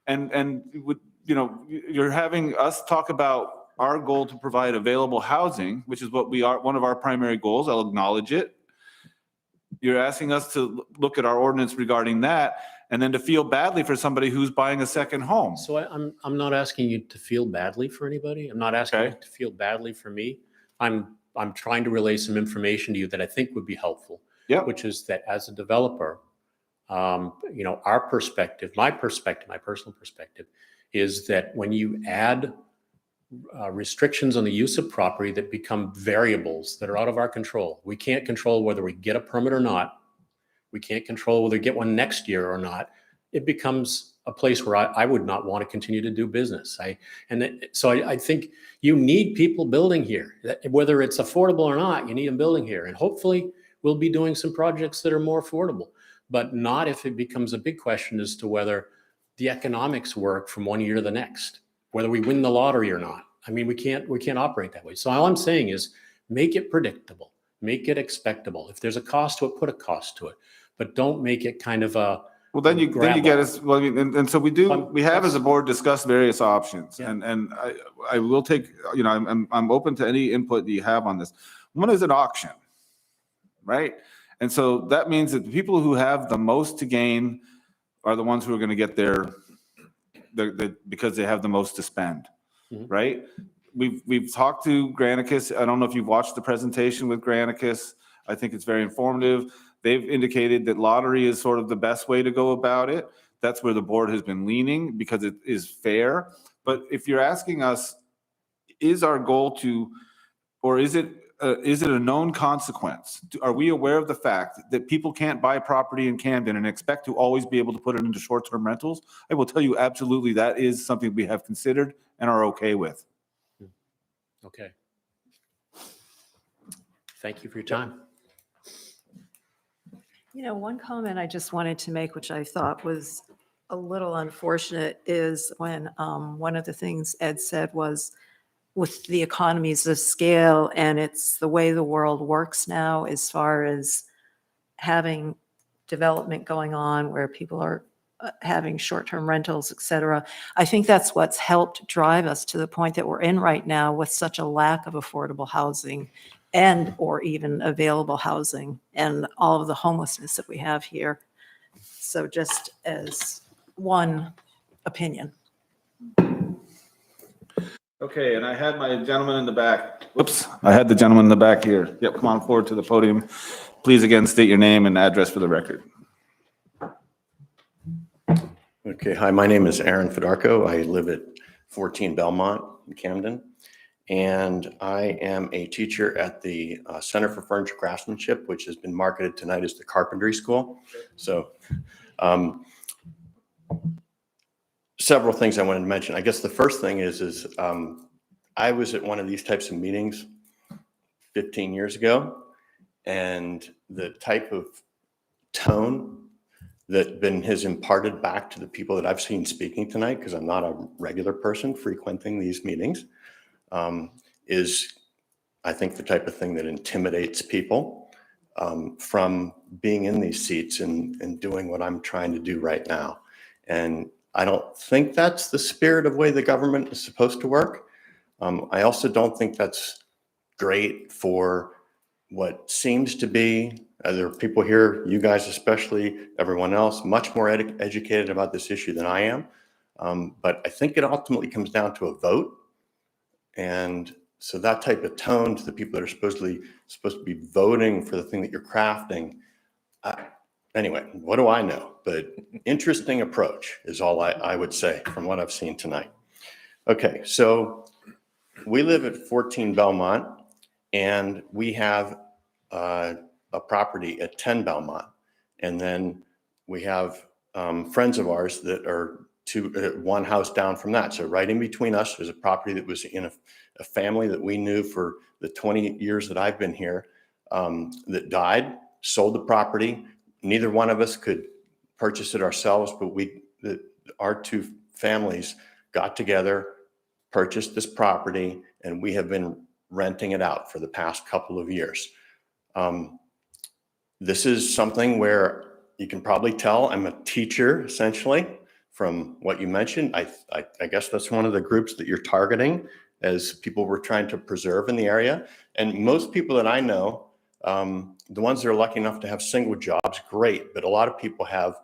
And would, you're having us talk about our goal to provide available housing, which is what one of our primary goals. I'll acknowledge it. You're asking us to look at our ordinance regarding that and then to feel badly for somebody who's buying a second home. So I'm not asking you to feel badly for anybody. I'm not asking Okay. you to feel badly for me. I'm trying to relay some information to you that I think would be helpful. Yeah. Which is that as a developer, our perspective, my personal perspective, is that when you add restrictions on the use of property that become variables that are out of our control, we can't control whether we get a permit or not. We can't control whether we get one next year or not. It becomes a place where I would not want to continue to do business. So I think you need people building here, whether it's affordable or not. You need them building here, and hopefully we'll be doing some projects that are more affordable, but not if it becomes a big question as to whether the economics work from one year to the next, whether we win the lottery or not. I mean, we can't operate that way. So all I'm saying is make it predictable, make it expectable. If there's a cost to it, put a cost to it, but don't make it kind of a, Well, then you get us, well, I mean, and so we have as a board discussed various options. Yeah. And I will take, I'm open to any input that you have on this. One is an auction, right? And so that means that the people who have the most to gain are the ones who are going to get because they have the most to spend, right? We've talked to Granicus. I don't know if you've watched the presentation with Granicus. I think it's very informative. They've indicated that lottery is sort of the best way to go about it. That's where the board has been leaning because it is fair. But if you're asking us, is our goal to, or is it a known consequence? Are we aware of the fact that people can't buy property in Camden and expect to always be able to put it into short-term rentals? I will tell you absolutely that is something we have considered and are okay with. okay. Thank you for your time. One comment I just wanted to make, which I thought was a little unfortunate, is when one of the things Ed said was with the economies of scale, and it's the way the world works now as far as having development going on where people are having short-term rentals, et cetera. I think that's what's helped drive us to the point that we're in right now with such a lack of affordable housing and or even available housing and all of the homelessness that we have here. So just as one opinion. Okay, and I had my gentleman in the back. Whoops, I had the gentleman in the back here. Yep, come on forward to the podium. Please again state your name and address for the record. Okay, hi, my name is Aaron Fedarko. I live at 14 Belmont in Camden, and I am a teacher at the Center for Furniture Craftsmanship, which has been marketed tonight as the Carpentry School. So several things I wanted to mention. I guess the first thing is I was at one of these types of meetings 15 years ago, and the type of tone that has imparted back to the people that I've seen speaking tonight, because I'm not a regular person frequenting these meetings, is, I think, the type of thing that intimidates people from being in these seats and doing what I'm trying to do right now. And I don't think that's the spirit of way the government is supposed to work. I also don't think that's great for what seems to be, there are people here, you guys especially, everyone else, much more educated about this issue than I am. But I think it ultimately comes down to a vote. And so that type of tone to the people that are supposed to be voting for the thing that you're crafting. Anyway, what do I know? But interesting approach is all I would say from what I've seen tonight. Okay, so we live at 14 Belmont, and we have a property at 10 Belmont. And then we have friends of ours that are one house down from that. So right in between us, there's a property that was in a family that we knew for the 20 years that I've been here that died, sold the property. Neither one of us could purchase it ourselves, but our two families got together, purchased this property, and we have been renting it out for the past couple of years. This is something where you can probably tell I'm a teacher, essentially, from what you mentioned. I guess that's one of the groups that you're targeting as people we're trying to preserve in the area. And most people that I know, the ones that are lucky enough to have single jobs, great. But a lot of people have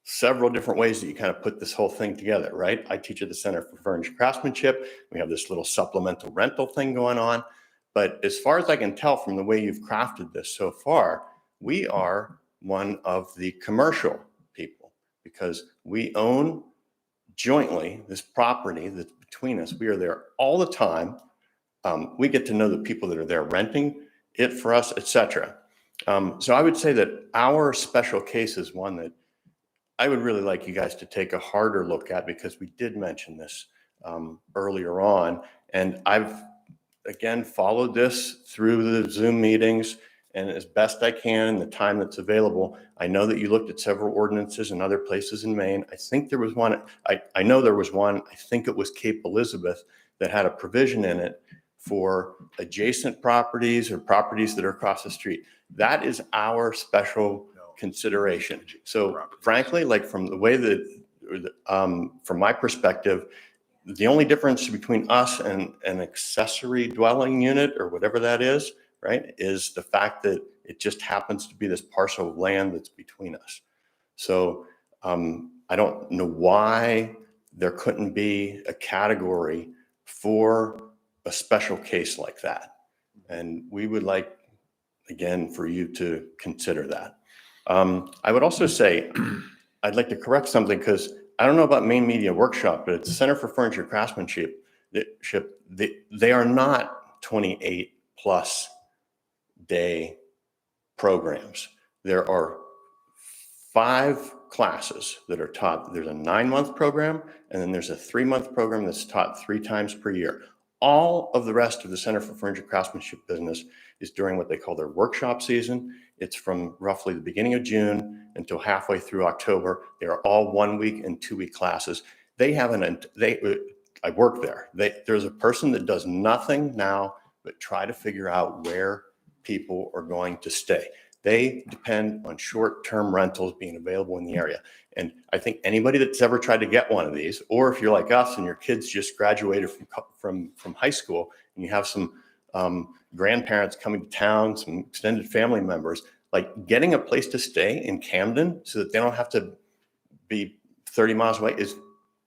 several different ways that you kind of put this whole thing together, right? I teach at the Center for Furniture Craftsmanship. We have this little supplemental rental thing going on. But as far as I can tell from the way you've crafted this so far, we are one of the commercial people because we own jointly this property that's between us. We are there all the time. We get to know the people that are there renting it for us, etc. So I would say that our special case is one that I would really like you guys to take a harder look at, because we did mention this earlier on. And I've, again, followed this through the Zoom meetings and as best I can in the time that's available. I know that you looked at several ordinances in other places in Maine. I think there was one, I know there was one, I think it was Cape Elizabeth, that had a provision in it for adjacent properties or properties that are across the street. That is our special consideration. So frankly, like from the way that, from my perspective, the only difference between us and an accessory dwelling unit or whatever that is, right, is the fact that it just happens to be this parcel of land that's between us. So I don't know why there couldn't be a category for a special case like that. And we would like, again, for you to consider that. I would also say, I'd like to correct something, because I don't know about Maine Media Workshop, but at the Center for Furniture Craftsmanship, they are not 28 plus day programs. There are 5 classes that are taught. There's a 9-month program, and then there's a 3-month program that's taught 3 times per year. All of the rest of the Center for Furniture Craftsmanship business is during what they call their workshop season. It's from roughly the beginning of June until halfway through October. They are all 1-week and 2-week classes. They have I work there. There's a person that does nothing now but try to figure out where people are going to stay. They depend on short-term rentals being available in the area. And I think anybody that's ever tried to get one of these, or if you're like us and your kids just graduated from high school and you have some grandparents coming to town, some extended family members, like getting a place to stay in Camden so that they don't have to be 30 miles away it's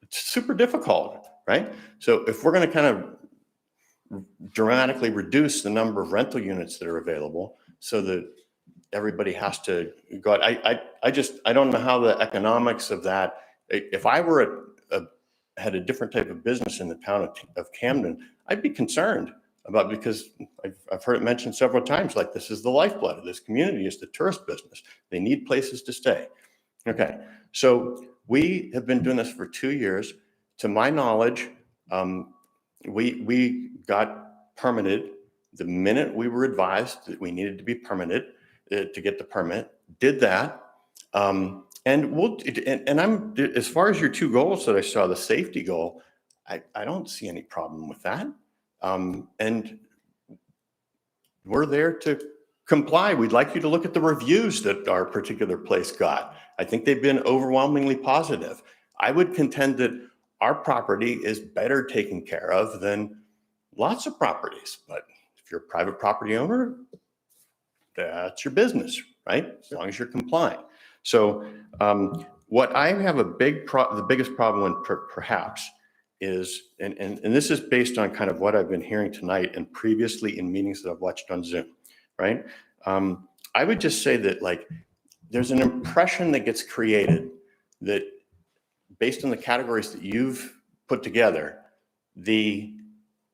super difficult, right? So if we're going to kind of dramatically reduce the number of rental units that are available so that everybody has to go out, I don't know how the economics of that, if I were had a different type of business in the town of Camden, I'd be concerned about, because I've heard it mentioned several times, like this is the lifeblood of this community, is the tourist business. They need places to stay. Okay, so we have been doing this for 2 years. To my knowledge, we got permitted the minute we were advised that we needed to be permitted to get the permit, did that. And and I'm, as far as your two goals that I saw, the safety goal, I don't see any problem with that. And we're there to comply. We'd like you to look at the reviews that our particular place got. I think they've been overwhelmingly positive. I would contend that our property is better taken care of than lots of properties. But if you're a private property owner, that's your business, right? As long as you're complying. So what I have the biggest problem with perhaps is, and this is based on kind of what I've been hearing tonight and previously in meetings that I've watched on Zoom, right? I would just say that like, there's an impression that gets created that based on the categories that you've put together,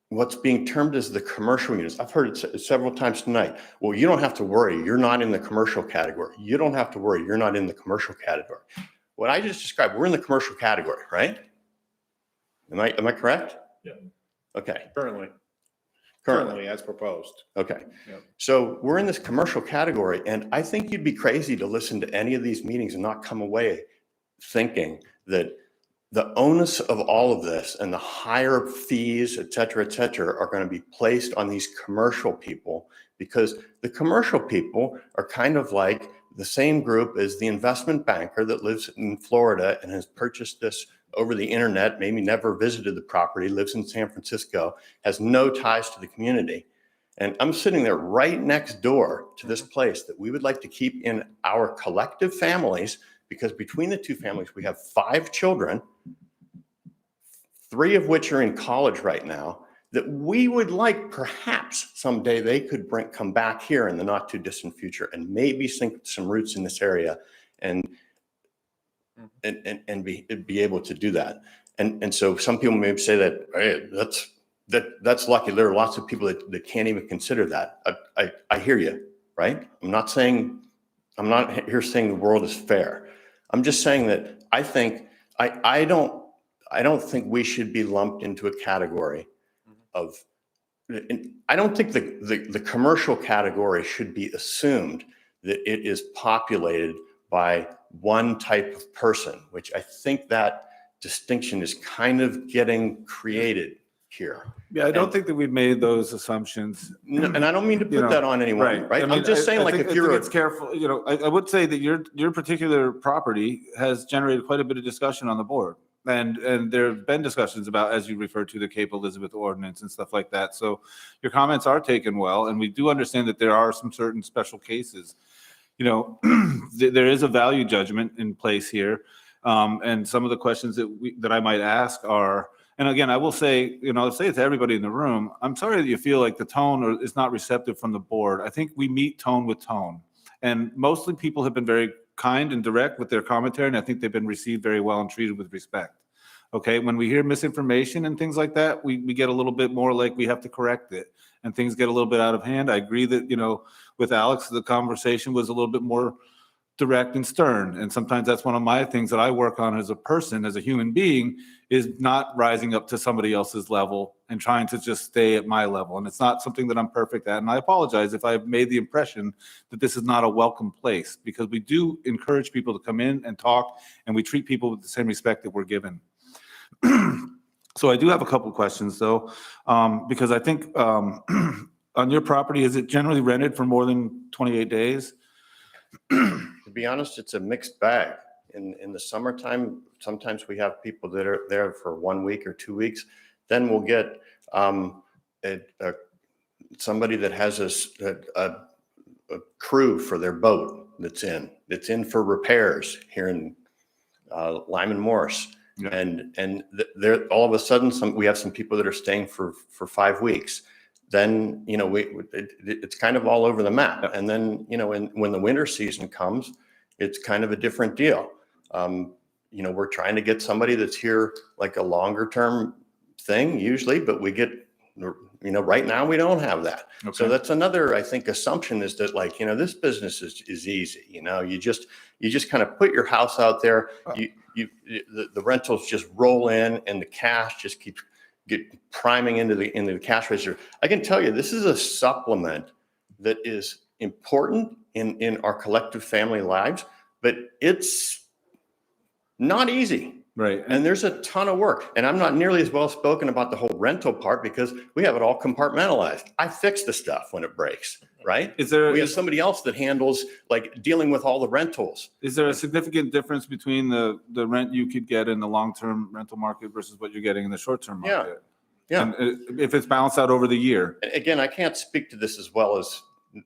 what's being termed as the commercial units. I've heard it several times tonight. Well, you don't have to worry. You're not in the commercial category. You don't have to worry. You're not in the commercial category. What I just described, we're in the commercial category, right? Am I correct? Yeah. Okay. Currently as proposed. Okay. Yep. So we're in this commercial category, and I think you'd be crazy to listen to any of these meetings and not come away thinking that the onus of all of this and the higher fees, et cetera, are going to be placed on these commercial people, because the commercial people are kind of like the same group as the investment banker that lives in Florida and has purchased this over the internet, maybe never visited the property, lives in San Francisco, has no ties to the community. And I'm sitting there right next door to this place that we would like to keep in our collective families, because between the two families, we have 5 children, 3 of which are in college right now, that we would like perhaps someday they could come back here in the not too distant future and maybe sink some roots in this area and be able to do that. And so some people may say that, hey, that's lucky. There are lots of people that can't even consider that. I hear you, right? I'm not here saying the world is fair. I'm just saying that I think, I don't think we should be lumped into a category of, I don't think the commercial category should be assumed that it is populated by one type of person, which I think that distinction is kind of getting created here. Yeah, I don't think that we've made those assumptions. No, and I don't mean to put that on anyone, right? I mean, I'm just saying, like, think- if you're I think it's careful, I would say that your particular property has generated quite a bit of discussion on the board. And there have been discussions about, as you referred to, the Cape Elizabeth ordinance and stuff like that. So your comments are taken well, and we do understand that there are some certain special cases. There is a value judgment in place here. And some of the questions that I might ask are, and again, I will say, I'll say it to everybody in the room, I'm sorry that you feel like the tone is not receptive from the board. I think we meet tone with tone. And mostly people have been very kind and direct with their commentary, and I think they've been received very well and treated with respect. Okay, when we hear misinformation and things like that, we get a little bit more like we have to correct it, and things get a little bit out of hand. I agree that, with Alex, the conversation was a little bit more direct and stern. And sometimes that's one of my things that I work on as a person, as a human being, is not rising up to somebody else's level and trying to just stay at my level. And it's not something that I'm perfect at. And I apologize if I've made the impression that this is not a welcome place, because we do encourage people to come in and talk, and we treat people with the same respect that we're given. So I do have a couple of questions though, because I think on your property, is it generally rented for more than 28 days? To be honest, it's a mixed bag. In the summertime, sometimes we have people that are there for 1 week or 2 weeks. Then we'll get somebody that has a crew for their boat that's in for repairs here in Lyman Morris. Yeah. And there, all of a sudden, we have some people that are staying for 5 weeks. Then, it's kind of all over the map. Yeah. And then, when the winter season comes, it's kind of a different deal. We're trying to get somebody that's here like a longer term thing usually, but we get, right now we don't have that. Okay. So that's another, I think, assumption is that this business is easy. You just kind of put your house out there, the rentals just roll in and the cash just keeps priming into the cash register. I can tell you, this is a supplement that is important in our collective family lives, but it's Not easy. Right. And there's a ton of work. And I'm not nearly as well spoken about the whole rental part because we have it all compartmentalized. I fix the stuff when it breaks, right? We have somebody else that handles like dealing with all the rentals. Is there a significant difference between the rent you could get in the long-term rental market versus what you're getting in the short-term market? Yeah. And if it's balanced out over the year? Again, I can't speak to this as well as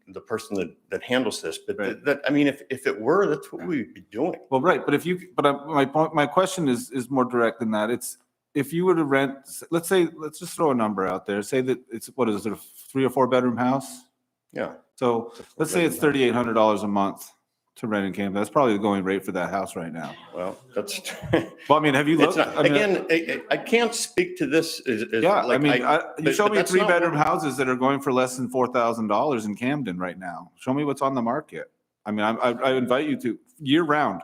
the person that handles this, but Right. that, I mean, if it were, that's what we'd be doing. Well, right, but my question is more direct than that. It's, if you were to rent, let's just throw a number out there, say that it's, what is it, a 3 or 4 bedroom house? Yeah. So let's say it's $3,800 a month to rent in Camden. That's probably the going rate for that house right now. Well, that's. Well, I mean, have you It's looked? not, again, I can't speak to this. Yeah, I mean, you show me that's 3 not bedroom what- houses that are going for less than $4,000 in Camden right now. Show me what's on the market. I mean, I invite you to year round.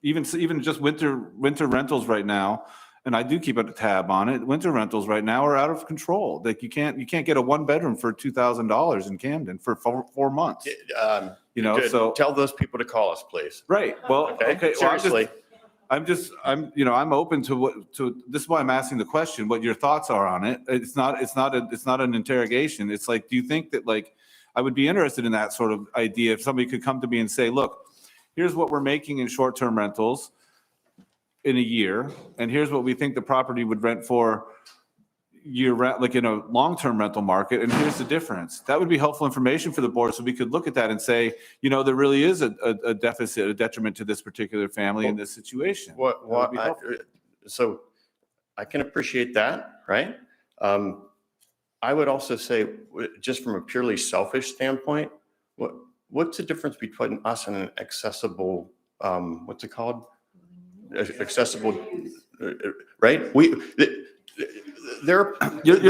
Even just winter rentals right now, and I do keep a tab on it. Winter rentals right now are out of control. Like you can't get a 1 bedroom for $2,000 in Camden for 4 months. You know, Good. so Tell those people to call us, please. right. Well, okay. Well, Seriously. I'm open to this is why I'm asking the question, what your thoughts are on it. It's not an interrogation. It's like, do you think that, like, I would be interested in that sort of idea if somebody could come to me and say, look, here's what we're making in short-term rentals in a year, and here's what we think the property would rent for year round, like in a long-term rental market, and here's the difference. That would be helpful information for the board, so we could look at that and say, you know, there really is a deficit, a detriment to this particular family in this situation. That would be helpful. So I can appreciate that, right? I would also say, just from a purely selfish standpoint, what's the difference between us and an accessible, what's it called? Accessible, right? Your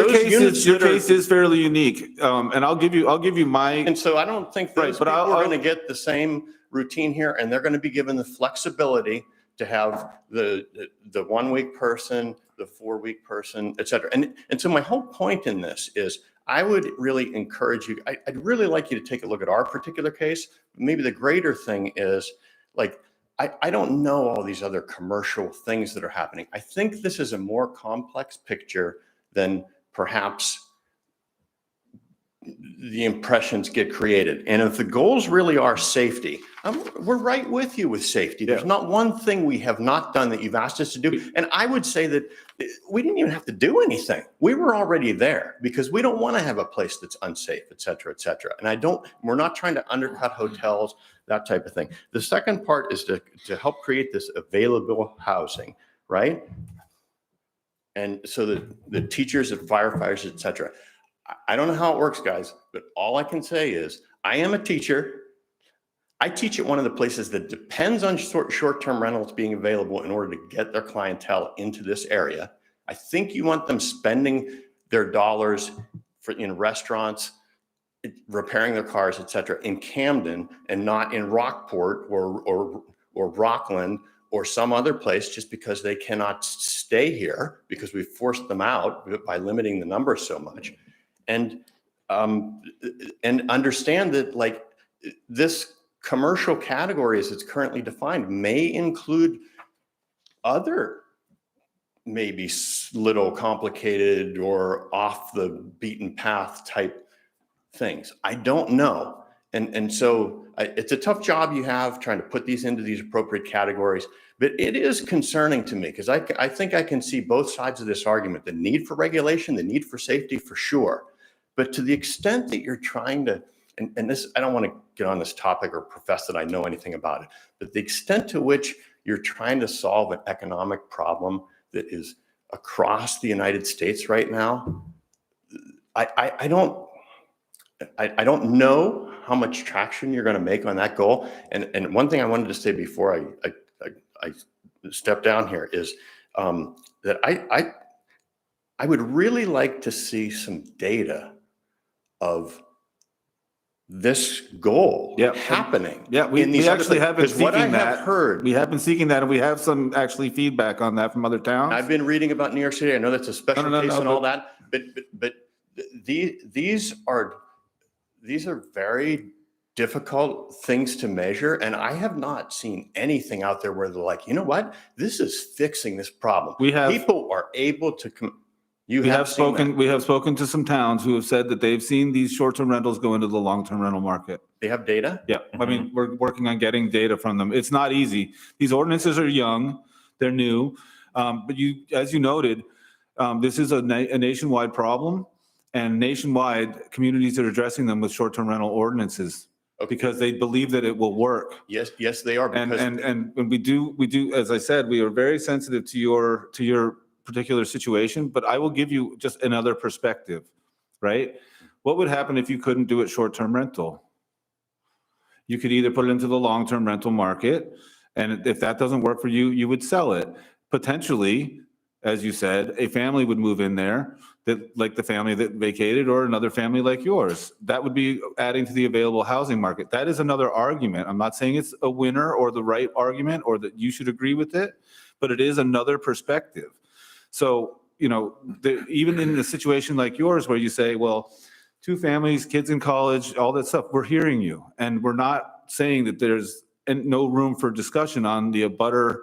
case is fairly unique, and I'll give you my. And so I don't think those people are going to get the same routine here, and they're going to be given the flexibility to have the 1 week person, the 4 week person, et cetera. And so my whole point in this is, I would really encourage you. I'd really like you to take a look at our particular case. Maybe the greater thing is, like, I don't know all these other commercial things that are happening. I think this is a more complex picture than perhaps the impressions get created. And if the goals really are safety, we're right with you with safety. There's not one thing we have not done that you've asked us to do. And I would say that we didn't even have to do anything. We were already there because we don't want to have a place that's unsafe, et cetera, et cetera. And we're not trying to undercut hotels, that type of thing. The second part is to help create this available housing, right? And so that the teachers and firefighters, et cetera. I don't know how it works, guys, but all I can say is I am a teacher. I teach at one of the places that depends on short-term rentals being available in order to get their clientele into this area. I think you want them spending their dollars in restaurants, repairing their cars, et cetera, in Camden and not in Rockport or Rockland or some other place just because they cannot stay here because we forced them out by limiting the number so much. And understand that, like, this commercial category as it's currently defined may include other maybe little complicated or off the beaten path type things. I don't know. And so it's a tough job you have trying to put these into these appropriate categories, but it is concerning to me because I think I can see both sides of this argument, the need for regulation, the need for safety for sure. But to the extent that you're trying to, and this, I don't want to get on this topic or profess that I know anything about it, but the extent to which you're trying to solve an economic problem that is across the United States right now, I don't know how much traction you're going to make on that goal. And one thing I wanted to say before I step down here is that I would really like to see some data of this goal happening. Yeah, we actually have been seeking what I that. have heard, we have been seeking that, and we have some actually feedback on that from other towns. I've been reading about New York City. I know that's a special case and all that, but these are very difficult things to measure. And I have not seen anything out there where they're like, you know what, this is fixing this problem. People are able to, We have spoken to some towns who have said that they've seen these short-term rentals go into the long-term rental market. They have data? Yeah, I mean, we're working on getting data from them. It's not easy. These ordinances are young, they're new. But as you noted, this is a nationwide problem, and nationwide, communities are addressing them with short-term rental ordinances because they believe that it will work. Yes, they are. And when we do, as I said, we are very sensitive to your particular situation, but I will give you just another perspective, right? What would happen if you couldn't do it short-term rental? You could either put it into the long-term rental market, and if that doesn't work for you, you would sell it. Potentially, as you said, a family would move in there, that like the family that vacated, or another family like yours. That would be adding to the available housing market. That is another argument. I'm not saying it's a winner or the right argument or that you should agree with it, but it is another perspective. So, even in a situation like yours where you say, well, 2 families, kids in college, all that stuff, we're hearing you. And we're not saying that there's no room for discussion on the abutter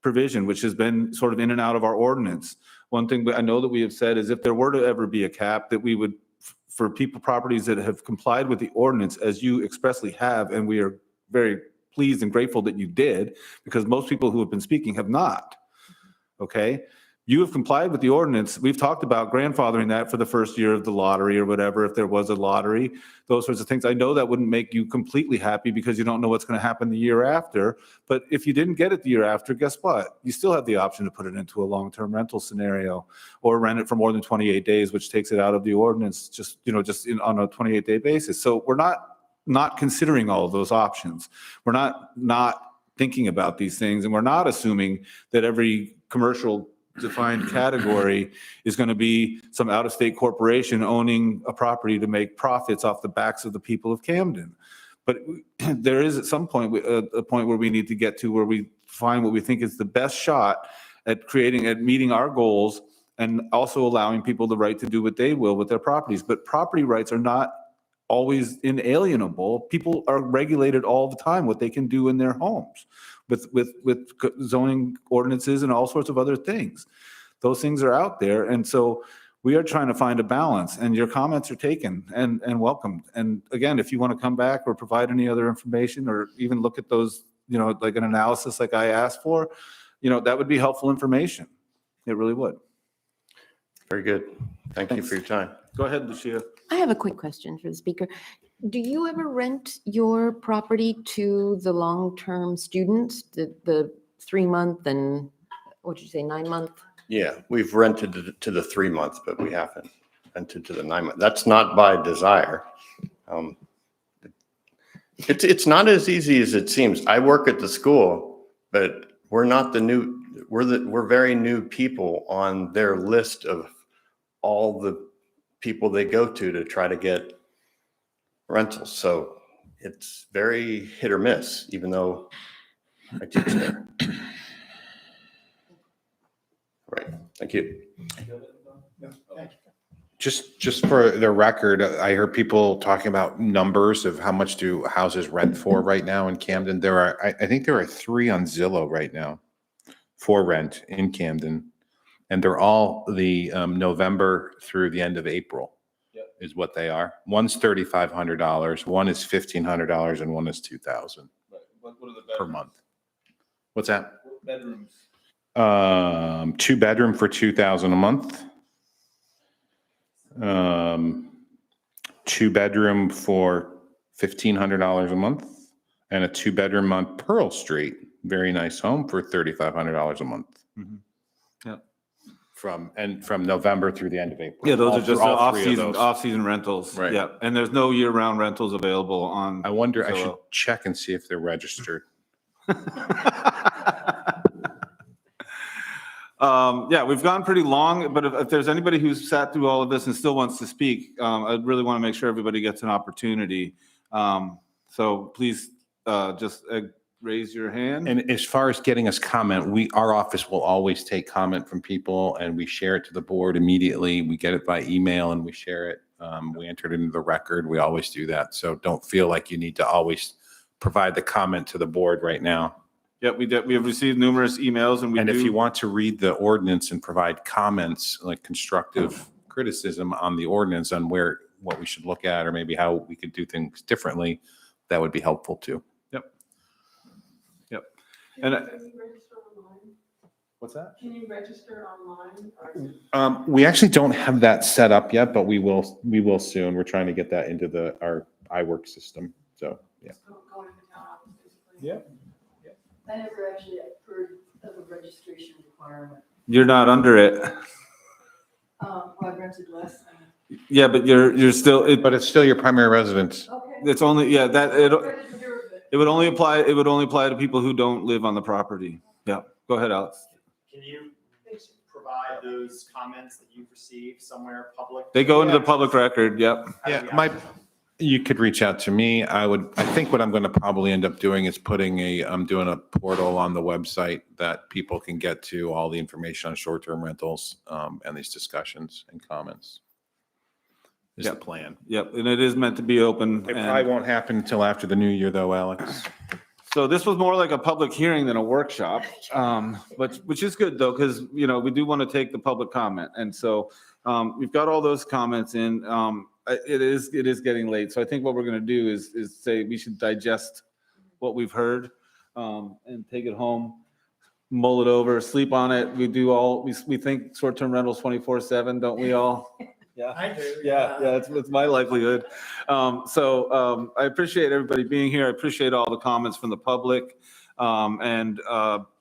provision, which has been sort of in and out of our ordinance. One thing I know that we have said is if there were to ever be a cap, that we would, for properties that have complied with the ordinance, as you expressly have, and we are very pleased and grateful that you did, because most people who have been speaking have not. Okay? You have complied with the ordinance. We've talked about grandfathering that for the first year of the lottery or whatever, if there was a lottery, those sorts of things. I know that wouldn't make you completely happy because you don't know what's going to happen the year after. But if you didn't get it the year after, guess what? You still have the option to put it into a long-term rental scenario or rent it for more than 28 days, which takes it out of the ordinance on a 28-day basis. So we're not considering all of those options. We're not thinking about these things, and we're not assuming that every commercial defined category is going to be some out-of-state corporation owning a property to make profits off the backs of the people of Camden. But there is at some point a point where we need to get to where we find what we think is the best shot at meeting our goals, and also allowing people the right to do what they will with their properties. But property rights are not always inalienable. People are regulated all the time what they can do in their homes with zoning ordinances and all sorts of other things. Those things are out there. And so we are trying to find a balance, and your comments are taken and welcomed. And again, if you want to come back or provide any other information, or even look at those, like an analysis like I asked for, that would be helpful information. It really would. Very good. Thank you for your time. Go ahead, Lucia. I have a quick question for the speaker. Do you ever rent your property to the long-term students, the 3-month and, what'd you say, 9-month? Yeah, we've rented to the 3 month, but we haven't rented to the 9 month. That's not by desire. It's not as easy as it seems. I work at the school, but we're very new people on their list of all the people they go to try to get rentals. So it's very hit or miss, even though I teach there. Right. Thank you. Just for the record, I heard people talking about numbers of how much do houses rent for right now in Camden. I think there are 3 on Zillow right now for rent in Camden, and they're all the November through the end of April is what they are. One's $3,500, one is $1,500, and one is $2,000 per month. What's that? Bedrooms. 2-bedroom for $2,000 a month. 2-bedroom for $1,500 a month, and a 2-bedroom on Pearl Street, very nice home, for $3,500 a month. Mm-hmm. Yeah. From November through the end of April. Yeah, those are just off-season off-season rentals. Right. Yeah, and there's no year-round rentals available on. I wonder, I Zillow. should check and see if they're registered. Yeah, we've gone pretty long, but if there's anybody who's sat through all of this and still wants to speak, I really want to make sure everybody gets an opportunity. So please just raise your hand. And as far as getting us comment, our office will always take comment from people, and we share it to the board immediately. We get it by email and we share it. We entered into the record. We always do that. So don't feel like you need to always provide the comment to the board right now. Yep, we did. We have received numerous emails and we And if you do, want to read the ordinance and provide comments, like constructive criticism on the ordinance on what we should look at, or maybe how we could do things differently, that would be helpful too. yep. And What's that? Can you register online? We actually don't have that set up yet, but we will soon. We're trying to get that into our iWork system. So, yeah. Going to town office, basically. Yeah. I never actually heard of a registration requirement. you're not under it. Well, I rented less. Yeah, but you're still, But it's still your primary residence. Okay. it's only, yeah, it It would only apply to people who don't live on the property. Yeah, go ahead, Alex. Can you provide those comments that you've received somewhere public? They go into the public record, yep. Yeah, you could reach out to me. I think what I'm going to probably end up doing is I'm doing a portal on the website that people can get to all the information on short-term rentals, and these discussions and comments. Is the plan. Yep, and it is meant to be open. It and- probably won't happen until after the new year though, Alex. So this was more like a public hearing than a workshop, which is good though, because, we do want to take the public comment. And so we've got all those comments in. It is getting late. So I think what we're going to do is say we should digest what we've heard and take it home, mull it over, sleep on it. We think short-term rentals 24/7, don't we all? Yeah, I do. yeah, it's my livelihood. So I appreciate everybody being here. I appreciate all the comments from the public. And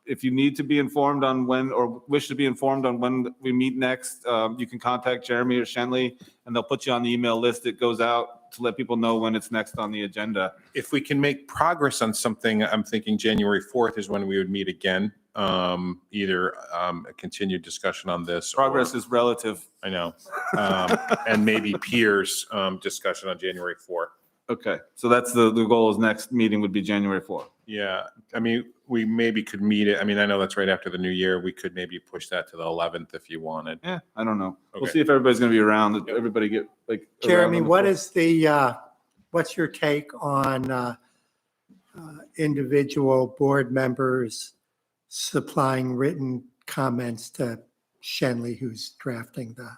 if you need to be informed on when, or wish to be informed on when we meet next, you can contact Jeremy or Shenley, and they'll put you on the email list that goes out to let people know when it's next on the agenda. If we can make progress on something, I'm thinking January 4th is when we would meet again. Either a continued discussion on this. Progress is relative. I know. And maybe peers discussion on January 4th. Okay, so that's the goal is next meeting would be January 4th. Yeah, I mean, we maybe could meet it. I mean, I know that's right after the new year. We could maybe push that to the 11th if you wanted. Yeah, I don't know. We'll Okay. see if everybody's going to be around. Everybody get like. Jeremy, around on the what 4th. is what's your take on individual board members supplying written comments to Shenley, who's drafting the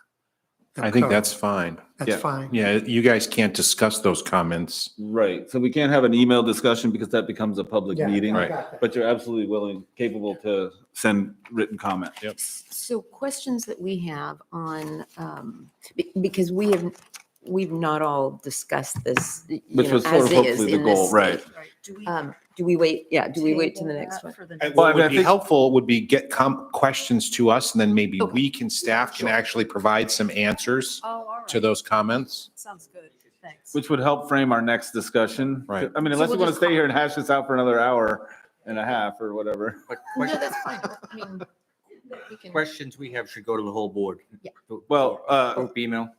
I think code? that's fine. That's yeah. fine. Yeah, you guys can't discuss those comments. Right, so we can't have an email discussion because that becomes a public Yeah, meeting. I got that. But you're absolutely capable to send written comment. Yep. So questions that we have on, because we've not all discussed this, you Which know, was sort as of is hopefully the in this goal, right? state. Do we Do we wait? Yeah, do we wait to the table next that one? for the And next- Well, I what mean, I would be think- helpful would be get questions to us, and then maybe Okay. we can, staff can actually provide some answers Oh, all right. to those comments. Sounds good. Thanks. Which would help frame our next discussion. Right. I mean, So unless you we'll want to just stay here and hash this out for another hour and a half or whatever. No, that's fine. I mean, we can. Questions we have should go to the whole board. Yeah. Well, Group email.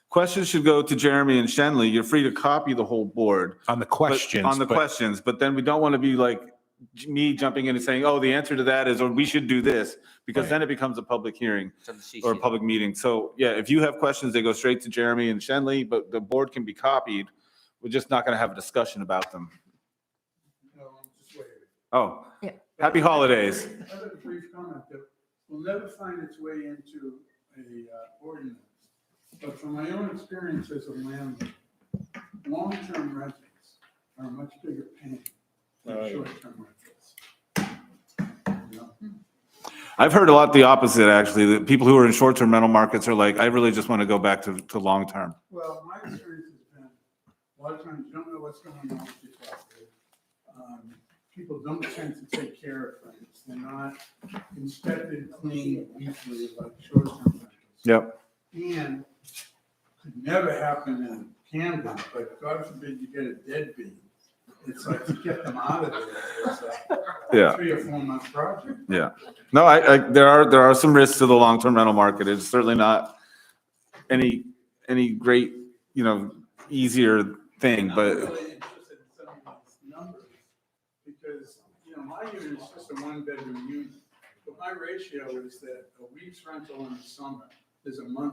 questions should go to Jeremy and Shenley. You're free to copy the whole board. On the but- questions. On the but- questions, but then we don't want to be like me jumping in and saying, oh, the answer to that is, or we should do this, because Right. then it becomes a public hearing It's on the CC. or a public meeting. So yeah, if you have questions, they go straight to Jeremy and Shenley, but the board can be copied. We're just not going to have a discussion about them. No, just wait. Oh, Yeah. happy holidays. I have a brief comment that will never find its way into a ordinance. But from my own experience as a landlord, long-term rentals are a much bigger pain than short-term rentals. You know? I've heard a lot the opposite, actually, that people who are in short-term rental markets are like, I really just want to go back to long-term. Well, my experience has been, a lot of times you don't know what's going on with your property. People don't tend to take care of things. They're not inspected, cleaned weekly like short-term rentals. Yep. And could never happen in Camden, but God forbid you get a deadbeat. It's like to get them out of there. It's Yeah. a 3 or 4 month project. Yeah. No, there are some risks to the long-term rental market. It's certainly not any great, easier thing, I'm but really interested in some of these numbers because, my unit is just a 1-bedroom unit. But my ratio is that a week's rental in the summer is a month's